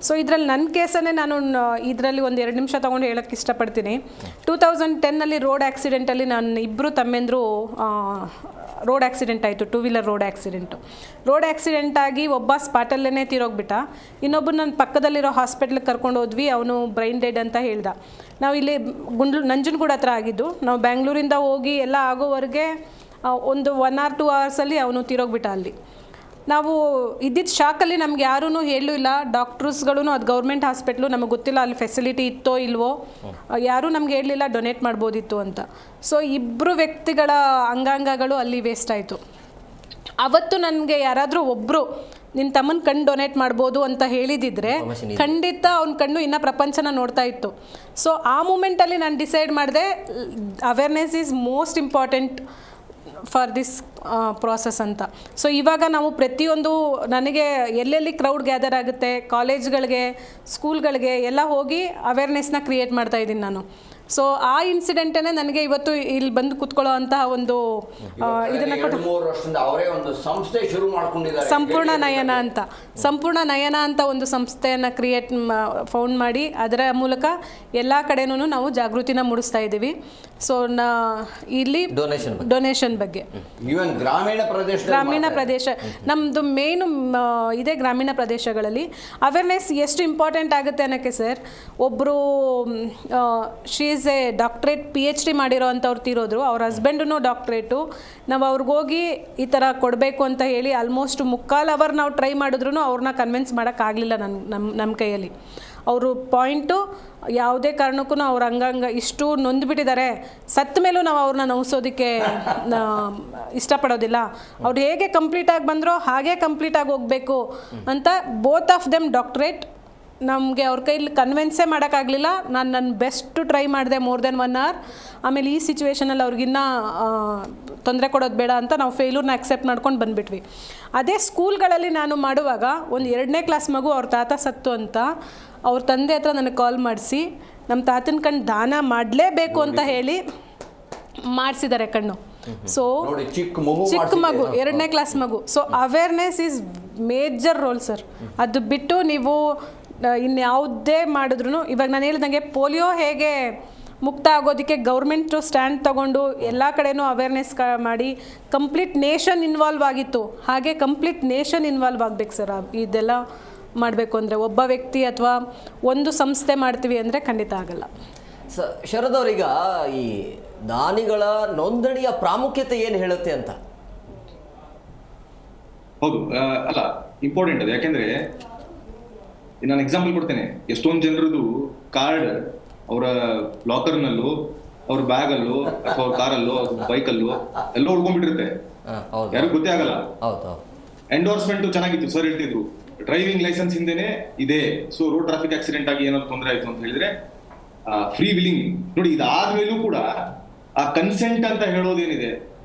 ಸೊ ಇದರಲ್ಲಿ ನನ್ನ ಕೇಸನ್ನೇ ನಾನು ಇದರಲ್ಲಿ ಒಂದು 2 ನಿಮಿಷ ತೊಗೊಂಡು ಹೇಳೋಕ್ಕೆ ಇಷ್ಟಪಡ್ತೀನಿ. 2010 ರೋಡ್ ಆ್ಯಕ್ಸಿಡೆಂಟಲ್ಲಿ ನಾನು ಇಬ್ಬರು ತಮ್ಮೆಂದರು ರೋಡ್ ಆ್ಯಕ್ಸಿಡೆಂಟ್ ಆಯಿತು, 2 wheeler road accident. Road accident ಆಗಿ ಒಬ್ಬ ಸ್ಪಾಟಲ್ಲೇ ತೀರೋಗ್ಬಿಟ್ಟ. ಇನ್ನೊಬ್ಬರು ನನ್ನ ಪಕ್ಕದಲ್ಲಿರೋ ಹಾಸ್ಪಿಟ್ಲಿಗೆ ಕರ್ಕೊಂಡು ಹೋದ್ವಿ, ಅವನು ಬ್ರೈನ್ ಡೆಡ್ ಅಂತ ಹೇಳ್ದ. ನಾವು ಇಲ್ಲಿ ನಂಜನಗೂಡು ಹತ್ರ ಆಗಿದ್ದು. ನಾವು ಬ್ಯಾಂಗ್ಳೂರಿಂದ ಹೋಗಿ ಎಲ್ಲ ಆಗೋವರೆಗೆ ಒಂದು 1 or 2 hours ಅವನು ತೀರೋಗ್ಬಿಟ್ಟ ಅಲ್ಲಿ. ನಾವು ಇದ್ದಿದ್ದ ಶಾಕಲ್ಲಿ ನಮ್ಗೆ ಯಾರೂ ಹೇಳೂ ಇಲ್ಲ, ಡಾಕ್ಟರ್ಸ್ಗಳೂ ಅದು ಗೌರ್ಮೆಂಟ್ ಹಾಸ್ಪಿಟ್ಲು, ನಮಗೆ ಗೊತ್ತಿಲ್ಲ ಅಲ್ಲಿ ಫೆಸಿಲಿಟಿ ಇತ್ತೋ ಇಲ್ವೋ, ಯಾರೂ ನಮ್ಗೆ ಹೇಳಲಿಲ್ಲ ಡೊನೇಟ್ ಮಾಡ್ಬೋದಿತ್ತು ಅಂತ. ಸೊ 2 ವ್ಯಕ್ತಿಗಳ ಅಂಗಾಂಗಗಳು ಅಲ್ಲಿ ವೇಸ್ಟ್ ಆಯಿತು. ಅವತ್ತು ನನಗೆ ಯಾರಾದರೂ ಒಬ್ಬರು ನಿನ್ನ ತಮ್ಮನ ಕಣ್ಣು ಡೊನೇಟ್ ಮಾಡ್ಬೋದು ಅಂತ ಹೇಳಿದಿದ್ರೆ ಖಂಡಿತ ಅವ್ನ ಕಣ್ಣು ಇನ್ನೂ ಪ್ರಪಂಚನ ನೋಡ್ತಾ ಇತ್ತು. ಸೊ ಆ ಮೂಮೆಂಟಲ್ಲಿ ನಾನು ಡಿಸೈಡ್ ಮಾಡಿದೆ, awareness is most important for this process ಅಂತ. ಸೊ ಇವಾಗ ನಾವು ಪ್ರತಿಯೊಂದು ನನಗೆ ಎಲ್ಲೆಲ್ಲಿ ಕ್ರೌಡ್ ಗ್ಯಾದರ್ ಆಗುತ್ತೆ, ಕಾಲೇಜ್ಗಳಿಗೆ, ಸ್ಕೂಲ್ಗಳಿಗೆ ಎಲ್ಲ ಹೋಗಿ ಅವೇರ್ನೆಸ್ನ ಕ್ರಿಯೇಟ್ ಮಾಡ್ತಾ ಇದ್ದೀನಿ ನಾನು. ಸೊ ಆ ಇನ್ಸಿಡೆಂಟೇ ನನಗೆ ಇವತ್ತು ಇಲ್ಲಿ ಬಂದು ಕೂತ್ಕೊಳ್ಳೋ ಅಂತಹ ಒಂದು ಇದನ್ನು ಸಂಪೂರ್ಣ ನಯನ ಅಂತ ಒಂದು ಸಂಸ್ಥೆಯನ್ನು ಫೌಂಡ್ ಮಾಡಿ ಅದರ ಮೂಲಕ ಎಲ್ಲ ಕಡೆನೂ ನಾವು ಜಾಗೃತಿನ ಮೂಡಿಸ್ತಾ ಇದ್ದೀವಿ. ಸೊ ಇಲ್ಲಿ ಡೊನೇಷನ್ ಬಗ್ಗೆ ಗ್ರಾಮೀಣ ಪ್ರದೇಶ ನಮ್ಮದು ಮೇನು ಇದೆ. ಗ್ರಾಮೀಣ ಪ್ರದೇಶಗಳಲ್ಲಿ ಅವೇರ್ನೆಸ್ ಎಷ್ಟು ಇಂಪಾರ್ಟೆಂಟ್ ಆಗುತ್ತೆ ಅನ್ನೋಕ್ಕೆ ಸರ್, ಒಬ್ಬರು she is is A doctorate PhD ಮಾಡಿರೋ ಅಂಥವ್ರು ತೀರೋದ್ರು. ಅವ್ರ ಹಸ್ಬೆಂಡೂ ಡಾಕ್ಟ್ರೇಟು. ನಾವು ಅವ್ರಿಗೋಗಿ ಈ ಥರ ಕೊಡಬೇಕು ಅಂತ ಹೇಳಿ ಆಲ್ಮೋಸ್ಟ್ 3/4 ಅವರ್ ನಾವು ಟ್ರೈ ಮಾಡಿದ್ರು ಅವ್ರನ್ನ ಕನ್ವಿನ್ಸ್ ಮಾಡೋಕ್ಕಾಗಲಿಲ್ಲ ನಮ್ಮ ಕೈಯಲ್ಲಿ. ಅವರು ಪಾಯಿಂಟು ಯಾವುದೇ ಕಾರಣಕ್ಕೂ ಅವ್ರ ಇಷ್ಟು ನೊಂದ್ಬಿಟ್ಟಿದ್ದಾರೆ, ಸತ್ತ ಮೇಲೂ ನಾವು ಅವ್ರನ್ನ ನೋವಿಸೋದಕ್ಕೆ ಇಷ್ಟಪಡೋದಿಲ್ಲ. ಅವ್ರು ಹೇಗೆ ಕಂಪ್ಲೀಟಾಗಿ ಬಂದರೋ ಹಾಗೇ ಕಂಪ್ಲೀಟಾಗಿ ಹೋಗಬೇಕು ಅಂತ ಬೋತ್ ಆಫ್ ದೆಮ್ ಡಾಕ್ಟ್ರೇಟ್. ನಮಗೆ ಅವ್ರ ಕೈಲಿ ಕನ್ವಿನ್ಸೇ ಮಾಡೋಕ್ಕಾಗಲಿಲ್ಲ. ನಾನು ನನ್ನ ಬೆಸ್ಟು ಟ್ರೈ ಮಾಡಿದೆ ಮೋರ್ ದೆನ್ 1 hour. ಆಮೇಲೆ ಈ ಸಿಚುವೇಷನಲ್ಲಿ ಅವ್ರಿಗಿನ್ನ ತೊಂದರೆ ಕೊಡೋದು ಬೇಡ ಅಂತ ನಾವು ಫೇಲ್ಯೂರ್ನ ಅಕ್ಸೆಪ್ಟ್ ಮಾಡ್ಕೊಂಡು ಬಂದುಬಿಟ್ವಿ. ಅದೇ ಸ್ಕೂಲ್ಗಳಲ್ಲಿ ನಾನು ಮಾಡುವಾಗ ಒಂದು 2ನೇ ಕ್ಲಾಸ್ ಮಗು ಅವ್ರ ತಾತ ಸತ್ತು ಅಂತ ಅವ್ರ ತಂದೆ ಹತ್ರ ನನಗೆ ಕಾಲ್ ಮಾಡಿಸಿ ನಮ್ಮ ತಾತನ ಕಣ್ಣು ದಾನ ಮಾಡಲೇಬೇಕು ಅಂತ ಹೇಳಿ ಮಾಡಿಸಿದ್ದಾರೆ ಕಣ್ಣು. ಸೊ ಚಿಕ್ಕ ಮಗು 2ನೇ ಕ್ಲಾಸ್ ಮಗು. So awareness is major role sir. ಅದು ಬಿಟ್ಟು ನೀವು ಇನ್ಯಾವುದೇ ಮಾಡಿದ್ರು, ಇವಾಗ ನಾನು ಹೇಳಿದಂಗೆ ಪೋಲಿಯೋ ಹೇಗೆ ಮುಕ್ತ ಆಗೋದಕ್ಕೆ ಗೌರ್ಮೆಂಟು ಸ್ಟ್ಯಾಂಡ್ ತಗೊಂಡು ಎಲ್ಲ ಕಡೆನೂ ಅವೇರ್ನೆಸ್ ಮಾಡಿ ಕಂಪ್ಲೀಟ್ ನೇಷನ್ ಇನ್ವಾಲ್ವ್ ಆಗಿತ್ತು, ಹಾಗೆ ಕಂಪ್ಲೀಟ್ ನೇಷನ್ ಇನ್ವಾಲ್ವ್ ಆಗಬೇಕು ಸರ್. ಇದೆಲ್ಲ ಮಾಡಬೇಕು ಅಂದರೆ ಒಬ್ಬ ವ್ಯಕ್ತಿ ಅಥವಾ ಒಂದು ಸಂಸ್ಥೆ ಮಾಡ್ತೀವಿ ಅಂದರೆ ಖಂಡಿತ ಆಗಲ್ಲ. ಶರದ್ ಅವರೀಗ ಈ ದಾನಿಗಳ ನೋಂದಣಿಯ ಪ್ರಾಮುಖ್ಯತೆ ಏನು ಹೇಳುತ್ತೆ ಅಂತ? ಹೌದು, ಅಲ್ಲ ಇಂಪಾರ್ಟೆಂಟ್ ಅದು. ಯಾಕೆಂದ್ರೆ ನಾನು ಎಕ್ಸಾಂಪಲ್ ಕೊಡ್ತೇನೆ. ಎಷ್ಟೊಂದು ಜನರದು ಕಾರ್ಡ್ ಅವರ ಲಾಕರ್ನಲ್ಲೂ, ಅವ್ರ ಬ್ಯಾಗಲ್ಲೂ, ಅಥವಾ ಅವ್ರ ಕಾರಲ್ಲೋ, ಬೈಕಲ್ಲೋ ಎಲ್ಲ ಉಳ್ಕೊಂಡ್ಬಿಟ್ಟಿರುತ್ತೆ, ಯಾರಿಗೂ ಗೊತ್ತೇ ಆಗಲ್ಲ. ಎಂಡೋರ್ಸ್ಮೆಂಟ್ ಚೆನ್ನಾಗಿತ್ತು ಸರ್, ಹೇಳ್ತಿದ್ರು ಡ್ರೈವಿಂಗ್ ಲೈಸೆನ್ಸ್ ಹಿಂದೆನೆ ಇದೆ, ಸೊ ರೋಡ್ ಟ್ರಾಫಿಕ್ ಆಕ್ಸಿಡೆಂಟ್ ಆಗಿ ಏನಾದ್ರು ತೊಂದರೆ ಆಯ್ತು ಅಂತ ಹೇಳಿದ್ರೆ ಫ್ರೀ ವಿಲಿಂಗ್ ನೋಡಿ. ಇದಾದ್ಮೇಲೂ ಕೂಡ ಆ ಕನ್ಸೆಂಟ್ ಅಂತ ಹೇಳೋದೇನಿದೆ,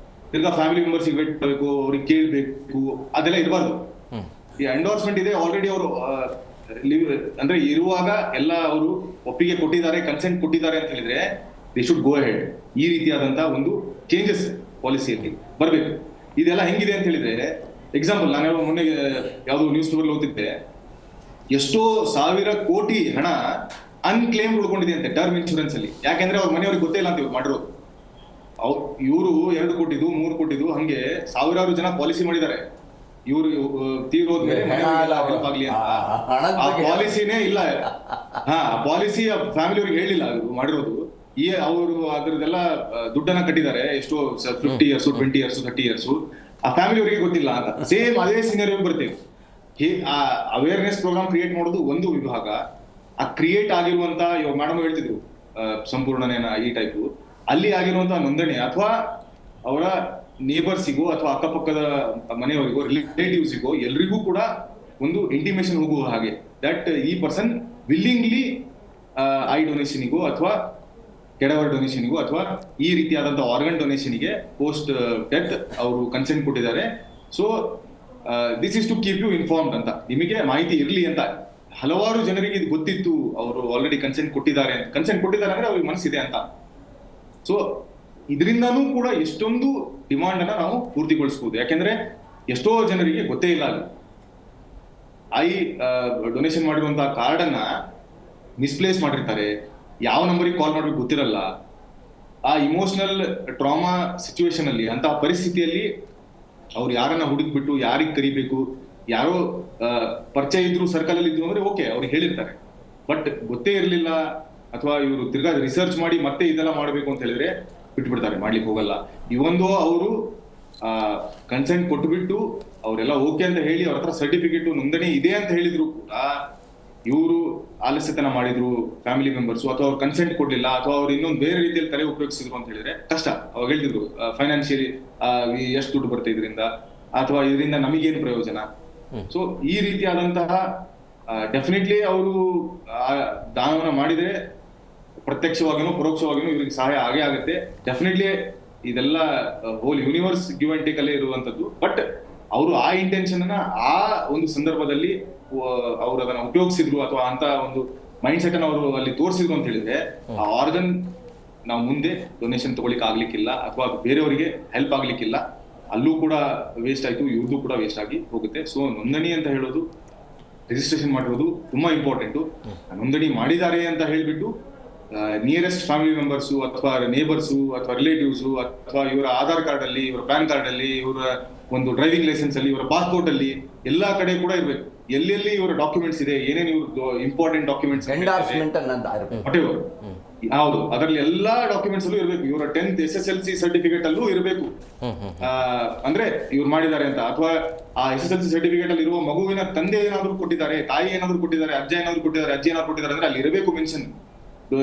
ತಿರ್ಗಾ ಫ್ಯಾಮಿಲಿ ಮೆಂಬರ್ಸಿಗೆ ವೇಟ್ ಮಾಡಬೇಕು, ಅವ್ರಿಗೆ ಕೇಳಬೇಕು, ಅದೆಲ್ಲ ಇರಬಾರ್ದು. ಈ ಎಂಡೋರ್ಸ್ಮೆಂಟ್ ಇದೆ, ಆಲ್ರೆಡಿ ಅವರು ಅಂದ್ರೆ ಇರುವಾಗ ಎಲ್ಲ ಅವರು ಒಪ್ಪಿಗೆ ಕೊಟ್ಟಿದ್ದಾರೆ, ಕನ್ಸೆಂಟ್ ಕೊಟ್ಟಿದ್ದಾರೆ ಅಂತ ಹೇಳಿದ್ರೆ ದೇ ಶುಡ್ ಗೋ ಅಹೆಡ್. ಈ ರೀತಿಯಾದಂತ ಒಂದು ಚೇಂಜಸ್ ಪಾಲಿಸಿಯಲ್ಲಿ ಬರಬೇಕು. ಇದೆಲ್ಲ ಹೆಂಗಿದೆ ಅಂತ ಹೇಳಿದ್ರೆ, ಎಕ್ಸಾಂಪಲ್ ನಾನು ಮೊನ್ನೆ ಯಾವ್ದೋ ನ್ಯೂಸ್ ಪೇಪರ್ ಓದಿದ್ದೆ, ಎಷ್ಟೋ 1000 ಕೋಟಿ ಹಣ ಅನ್ಕ್ಲೇಮ್ ಉಳ್ಕೊಂಡಿದೆ ಅಂತೆ ಟರ್ಮ್ ಇನ್ಶೂರೆನ್ಸ್ ಅಲ್ಲಿ. ಯಾಕೆಂದ್ರೆ ಅವ್ರ ಮನೆಯವ್ರಿಗೆ ಗೊತ್ತೇ ಇಲ್ಲ ಅಂತ ಇವ್ರು ಮಾಡಿರೋದು. ಇವರು 2 ಕೋಟಿದು 3 ಕೋಟಿದು ಹಂಗೆ ಸಾವಿರಾರು ಜನ ಪಾಲಿಸಿ ಮಾಡಿದ್ದಾರೆ. ಇವರು ತೀರೋದ್ಮೇಲೆ ಹೆಲ್ಪ್ ಆಗ್ಲಿ ಅಂತ ಆ ಪಾಲಿಸಿನೇ ಇಲ್ಲ. ಪಾಲಿಸಿ ಫ್ಯಾಮಿಲಿ ಅವ್ರಿಗೆ ಹೇಳಿಲ್ಲ ಇವರು ಮಾಡಿರೋದು. ಅವರು ಅದ್ರದ್ದೆಲ್ಲ ದುಡ್ಡನ್ನ ಕಟ್ಟಿದ್ದಾರೆ, ಎಷ್ಟೋ 50 years 20 years 30 years. ಆ ಫ್ಯಾಮಿಲಿ ಅವರಿಗೆ ಗೊತ್ತಿಲ್ಲ ಅಂತ. ಸೇಮ್ ಅದೇ ಸಿನಾರಿಯೋ ಬರ್ತೇವೆ. ಆ ಅವೇರ್ನೆಸ್ ಪ್ರೋಗ್ರಾಮ್ ಕ್ರಿಯೇಟ್ ಮಾಡೋದು ಒಂದು ವಿಭಾಗ. ಆ ಕ್ರಿಯೇಟ್ ಆಗಿರುವಂತ ಇವಾಗ ಮೇಡಮ್ ಹೇಳ್ತಿದ್ರು ಸಂಪೂರ್ಣನೇನ ಈ ಟೈಪು, ಅಲ್ಲಿ ಆಗಿರುವಂತಹ ನೋಂದಣಿ ಅಥವಾ ಅವರ ನೇಬರ್ಸಿಗೋ ಅಥವಾ ಅಕ್ಕಪಕ್ಕದ ಮನೆಯವರಿಗೋ ರಿಲೇಟಿವ್ಸಿಗೋ ಎಲ್ರಿಗೂ ಕೂಡ ಒಂದು ಇಂಟಿಮೇಷನ್ ಹೋಗುವ ಹಾಗೆ ದಟ್ ಈ ಪರ್ಸನ್ ವಿಲ್ಲಿಂಗ್ಲಿ ಐ ಡೊನೇಷನಿಗೋ ಅಥವಾ ಕೆಡವರ್ ಡೊನೇಷನ್ಗೂ ಅಥವಾ ಈ ರೀತಿಯಾದಂಥ ಆರ್ಗನ್ ಡೊನೇಷನ್ಗೆ ಪೋಸ್ಟ್ ಡೆತ್ ಅವರು ಕನ್ಸೆಂಟ್ ಕೊಟ್ಟಿದ್ದಾರೆ. So this is to keep you informed ಅಂತ, ನಿಮಗೆ ಮಾಹಿತಿ ಇರಲಿ ಅಂತ. ಹಲವಾರು ಜನರಿಗೆ ಇದು ಗೊತ್ತಿತ್ತು, ಅವರು ಆಲ್ರೆಡಿ ಕನ್ಸೆಂಟ್ ಕೊಟ್ಟಿದ್ದಾರೆ ಅಂದ್ರೆ ಅವ್ರಿಗೆ ಮನಸ್ಸಿದೆ ಅಂತ. ಸೊ ಇದರಿಂದನೂ ಕೂಡ ಎಷ್ಟೊಂದು ಡಿಮಾಂಡ್ ಅನ್ನ ನಾವು ಪೂರ್ತಿಗೊಳಿಸಬಹುದು. ಯಾಕೆಂದ್ರೆ ಎಷ್ಟೋ ಜನರಿಗೆ ಗೊತ್ತೇ ಇಲ್ಲ, ಡೊನೇಷನ್ ಮಾಡಿರುವಂತಹ ಕಾರ್ಡ್ ಅನ್ನ ಮಿಸ್ಪ್ಲೇಸ್ ಮಾಡಿರ್ತಾರೆ, ಯಾವ ನಂಬರಿಗೆ ಕಾಲ್ ಮಾಡ್ಬೇಕು ಗೊತ್ತಿರಲ್ಲ. ಆ ಇಮೋಷನಲ್ ಟ್ರಾಮಾ ಸಿಚುವೇಶನ್ ಅಲ್ಲಿ, ಅಂತಹ ಪರಿಸ್ಥಿತಿಯಲ್ಲಿ ಅವ್ರು ಯಾರನ್ನ ಹುಡುಕ್ಬಿಟ್ಟು ಯಾರಿಗೆ ಕರಿಬೇಕು, ಯಾರೋ ಪರಿಚಯ ಇದ್ರು ಸರ್ಕಲ್ ಅಲ್ಲಿ ಇದ್ರು ಅಂದ್ರೆ ಓಕೆ ಅವ್ರಿಗೆ ಹೇಳಿರ್ತಾರೆ. ಬಟ್ ಗೊತ್ತೇ ಇರಲಿಲ್ಲ ಅಥವಾ ಇವರು ತಿರ್ಗಾ ರಿಸರ್ಚ್ ಮಾಡಿ ಮತ್ತೆ ಇದೆಲ್ಲ ಮಾಡಬೇಕು ಅಂತ ಹೇಳಿದ್ರೆ ಬಿಟ್ಬಿಡ್ತಾರೆ, ಮಾಡ್ಲಿಕ್ಕೆ ಹೋಗಲ್ಲ. ಇವೊಂದು ಅವರು ಕನ್ಸೆಂಟ್ ಕೊಟ್ಬಿಟ್ಟು ಅವರೆಲ್ಲ ಓಕೆ ಅಂತ ಹೇಳಿ ಅವ್ರ ಹತ್ರ ಸರ್ಟಿಫಿಕೇಟ್ ನೋಂದಣಿ ಇದೆ ಅಂತ ಹೇಳಿದ್ರು ಕೂಡ ಇವರು ಆಲಸ್ಯತನ ಮಾಡಿದ್ರು ಫ್ಯಾಮಿಲಿ ಮೆಂಬರ್ಸ್, ಅಥವಾ ಅವ್ರು ಕನ್ಸೆಂಟ್ ಕೊಡ್ಲಿಲ್ಲ, ಅಥವಾ ಅವ್ರು ಇನ್ನೊಂದು ಬೇರೆ ರೀತಿಯಲ್ಲಿ ತಲೆ ಉಪಯೋಗಿಸಿದ್ರು ಅಂತ ಹೇಳಿದ್ರೆ ಕಷ್ಟ. ಅವಾಗ ಹೇಳ್ತಿದ್ರು ಫೈನಾನ್ಷಿಯಲಿ ಎಷ್ಟು ದುಡ್ಡು ಬರುತ್ತೆ ಇದರಿಂದ, ಅಥವಾ ಇದರಿಂದ ನಮಗೇನು ಪ್ರಯೋಜನ. ಸೊ ಈ ರೀತಿಯಾದಂತಹ ಡೆಫಿನೆಟ್ಲಿ ಅವರು ದಾನವನ್ನ ಮಾಡಿದ್ರೆ ಪ್ರತ್ಯಕ್ಷವಾಗಿನೂ ಪರೋಕ್ಷವಾಗಿನೂ ಇವ್ರಿಗೆ ಸಹಾಯ ಆಗೇ ಆಗುತ್ತೆ. ಡೆಫಿನೆಟ್ಲಿ ಇದೆಲ್ಲ whole universe give and take ಅಲ್ಲೇ ಇರುವಂತದ್ದು. ಬಟ್ ಅವರು ಆ ಇಂಟೆನ್ಷನ್ ಅನ್ನ ಆ ಒಂದು ಸಂದರ್ಭದಲ್ಲಿ ಅವ್ರು ಅದನ್ನ ಉಪಯೋಗಿಸಿದ್ರು ಅಥವಾ ಅಂತ ಒಂದು ಮೈಂಡ್ ಸೆಟ್ ಅನ್ನ ಅವರು ಅಲ್ಲಿ ತೋರಿಸಿದ್ರು ಅಂತ ಹೇಳಿದ್ರೆ ಆ ಆರ್ಗನ್ ನಾವು ಮುಂದೆ ಡೊನೇಷನ್ ತಗೊಳ್ಳಿಕ್ಕೆ ಆಗ್ಲಿಕ್ಕಿಲ್ಲ ಅಥವಾ ಬೇರೆಯವರಿಗೆ ಹೆಲ್ಪ್ ಆಗ್ಲಿಕ್ಕಿಲ್ಲ. ಅಲ್ಲೂ ಕೂಡ ವೇಸ್ಟ್ ಆಯ್ತು, ಇವ್ರದ್ದು ಕೂಡ ವೇಸ್ಟ್ ಆಗಿ ಹೋಗುತ್ತೆ. ಸೊ ನೋಂದಣಿ ಅಂತ ಹೇಳೋದು, ರಿಜಿಸ್ಟ್ರೇಷನ್ ಮಾಡಿರೋದು ತುಂಬಾ ಇಂಪಾರ್ಟೆಂಟು. ನೋಂದಣಿ ಮಾಡಿದ್ದಾರೆ ಅಂತ ಹೇಳ್ಬಿಟ್ಟು ನಿಯರೆಸ್ಟ್ ಫ್ಯಾಮಿಲಿ ಮೆಂಬರ್ಸು ಅಥವಾ ನೇಬರ್ಸು ಅಥವಾ ರಿಲೇಟಿವ್ಸು ಅಥವಾ ಇವರ ಆಧಾರ್ ಕಾರ್ಡ್ ಅಲ್ಲಿ, ಇವರ ಪ್ಯಾನ್ ಕಾರ್ಡ್ ಅಲ್ಲಿ, ಇವರ ಒಂದು ಡ್ರೈವಿಂಗ್ ಲೈಸೆನ್ಸ್ ಅಲ್ಲಿ, ಇವರ ಪಾಸ್ಪೋರ್ಟ್ ಅಲ್ಲಿ ಎಲ್ಲಾ ಕಡೆ ಕೂಡ ಇರ್ಬೇಕು. ಎಲ್ಲೆಲ್ಲಿ ಇವರ ಡಾಕ್ಯುಮೆಂಟ್ಸ್ ಇದೆ, ಏನೇನು ಇವ್ರದ್ದು ಇಂಪಾರ್ಟೆಂಟ್ ಡಾಕ್ಯುಮೆಂಟ್ಸ್, ಎಂಡಾರ್ಸ್ಮೆಂಟ್ ಅನ್ನೋದು whatever. ಹೌದು, ಅದರಲ್ಲಿ ಎಲ್ಲಾ ಡಾಕ್ಯುಮೆಂಟ್ಸ್ ಅಲ್ಲೂ ಇರಬೇಕು. ಇವರ 10th SSLC ಸರ್ಟಿಫಿಕೇಟ್ ಅಲ್ಲೂ ಇರಬೇಕು. ಅಂದ್ರೆ ಇವ್ರು ಮಾಡಿದ್ದಾರೆ ಅಂತ, ಅಥವಾ ಆ SSLC ಸರ್ಟಿಫಿಕೇಟ್ ಅಲ್ಲಿ ಇರುವ ಮಗುವಿನ ತಂದೆ ಏನಾದ್ರು ಕೊಟ್ಟಿದ್ದಾರೆ, ತಾಯಿ ಏನಾದ್ರು ಕೊಟ್ಟಿದ್ದಾರೆ, ಅಜ್ಜ ಏನಾದ್ರು ಕೊಟ್ಟಿದ್ದಾರೆ, ಅಜ್ಜಿ ಏನಾದ್ರು ಕೊಟ್ಟಿದ್ದಾರೆ ಅಂದ್ರೆ ಅಲ್ಲಿ ಇರಬೇಕು ಮೆನ್ಷನ್,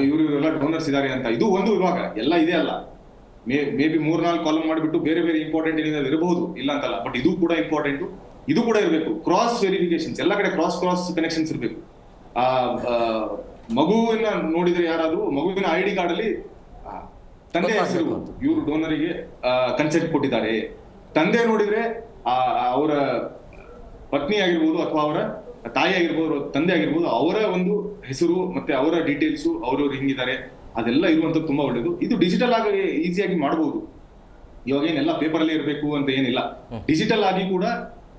ಇವರೆಲ್ಲ ಡೋನರ್ಸ್ ಇದ್ದಾರೆ ಅಂತ. ಇದು ಒಂದು ವಿಭಾಗ, ಎಲ್ಲ ಇದೆ ಅಲ್ಲ. ಮೇ ಬಿ 3-4 ಕಾಲಮ್ ಮಾಡಿಬಿಟ್ಟು ಬೇರೆ ಬೇರೆ ಇಂಪಾರ್ಟೆಂಟ್ ಏನಿದೆ ಇರಬಹುದು, ಇಲ್ಲ ಅಂತಲ್ಲ. ಬಟ್ ಇದು ಕೂಡ ಇಂಪಾರ್ಟೆಂಟ್, ಇದು ಕೂಡ ಇರಬೇಕು. ಕ್ರಾಸ್ ವೆರಿಫಿಕೇಶನ್ಸ್ ಎಲ್ಲ ಕಡೆ ಕ್ರಾಸ್ ಕನೆಕ್ಷನ್ಸ್ ಇರಬೇಕು. ಮಗುವಿನ ನೋಡಿದ್ರೆ ಯಾರಾದ್ರೂ ಮಗುವಿನ ID ಕಾರ್ಡ್ ಅಲ್ಲಿ ತಂದೆ ಹೆಸರು, ಇವರು ಡೋನರಿಗೆ ಕನ್ಸೆಂಟ್ ಕೊಟ್ಟಿದ್ದಾರೆ. ತಂದೆ ನೋಡಿದ್ರೆ ಅವರ ಪತ್ನಿ ಆಗಿರ್ಬೋದು ಅಥವಾ ಅವರ ತಾಯಿ ಆಗಿರ್ಬೋದು, ತಂದೆ ಆಗಿರ್ಬೋದು, ಅವರ ಒಂದು ಹೆಸರು ಮತ್ತೆ ಅವರ ಡೀಟೇಲ್ಸ್, ಅವರು ಹಿಂಗಿದ್ದಾರೆ, ಅದೆಲ್ಲ ಇರುವಂತದ್ದು ತುಂಬಾ ಒಳ್ಳೇದು. ಇದು ಡಿಜಿಟಲ್ ಆಗಿ ಈಸಿಯಾಗಿ ಮಾಡಬಹುದು. ಇವಾಗ ಏನೆಲ್ಲ ಪೇಪರ್ ಅಲ್ಲೇ ಇರಬೇಕು ಅಂತ ಏನಿಲ್ಲ, ಡಿಜಿಟಲ್ ಆಗಿ ಕೂಡ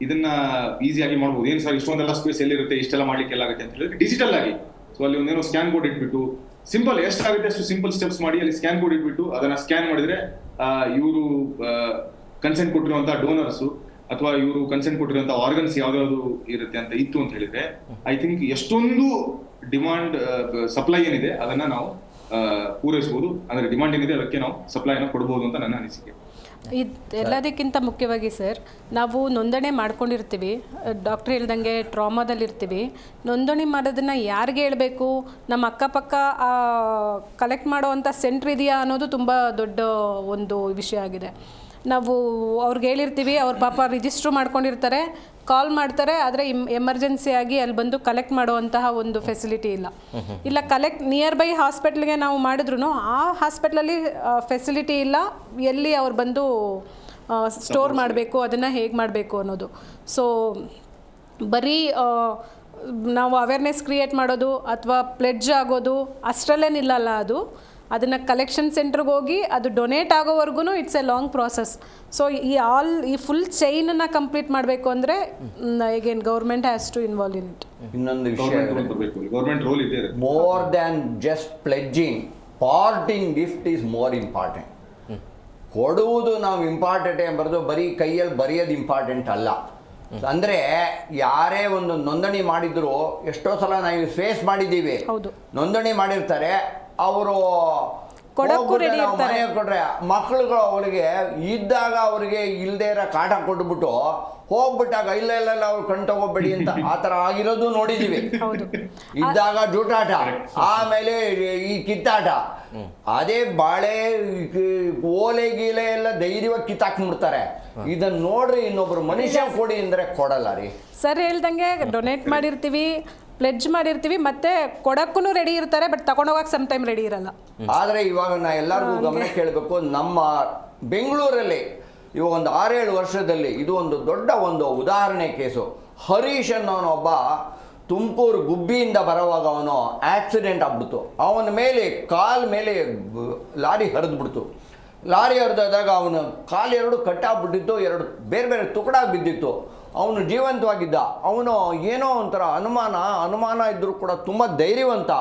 ಇದನ್ನ ಈಸಿಯಾಗಿ ಮಾಡಬಹುದು. ಏನ್ ಸರ್ ಇಷ್ಟೊಂದೆಲ್ಲ ಸ್ಪೇಸ್ ಎಲ್ಲಿರುತ್ತೆ, ಇಷ್ಟೆಲ್ಲ ಮಾಡ್ಲಿಕ್ಕೆ ಎಲ್ಲ ಆಗುತ್ತೆ ಅಂತ ಹೇಳಿದ್ರೆ ಡಿಜಿಟಲ್ ಆಗಿ. ಸೊ ಅಲ್ಲಿ ಒಂದೇನೋ ಸ್ಕ್ಯಾನ್ ಕೋಡ್ ಇಟ್ಬಿಟ್ಟು ಸಿಂಪಲ್, ಎಷ್ಟಾಗುತ್ತೆ ಅಷ್ಟು ಸಿಂಪಲ್ ಸ್ಟೆಪ್ಸ್ ಮಾಡಿ ಅಲ್ಲಿ ಸ್ಕ್ಯಾನ್ ಕೋಡ್ ಇಟ್ಬಿಟ್ಟು ಅದನ್ನ ಸ್ಕ್ಯಾನ್ ಮಾಡಿದ್ರೆ ಇವರು ಕನ್ಸೆಂಟ್ ಕೊಟ್ಟಿರುವಂತಹ ಡೋನರ್ಸ್ ಅಥವಾ ಇವರು ಕನ್ಸೆಂಟ್ ಕೊಟ್ಟಿರುವಂತಹ ಆರ್ಗನ್ಸ್ ಯಾವ್ದಾವ್ದು ಇರುತ್ತೆ ಅಂತ ಇತ್ತು ಅಂತ ಹೇಳಿದ್ರೆ, ಐ ಥಿಂಕ್ ಎಷ್ಟೊಂದು ಡಿಮಾಂಡ್ ಸಪ್ಲೈ ಏನಿದೆ ಅದನ್ನ ನಾವು ಪೂರೈಸಬಹುದು. ಅಂದ್ರೆ ಡಿಮಾಂಡ್ ಏನಿದೆ ಅದಕ್ಕೆ ನಾವು ಸಪ್ಲೈನ ಕೊಡಬಹುದು ಅಂತ ನನ್ನ ಅನಿಸಿಕೆ. ಎಲ್ಲದಕ್ಕಿಂತ ಮುಖ್ಯವಾಗಿ ಸರ್, ನಾವು ನೋಂದಣಿ ಮಾಡ್ಕೊಂಡಿರ್ತೀವಿ, ಡಾಕ್ಟ್ರ್ ಹೇಳ್ದಂಗೆ ಟ್ರಾಮಾದಲ್ಲಿರ್ತೀವಿ. ನೋಂದಣಿ ಮಾಡೋದನ್ನು ಯಾರಿಗೆ ಹೇಳಬೇಕು, ನಮ್ಮ ಅಕ್ಕಪಕ್ಕ ಕಲೆಕ್ಟ್ ಮಾಡೋವಂಥ ಸೆಂಟ್ರ್ ಇದೆಯಾ ಅನ್ನೋದು ತುಂಬ ದೊಡ್ಡ ಒಂದು ವಿಷಯ ಆಗಿದೆ. ನಾವು ಅವ್ರಿಗೆ ಹೇಳಿರ್ತೀವಿ, ಅವ್ರ ಪಾಪ ರಿಜಿಸ್ಟ್ರು ಮಾಡ್ಕೊಂಡಿರ್ತಾರೆ, ಕಾಲ್ ಮಾಡ್ತಾರೆ, ಆದರೆ ಎಮರ್ಜೆನ್ಸಿಯಾಗಿ ಅಲ್ಲಿ ಬಂದು ಕಲೆಕ್ಟ್ ಮಾಡುವಂತಹ ಒಂದು ಫೆಸಿಲಿಟಿ ಇಲ್ಲ ಕಲೆಕ್ಟ್ ನಿಯರ್ ಬೈ ಹಾಸ್ಪಿಟ್ಲಿಗೆ ನಾವು ಮಾಡಿದ್ರು ಆ ಹಾಸ್ಪಿಟ್ಲಲ್ಲಿ ಫೆಸಿಲಿಟಿ ಇಲ್ಲ, ಎಲ್ಲಿ ಅವ್ರು ಬಂದು ಸ್ಟೋರ್ ಮಾಡಬೇಕು, ಅದನ್ನು ಹೇಗೆ ಮಾಡಬೇಕು ಅನ್ನೋದು. ಸೊ ಬರೀ ನಾವು ಅವೇರ್ನೆಸ್ ಕ್ರಿಯೇಟ್ ಮಾಡೋದು ಅಥವಾ ಪ್ಲೆಡ್ಜ್ ಆಗೋದು ಅಷ್ಟರಲ್ಲೇ ನಿಲ್ಲಲ್ಲ. ಅದನ್ನು ಕಲೆಕ್ಷನ್ ಸೆಂಟ್ರಿಗೆ ಹೋಗಿ ಅದು ಡೊನೇಟ್ ಆಗೋವರೆಗೂ it's a long process. So ಈ ಫುಲ್ ಚೈನನ್ನು ಕಂಪ್ಲೀಟ್ ಮಾಡಬೇಕು ಅಂದರೆ again government has to involve in it. ಇನ್ನೊಂದು ವಿಷಯ, ಗೌರ್ಮೆಂಟ್ ರೋಲ್ ಇದೆ. More than just pledging, parting gift is more important. ಕೊಡುವುದು ನಾವು ಇಂಪಾರ್ಟೆಂಟ್ ಎಂಬುದು ಬರೀ ಕೈಯಲ್ಲಿ ಬರೆಯೋದು ಇಂಪಾರ್ಟೆಂಟ್ ಅಲ್ಲ. ಅಂದರೆ ಯಾರೇ ಒಂದು ನೋಂದಣಿ ಮಾಡಿದ್ರು, ಎಷ್ಟೋ ಸಲ ನಾವು ಫೇಸ್ ಮಾಡಿದ್ದೀವಿ, ನೋಂದಣಿ ಮಾಡಿರ್ತಾರೆ, ಅವರು ಮನೆಗೆ ಕೊಟ್ರೆ ಮಕ್ಕಳುಗಳು ಅವಳಿಗೆ ಇದ್ದಾಗ ಅವ್ರಿಗೆ ಇಲ್ಲದೆ ಇರೋ ಕಾಟ ಕೊಟ್ಬಿಟ್ಟು ಹೋಗ್ಬಿಟ್ಟಾಗ ಇಲ್ಲ ಅವ್ರು ಕಣ್ ತಗೋಬೇಡಿ ಅಂತ ಆ ಥರ ಆಗಿರೋದು ನೋಡಿದ್ದೀವಿ. ಇದ್ದಾಗ ಜೂಟಾಟ, ಆಮೇಲೆ ಈ ಕಿತ್ತಾಟ, ಅದೇ ಬಾಳೆ ಓಲೆ ಗೀಲೆ ಎಲ್ಲ ಧೈರ್ಯವಾಗಿ ಕಿತ್ತಾಕ್ಬಿಡ್ತಾರೆ. ಇದನ್ನ ನೋಡ್ರಿ ಇನ್ನೊಬ್ರು ಮನುಷ್ಯ ಕೊಡಿ ಅಂದ್ರೆ ಕೊಡಲ್ಲ ರೀ. ಸರ್ ಹೇಳ್ದಂಗೆ ಡೊನೇಟ್ ಮಾಡಿರ್ತೀವಿ, ಪ್ಲೆಡ್ಜ್ ಮಾಡಿರ್ತೀವಿ, ಮತ್ತೆ ಕೊಡಕ್ಕೂ ರೆಡಿ ಇರ್ತಾರೆ, ಬಟ್ ತಗೊಂಡೋಗಕ್ಕೆ ಸಮ್ ಟೈಮ್ ರೆಡಿ ಇರಲ್ಲ. ಆದರೆ ಇವಾಗ ನಾ ಎಲ್ಲರಿಗೂ ಗಮನ ಕೇಳಬೇಕು, ನಮ್ಮ ಬೆಂಗಳೂರಲ್ಲಿ ಇವಾಗ ಒಂದು 6-7 ವರ್ಷದಲ್ಲಿ ಇದು ಒಂದು ದೊಡ್ಡ ಒಂದು ಉದಾಹರಣೆ ಕೇಸು. ಹರೀಶ್ ಅನ್ನೋನೊಬ್ಬ ತುಮಕೂರು ಗುಬ್ಬಿಯಿಂದ ಬರುವಾಗ ಅವನು ಆಕ್ಸಿಡೆಂಟ್ ಆಗ್ಬಿಡ್ತು. ಅವನ ಮೇಲೆ ಕಾಲ್ ಮೇಲೆ ಲಾರಿ ಹರಿದ್ಬಿಡ್ತು. ಲಾರಿ ಹರಿದಾಗ ಅವನ ಕಾಲು 2 ಕಟ್ಟಾಗ್ಬಿಟ್ಟಿತ್ತು, 2 ಬೇರೆ ಬೇರೆ ತುಕಡ ಬಿದ್ದಿತ್ತು. ಅವನು ಜೀವಂತವಾಗಿದ್ದ. ಅವನು ಏನೋ ಒಂಥರ ಅನುಮಾನ ಇದ್ದರೂ ಕೂಡ ತುಂಬ ಧೈರ್ಯವಂತ.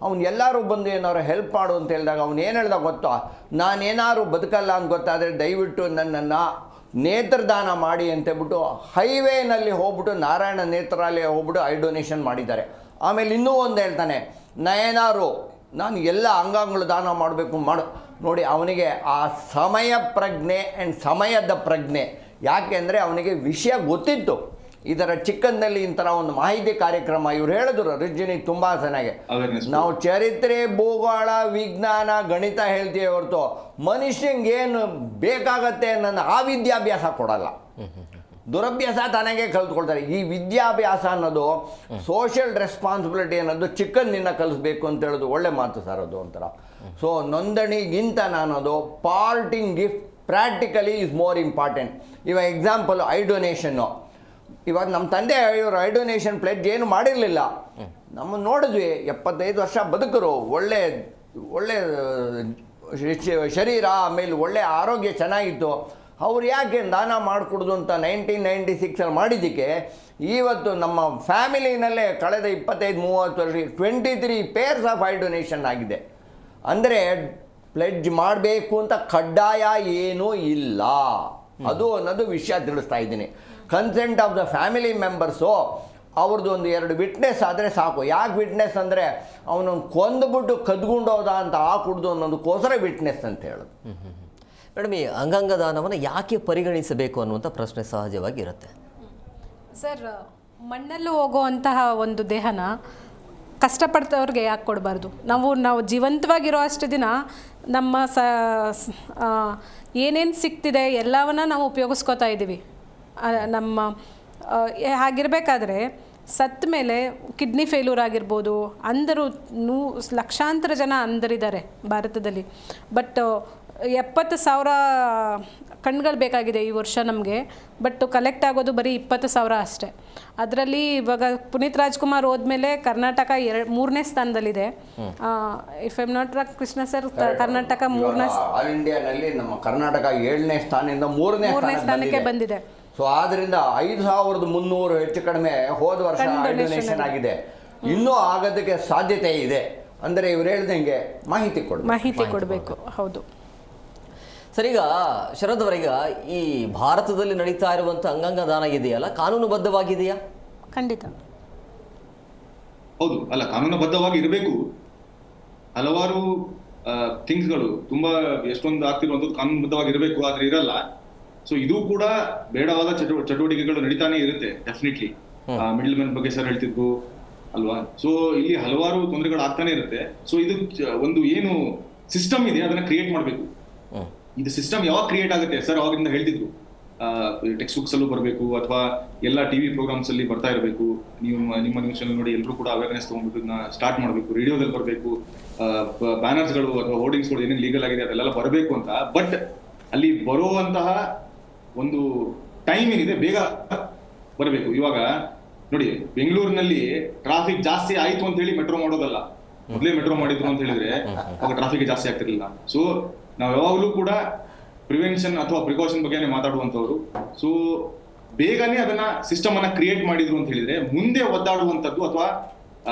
ಅವನು ಎಲ್ಲರೂ ಬಂದು ಏನಾದ್ರು ಹೆಲ್ಪ್ ಮಾಡು ಅಂತ ಹೇಳಿದಾಗ ಅವನು ಏನು ಹೇಳ್ದಾಗ ಗೊತ್ತಾ, ನಾನೇನಾದ್ರು ಬದುಕಲ್ಲ ಅಂತ ಗೊತ್ತಾದರೆ ದಯವಿಟ್ಟು ನನ್ನನ್ನು ನೇತ್ರದಾನ ಮಾಡಿ ಅಂತೇಳ್ಬಿಟ್ಟು ಹೈವೇನಲ್ಲಿ ಹೋಗ್ಬಿಟ್ಟು ನಾರಾಯಣ ನೇತ್ರಾಲಯ ಹೋಗ್ಬಿಟ್ಟು ಐ ಡೊನೇಷನ್ ಮಾಡಿದ್ದಾರೆ. ಆಮೇಲೆ ಇನ್ನೂ ಒಂದು ಹೇಳ್ತಾನೆ, ನಾನು ಎಲ್ಲ ಅಂಗಾಂಗಗಳು ದಾನ ಮಾಡಬೇಕು ನೋಡಿ. ಅವನಿಗೆ ಆ ಸಮಯ ಪ್ರಜ್ಞೆ ಆ್ಯಂಡ್ ಸಮಯದ ಪ್ರಜ್ಞೆ. ಯಾಕೆ ಅಂದರೆ ಅವನಿಗೆ ವಿಷಯ ಗೊತ್ತಿತ್ತು. ಇದರ ಚಿಕ್ಕಂದಲ್ಲಿ ಇಂಥರ ಒಂದು ಮಾಹಿತಿ ಕಾರ್ಯಕ್ರಮ ಇವ್ರು ಹೇಳಿದ್ರು ರಿಜ್ಜಿನಿ ತುಂಬ ಚೆನ್ನಾಗಿ. ನಾವು ಚರಿತ್ರೆ, ಭೂಗೋಳ, ವಿಜ್ಞಾನ, ಗಣಿತ ಹೇಳ್ತೀವಿ ಹೊರತು ಮನುಷ್ಯಂಗೇನು ಬೇಕಾಗತ್ತೆ ನನ್ನ ಆ ವಿದ್ಯಾಭ್ಯಾಸ ಕೊಡಲ್ಲ. ದುರಭ್ಯಾಸ ತನಗೆ ಕಲಿತ್ಕೊಳ್ತಾರೆ. ಈ ವಿದ್ಯಾಭ್ಯಾಸ ಅನ್ನೋದು ಸೋಷಿಯಲ್ ರೆಸ್ಪಾನ್ಸಿಬಿಲಿಟಿ ಅನ್ನೋದು ಚಿಕ್ಕಂದಿನ ಕಲಿಸ್ಬೇಕು ಅಂತ ಹೇಳೋದು ಒಳ್ಳೆ ಮಾತು ಸರ್. ಅದು ಒಂಥರ ಸೊ ನೋಂದಣಿಗಿಂತ ನಾನದು parting gift practically is more important. ಇವಾಗ ಎಕ್ಸಾಂಪಲ್ ಐ ಡೊನೇಷನ್ನು. ಇವಾಗ ನಮ್ಮ ತಂದೆ ಇವರು ಐ ಡೊನೇಷನ್ ಪ್ಲೆಡ್ಜ್ ಏನು ಮಾಡಿರಲಿಲ್ಲ. ನಮ್ಮನ್ನು ನೋಡಿದ್ವಿ, 75 ವರ್ಷ ಬದುಕರು, ಒಳ್ಳೆ ಶರೀರ, ಆಮೇಲೆ ಒಳ್ಳೆ ಆರೋಗ್ಯ ಚೆನ್ನಾಗಿತ್ತು. ಅವ್ರು ಯಾಕೆ ದಾನ ಮಾಡಿಕೊಡೋದು ಅಂತ 1996 ಮಾಡಿದ್ದಕ್ಕೆ ಇವತ್ತು ನಮ್ಮ ಫ್ಯಾಮಿಲಿನಲ್ಲೇ ಕಳೆದ 25-30 ವರ್ಷ 23 ಪೇರ್ಸ್ ಆಫ್ ಐ ಡೊನೇಷನ್ ಆಗಿದೆ. ಅಂದರೆ ಪ್ಲೆಡ್ಜ್ ಮಾಡಬೇಕು ಅಂತ ಕಡ್ಡಾಯ ಏನೂ ಇಲ್ಲ. ಅದು ಅನ್ನೋದು ವಿಷಯ ತಿಳಿಸ್ತಾ ಇದ್ದೀನಿ. Consent of the family members ಅವ್ರದ್ದು ಒಂದು 2 ವಿಟ್ನೆಸ್ ಆದರೆ ಸಾಕು. ಯಾಕೆ ವಿಟ್ನೆಸ್ ಅಂದರೆ ಅವನನ್ನು ಕೊಂದುಬಿಟ್ಟು ಕದ್ಕೊಂಡೋದ ಅಂತ ಕುಡ್ದು ಅನ್ನೋದಕ್ಕೋಸ್ಕರ ವಿಟ್ನೆಸ್ ಅಂತ ಹೇಳೋದು. ಮೇಡಮ್, ಈ ಅಂಗಾಂಗ ದಾನವನ್ನು ಯಾಕೆ ಪರಿಗಣಿಸಬೇಕು ಅನ್ನುವಂಥ ಪ್ರಶ್ನೆ ಸಹಜವಾಗಿ ಇರುತ್ತೆ. ಸರ್, ಮಣ್ಣಲ್ಲೂ ಹೋಗುವಂತಹ ಒಂದು ದೇಹನ ಕಷ್ಟಪಡ್ತವ್ರಿಗೆ ಯಾಕೆ ಕೊಡಬಾರ್ದು? ನಾವು ಜೀವಂತವಾಗಿರೋ ಅಷ್ಟು ದಿನ ನಮ್ಮ ಏನೇನು ಸಿಗ್ತಿದೆ ಎಲ್ಲವನ್ನ ನಾವು ಉಪಯೋಗಿಸ್ಕೋತಾ ಇದ್ದೀವಿ. ನಮ್ಮ ಹಾಗಿರಬೇಕಾದ್ರೆ ಸತ್ತ ಮೇಲೆ ಕಿಡ್ನಿ ಫೇಲ್ಯೂರ್ ಆಗಿರ್ಬೋದು, ಅಂಧರು ಲಕ್ಷಾಂತರ ಜನ ಅಂಧರಿದ್ದಾರೆ ಭಾರತದಲ್ಲಿ. ಬಟ್ 70,000 ಕಣ್ಗಳು ಬೇಕಾಗಿದೆ ಈ ವರ್ಷ ನಮಗೆ. ಬಟ್ ಕಲೆಕ್ಟ್ ಆಗೋದು ಬರೀ 20,000 ಅಷ್ಟೇ. ಅದರಲ್ಲಿ ಇವಾಗ ಪುನೀತ್ ರಾಜ್ಕುಮಾರ್ ಹೋದ್ಮೇಲೆ ಕರ್ನಾಟಕ 3ನೇ ಸ್ಥಾನದಲ್ಲಿದೆ. If I'm not wrong Krishna sir, Karnataka 3ನೇ ಆಲ್ ಇಂಡಿಯಾನಲ್ಲಿ ನಮ್ಮ ಕರ್ನಾಟಕ 7ನೇ ಸ್ಥಾನದಿಂದ 3ನೇ ಸ್ಥಾನಕ್ಕೆ ಬಂದಿದೆ. ಸೊ ಆದ್ದರಿಂದ 5,300 ಹೆಚ್ಚು ಕಡಿಮೆ ಹೋದ ವರ್ಷ ಡೊನೇಷನ್ ಆಗಿದೆ. ಇನ್ನೂ ಆಗೋದಕ್ಕೆ ಸಾಧ್ಯತೆ ಇದೆ. ಅಂದರೆ ಇವ್ರು ಹೇಳ್ದಂಗೆ ಮಾಹಿತಿ ಕೊಡಬೇಕು. ಹೌದು ಸರ್, ಈಗ ಶರದ್ ಅವರೀಗ ಈ ಭಾರತದಲ್ಲಿ ನಡೀತಾ ಇರುವಂಥ ಅಂಗಾಂಗ ದಾನ ಇದೆಯಲ್ಲ, ಕಾನೂನುಬದ್ಧವಾಗಿದೆಯಾ? ಖಂಡಿತ ಹೌದು. ಅಲ್ಲ, ಕಾನೂನುಬದ್ಧವಾಗಿ ಇರಬೇಕು. ಹಲವಾರು ಥಿಂಗ್ಸ್ಗಳು ತುಂಬಾ ಎಷ್ಟೊಂದು ಆಗ್ತಿರುವಂಥದ್ದು ಕಾನೂನುಬದ್ಧವಾಗಿ ಇರಬೇಕು, ಆದ್ರೆ ಇರಲ್ಲ. ಸೊ ಇದು ಕೂಡ ಬೇಡವಾದ ಚಟುವಟಿಕೆಗಳು ನಡೀತಾನೆ ಇರುತ್ತೆ ಡೆಫಿನೆಟ್ಲಿ. ಮಿಡ್ಲ್ ಮ್ಯಾನ್ ಬಗ್ಗೆ ಸರ್ ಹೇಳ್ತಿದ್ರು ಅಲ್ವಾ. ಸೊ ಇಲ್ಲಿ ಹಲವಾರು ತೊಂದರೆಗಳು ಆಗ್ತಾನೆ ಇರುತ್ತೆ. ಸೊ ಇದು ಒಂದು ಏನು ಸಿಸ್ಟಮ್ ಇದೆ ಅದನ್ನ ಕ್ರಿಯೇಟ್ ಮಾಡಬೇಕು. ಇದು ಸಿಸ್ಟಮ್ ಯಾವಾಗ ಕ್ರಿಯೇಟ್ ಆಗುತ್ತೆ ಸರ್, ಅವಾಗಿಂದ ಹೇಳ್ತಿದ್ರು ಟೆಕ್ಸ್ಟ್ ಬುಕ್ಸ್ ಅಲ್ಲೂ ಬರಬೇಕು, ಅಥವಾ ಎಲ್ಲ ಟಿವಿ ಪ್ರೋಗ್ರಾಮ್ಸ್ ಅಲ್ಲಿ ಬರ್ತಾ ಇರಬೇಕು. ನಿಮ್ಮ ನ್ಯೂಸ್ ಚಾನಲ್ ನೋಡಿ ಎಲ್ಲರೂ ಕೂಡ ಅವೇರ್ನೆಸ್ ತಗೊಂಡ್ಬಿಟ್ಟು ಸ್ಟಾರ್ಟ್ ಮಾಡಬೇಕು. ರೇಡಿಯೋದಲ್ಲಿ ಬರಬೇಕು, ಬ್ಯಾನರ್ಸ್ಗಳು ಅಥವಾ ಹೋರ್ಡಿಂಗ್ಸ್ಗಳು ಏನೇನು ಲೀಗಲ್ ಆಗಿದೆ ಅದೆಲ್ಲ ಬರಬೇಕು ಅಂತ. ಬಟ್ ಅಲ್ಲಿ ಬರುವಂತಹ ಒಂದು ಟೈಮ್ ಏನಿದೆ ಬೇಗ ಬರಬೇಕು. ಇವಾಗ ನೋಡಿ, ಬೆಂಗಳೂರಿನಲ್ಲಿ ಟ್ರಾಫಿಕ್ ಜಾಸ್ತಿ ಆಯ್ತು ಅಂತ ಹೇಳಿ ಮೆಟ್ರೋ ಮಾಡೋದಲ್ಲ. ಮೊದಲೇ ಮೆಟ್ರೋ ಮಾಡಿದ್ರು ಅಂತ ಹೇಳಿದ್ರೆ ಅವಾಗ ಟ್ರಾಫಿಕ್ ಜಾಸ್ತಿ ಆಗ್ತಿರ್ಲಿಲ್ಲ. ಸೊ ನಾವು ಯಾವಾಗಲೂ ಕೂಡ ಪ್ರಿವೆನ್ಷನ್ ಅಥವಾ ಪ್ರಿಕಾಷನ್ ಬಗ್ಗೆನೇ ಮಾತಾಡುವಂಥವ್ರು. ಸೊ ಬೇಗನೆ ಅದನ್ನ ಸಿಸ್ಟಮ್ ಅನ್ನ ಕ್ರಿಯೇಟ್ ಮಾಡಿದ್ರು ಅಂತ ಹೇಳಿದ್ರೆ ಮುಂದೆ ಒದ್ದಾಡುವಂಥದ್ದು ಅಥವಾ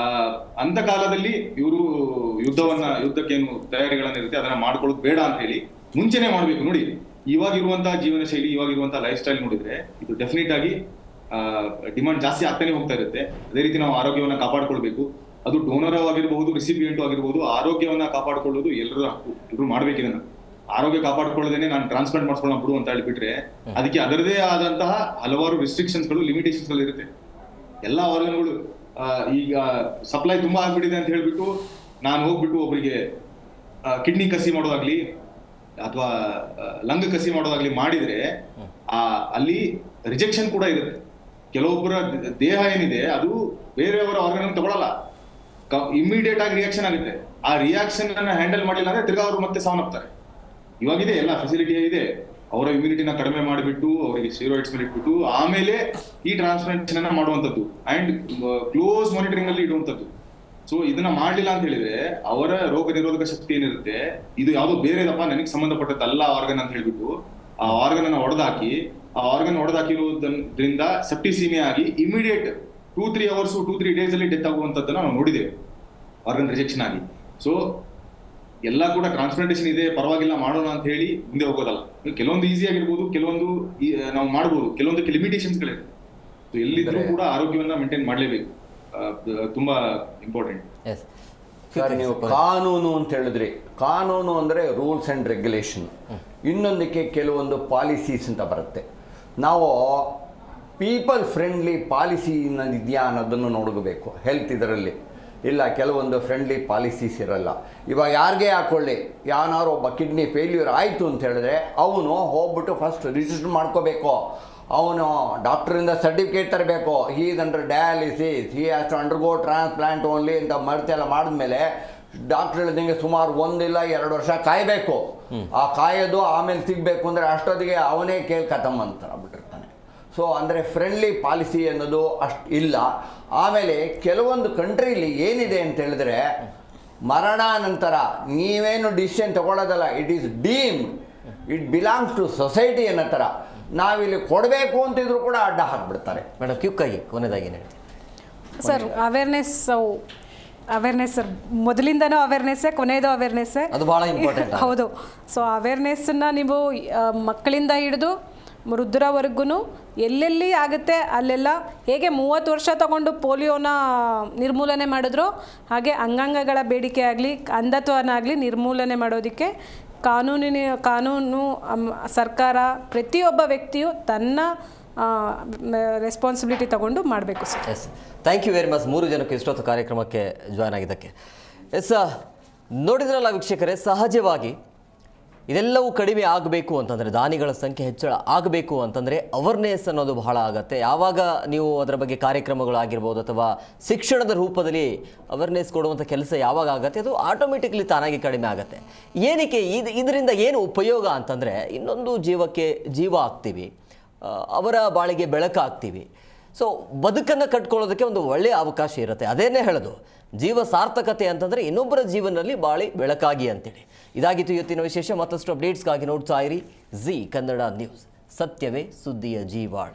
ಅಂತ ಕಾಲದಲ್ಲಿ ಇವರು ಯುದ್ಧಕ್ಕೇನು ತಯಾರಿಗಳನ್ನಿರುತ್ತೆ ಅದನ್ನ ಮಾಡ್ಕೊಳ್ಳೋದು ಬೇಡ ಅಂತ ಹೇಳಿ ಮುಂಚೆನೆ ಮಾಡ್ಬೇಕು. ನೋಡಿ, ಇವಾಗಿರುವಂತಹ ಜೀವನ ಶೈಲಿ, ಇವಾಗಿರುವಂತಹ ಲೈಫ್ ಸ್ಟೈಲ್ ನೋಡಿದ್ರೆ ಇದು ಡೆಫಿನೆಟ್ ಆಗಿ ಡಿಮಾಂಡ್ ಜಾಸ್ತಿ ಆಗ್ತಾನೆ ಹೋಗ್ತಾ ಇರುತ್ತೆ. ಅದೇ ರೀತಿ ನಾವು ಆರೋಗ್ಯವನ್ನ ಕಾಪಾಡ್ಕೊಳ್ಬೇಕು. ಅದು ಡೋನರ್ ಆಗಿರಬಹುದು, ರಿಸಿಪಿಯೆಂಟ್ ಆಗಿರ್ಬೋದು. ಆರೋಗ್ಯವನ್ನ ಕಾಪಾಡ್ಕೊಳ್ಳೋದು ಎಲ್ಲರೂ ಮಾಡ್ಬೇಕು. ಇದನ್ನ ಆರೋಗ್ಯ ಕಾಪಾಡ್ಕೊಳ್ಳೋದೇನೆ ನಾನು ಟ್ರಾನ್ಸ್ಪ್ಲಾಂಟ್ ಮಾಡ್ಸ್ಕೊಳ್ಳೋಣ ಬಿಡು ಅಂತ ಹೇಳ್ಬಿಟ್ರೆ ಅದಕ್ಕೆ ಅದರದೇ ಆದಂತಹ ಹಲವಾರು ರಿಸ್ಟ್ರಿಕ್ಷನ್ಸ್ಗಳು, ಲಿಮಿಟೇಷನ್ಸ್ಗಳು ಇರುತ್ತೆ. ಎಲ್ಲಾ ಆರ್ಗನ್ಗಳು ಈಗ ಸಪ್ಲೈ ತುಂಬಾ ಆಗ್ಬಿಟ್ಟಿದೆ ಅಂತ ಹೇಳ್ಬಿಟ್ಟು ನಾನು ಹೋಗ್ಬಿಟ್ಟು ಒಬ್ಬರಿಗೆ ಕಿಡ್ನಿ ಕಸಿ ಮಾಡೋದಾಗ್ಲಿ ಅಥವಾ ಲಂಗ್ ಕಸಿ ಮಾಡೋದಾಗ್ಲಿ ಮಾಡಿದ್ರೆ ಅಲ್ಲಿ ರಿಜೆಕ್ಷನ್ ಕೂಡ ಇರುತ್ತೆ. ಕೆಲವೊಬ್ಬರ ದೇಹ ಏನಿದೆ ಅದು ಬೇರೆಯವರ ಆರ್ಗನ್ ತಗೊಳ್ಳಲ್ಲ, ಇಮಿಡಿಯೇಟ್ ಆಗಿ ರಿಯಾಕ್ಷನ್ ಆಗುತ್ತೆ. ಆ ರಿಯಾಕ್ಷನ್ ಅನ್ನ ಹ್ಯಾಂಡಲ್ ಮಾಡಲಿಲ್ಲ ಅಂದ್ರೆ ತಿರ್ಗಾ ಅವರು ಮತ್ತೆ ಸಾವನ್ನಪ್ತಾರೆ. ಇವಾಗಿದೆ ಎಲ್ಲ ಫೆಸಿಲಿಟಿ ಇದೆ, ಅವರ ಇಮ್ಯುನಿಟಿನ ಕಡಿಮೆ ಮಾಡಿಬಿಟ್ಟು ಅವರಿಗೆ ಸ್ಟೀರಾಯ್ಡ್ಸ್ ಮೇಲೆ ಇಟ್ಬಿಟ್ಟು ಆಮೇಲೆ ಈ ಟ್ರಾನ್ಸ್ಪ್ಲಾಂಟೇಷನ್ ಅನ್ನ ಮಾಡುವಂಥದ್ದು ಅಂಡ್ ಕ್ಲೋಸ್ ಮಾನಿಟರಿಂಗ್ ಅಲ್ಲಿ ಇಡುವಂಥದ್ದು. ಸೊ ಇದನ್ನ ಮಾಡ್ಲಿಲ್ಲ ಅಂತ ಹೇಳಿದ್ರೆ ಅವರ ರೋಗ ನಿರೋಧಕ ಶಕ್ತಿ ಏನಿರುತ್ತೆ, ಇದು ಯಾವ್ದೋ ಬೇರೆದಪ್ಪ ನನಗೆ ಸಂಬಂಧಪಟ್ಟದ್ದಲ್ಲ ಆರ್ಗನ್ ಅಂತ ಹೇಳ್ಬಿಟ್ಟು ಆ ಆರ್ಗನ್ ಅನ್ನ ಹೊಡೆದಾಕಿರೋದ್ರಿಂದ ಸೆಪ್ಟಿಸೀಮಿಯಾ ಆಗಿ ಇಮಿಡಿಯೇಟ್ 2-3 hours 2-3 days ಅಲ್ಲಿ ಡೆತ್ ಆಗುವಂತದ್ದನ್ನ ನಾವು ನೋಡಿದ್ದೇವೆ ಆರ್ಗನ್ ರಿಜೆಕ್ಷನ್ ಆಗಿ. ಸೊ ಎಲ್ಲ ಕೂಡ ಟ್ರಾನ್ಸ್ಪ್ಲಾಂಟೇಷನ್ ಇದೆ, ಪರವಾಗಿಲ್ಲ ಮಾಡೋಣ ಅಂತ ಹೇಳಿ ಮುಂದೆ ಹೋಗೋದಲ್ಲ. ಕೆಲವೊಂದು ಈಸಿ ಆಗಿರ್ಬೋದು, ಕೆಲವೊಂದು ನಾವು ಮಾಡ್ಬೋದು, ಕೆಲವೊಂದಕ್ಕೆ ಲಿಮಿಟೇಷನ್ಸ್ಗಳಿದೆ. ಸೊ ಎಲ್ಲಿದ್ರೂ ಕೂಡ ಆರೋಗ್ಯವನ್ನ ಮೇಂಟೈನ್ ಮಾಡಲೇಬೇಕು, ತುಂಬಾ ಇಂಪಾರ್ಟೆಂಟ್. ಸರ್, ನೀವು ಕಾನೂನು ಅಂತ ಹೇಳಿದ್ರಿ. ಕಾನೂನು ಅಂದರೆ ರೂಲ್ಸ್ ಆ್ಯಂಡ್ ರೆಗ್ಯುಲೇಷನ್. ಇನ್ನೊಂದಕ್ಕೆ ಕೆಲವೊಂದು ಪಾಲಿಸೀಸ್ ಅಂತ ಬರುತ್ತೆ. ನಾವು ಪೀಪಲ್ ಫ್ರೆಂಡ್ಲಿ ಪಾಲಿಸಿ ಇದೆಯಾ ಅನ್ನೋದನ್ನು ನೋಡಬೇಕು. ಹೆಲ್ತ್ ಇದರಲ್ಲಿ ಇಲ್ಲ, ಕೆಲವೊಂದು ಫ್ರೆಂಡ್ಲಿ ಪಾಲಿಸೀಸ್ ಇರಲ್ಲ. ಇವಾಗ ಯಾರಿಗೆ ಹಾಕ್ಕೊಳ್ಳಿ, ಯಾವನಾರು ಒಬ್ಬ ಕಿಡ್ನಿ ಫೇಲ್ಯೂರ್ ಆಯಿತು ಅಂತ ಹೇಳಿದ್ರೆ ಅವನು ಹೋಗ್ಬಿಟ್ಟು ಫಸ್ಟ್ ರಿಜಿಸ್ಟರ್ ಮಾಡ್ಕೋಬೇಕು. ಅವನು ಡಾಕ್ಟ್ರಿಂದ ಸರ್ಟಿಫಿಕೇಟ್ ತರಬೇಕು. He is under dialysis, he has to undergo transplant only ಅಂತ ಮರ್ತೆಲ್ಲ ಮಾಡಿದ್ಮೇಲೆ ಡಾಕ್ಟ್ರ್ ಹೇಳಿದಂಗೆ ಸುಮಾರು 1 ಇಲ್ಲ 2 ವರ್ಷ ಕಾಯಬೇಕು. ಆ ಕಾಯೋದು ಆಮೇಲೆ ಸಿಗಬೇಕು ಅಂದರೆ ಅಷ್ಟೊತ್ತಿಗೆ ಅವನೇ ಕೇಳಿ ಖತಮ್ ಅಂತ ಬಿಟ್ಟಿರ್ತಾನೆ. ಸೊ ಅಂದರೆ ಫ್ರೆಂಡ್ಲಿ ಪಾಲಿಸಿ ಅನ್ನೋದು ಅಷ್ಟು ಇಲ್ಲ. ಆಮೇಲೆ ಕೆಲವೊಂದು ಕಂಟ್ರೀಲಿ ಏನಿದೆ ಅಂತ ಹೇಳಿದ್ರೆ ಮರಣಾನಂತರ ನೀವೇನು ಡಿಸಿಷನ್ ತಗೊಳ್ಳೋದಲ್ಲ, it is deemed, it belongs to society ಅನ್ನೋ ಥರ ನಾವಿಲ್ಲಿ ಕೊಡಬೇಕು ಅಂತಿದ್ರು ಕೂಡ ಅಡ್ಡ ಹಾಕ್ಬಿಡ್ತಾರೆ. ಮೇಡಮ್, ಕ್ವಿಕ್ಕಾಗಿ ಕೊನೆದಾಗಿ ಹೇಳಿ ಸರ್. ಅವೇರ್ನೆಸ್ ಸರ್, ಮೊದಲಿಂದನೂ ಅವೇರ್ನೆಸ್ಸೇ, ಕೊನೆಯದು ಅವೇರ್ನೆಸ್ಸೇ, ಅದು ಭಾಳ ಇಂಪಾರ್ಟೆಂಟ್. ಹೌದು. ಸೊ ಅವೇರ್ನೆಸ್ಸನ್ನು ನೀವು ಮಕ್ಕಳಿಂದ ಹಿಡಿದು ವೃದ್ಧರವರೆಗೂ ಎಲ್ಲೆಲ್ಲಿ ಆಗುತ್ತೆ ಅಲ್ಲೆಲ್ಲ ಹೇಗೆ 30 ವರ್ಷ ತಗೊಂಡು ಪೋಲಿಯೋನ ನಿರ್ಮೂಲನೆ ಮಾಡಿದ್ರು, ಹಾಗೆ ಅಂಗಾಂಗಗಳ ಬೇಡಿಕೆ ಆಗಲಿ ಅಂಧತ್ವನಾಗಲಿ ನಿರ್ಮೂಲನೆ ಮಾಡೋದಕ್ಕೆ ಕಾನೂನು ಸರ್ಕಾರ ಪ್ರತಿಯೊಬ್ಬ ವ್ಯಕ್ತಿಯು ತನ್ನ ರೆಸ್ಪಾನ್ಸಿಬಿಲಿಟಿ ತಗೊಂಡು ಮಾಡಬೇಕು sir. Yes, thank you very much 3 ಜನಕ್ಕೆ ಇಷ್ಟೊತ್ತು ಕಾರ್ಯಕ್ರಮಕ್ಕೆ ಜಾಯ್ನ್ ಆಗಿದ್ದಕ್ಕೆ. ಎಸ್, ನೋಡಿದ್ರಲ್ಲ ವೀಕ್ಷಕರೇ, ಸಹಜವಾಗಿ ಇದೆಲ್ಲವೂ ಕಡಿಮೆ ಆಗಬೇಕು ಅಂತಂದರೆ, ದಾನಿಗಳ ಸಂಖ್ಯೆ ಹೆಚ್ಚಳ ಆಗಬೇಕು ಅಂತಂದರೆ ಅವೇರ್ನೆಸ್ ಅನ್ನೋದು ಬಹಳ ಆಗುತ್ತೆ. ಯಾವಾಗ ನೀವು ಅದರ ಬಗ್ಗೆ ಕಾರ್ಯಕ್ರಮಗಳಾಗಿರ್ಬೋದು ಅಥವಾ ಶಿಕ್ಷಣದ ರೂಪದಲ್ಲಿ ಅವೇರ್ನೆಸ್ ಕೊಡುವಂಥ ಕೆಲಸ ಯಾವಾಗ ಆಗುತ್ತೆ, ಅದು ಆಟೋಮೆಟಿಕ್ಲಿ ತಾನಾಗಿ ಕಡಿಮೆ ಆಗುತ್ತೆ. ಏನಕ್ಕೆ ಇದರಿಂದ ಏನು ಉಪಯೋಗ ಅಂತಂದರೆ, ಇನ್ನೊಂದು ಜೀವಕ್ಕೆ ಜೀವ ಆಗ್ತೀವಿ, ಅವರ ಬಾಳಿಗೆ ಬೆಳಕಾಗ್ತೀವಿ. ಸೊ ಬದುಕನ್ನು ಕಟ್ಕೊಳ್ಳೋದಕ್ಕೆ ಒಂದು ಒಳ್ಳೆಯ ಅವಕಾಶ ಇರುತ್ತೆ. ಅದೇನೇ ಹೇಳೋದು, ಜೀವ ಸಾರ್ಥಕತೆ ಅಂತಂದರೆ ಇನ್ನೊಬ್ಬರ ಜೀವನದಲ್ಲಿ ಬಾಳಿ ಬೆಳಕಾಗಿ ಅಂತೇಳಿ. ಇದಾಗಿತ್ತು ಇವತ್ತಿನ ವಿಶೇಷ. ಮತ್ತಷ್ಟು ಅಪ್ಡೇಟ್ಸ್ಗಾಗಿ ನೋಡ್ತಾ ಇರಿ ಜಿ ಕನ್ನಡ ನ್ಯೂಸ್. ಸತ್ಯವೇ ಸುದ್ದಿಯ ಜೀವಾಳ.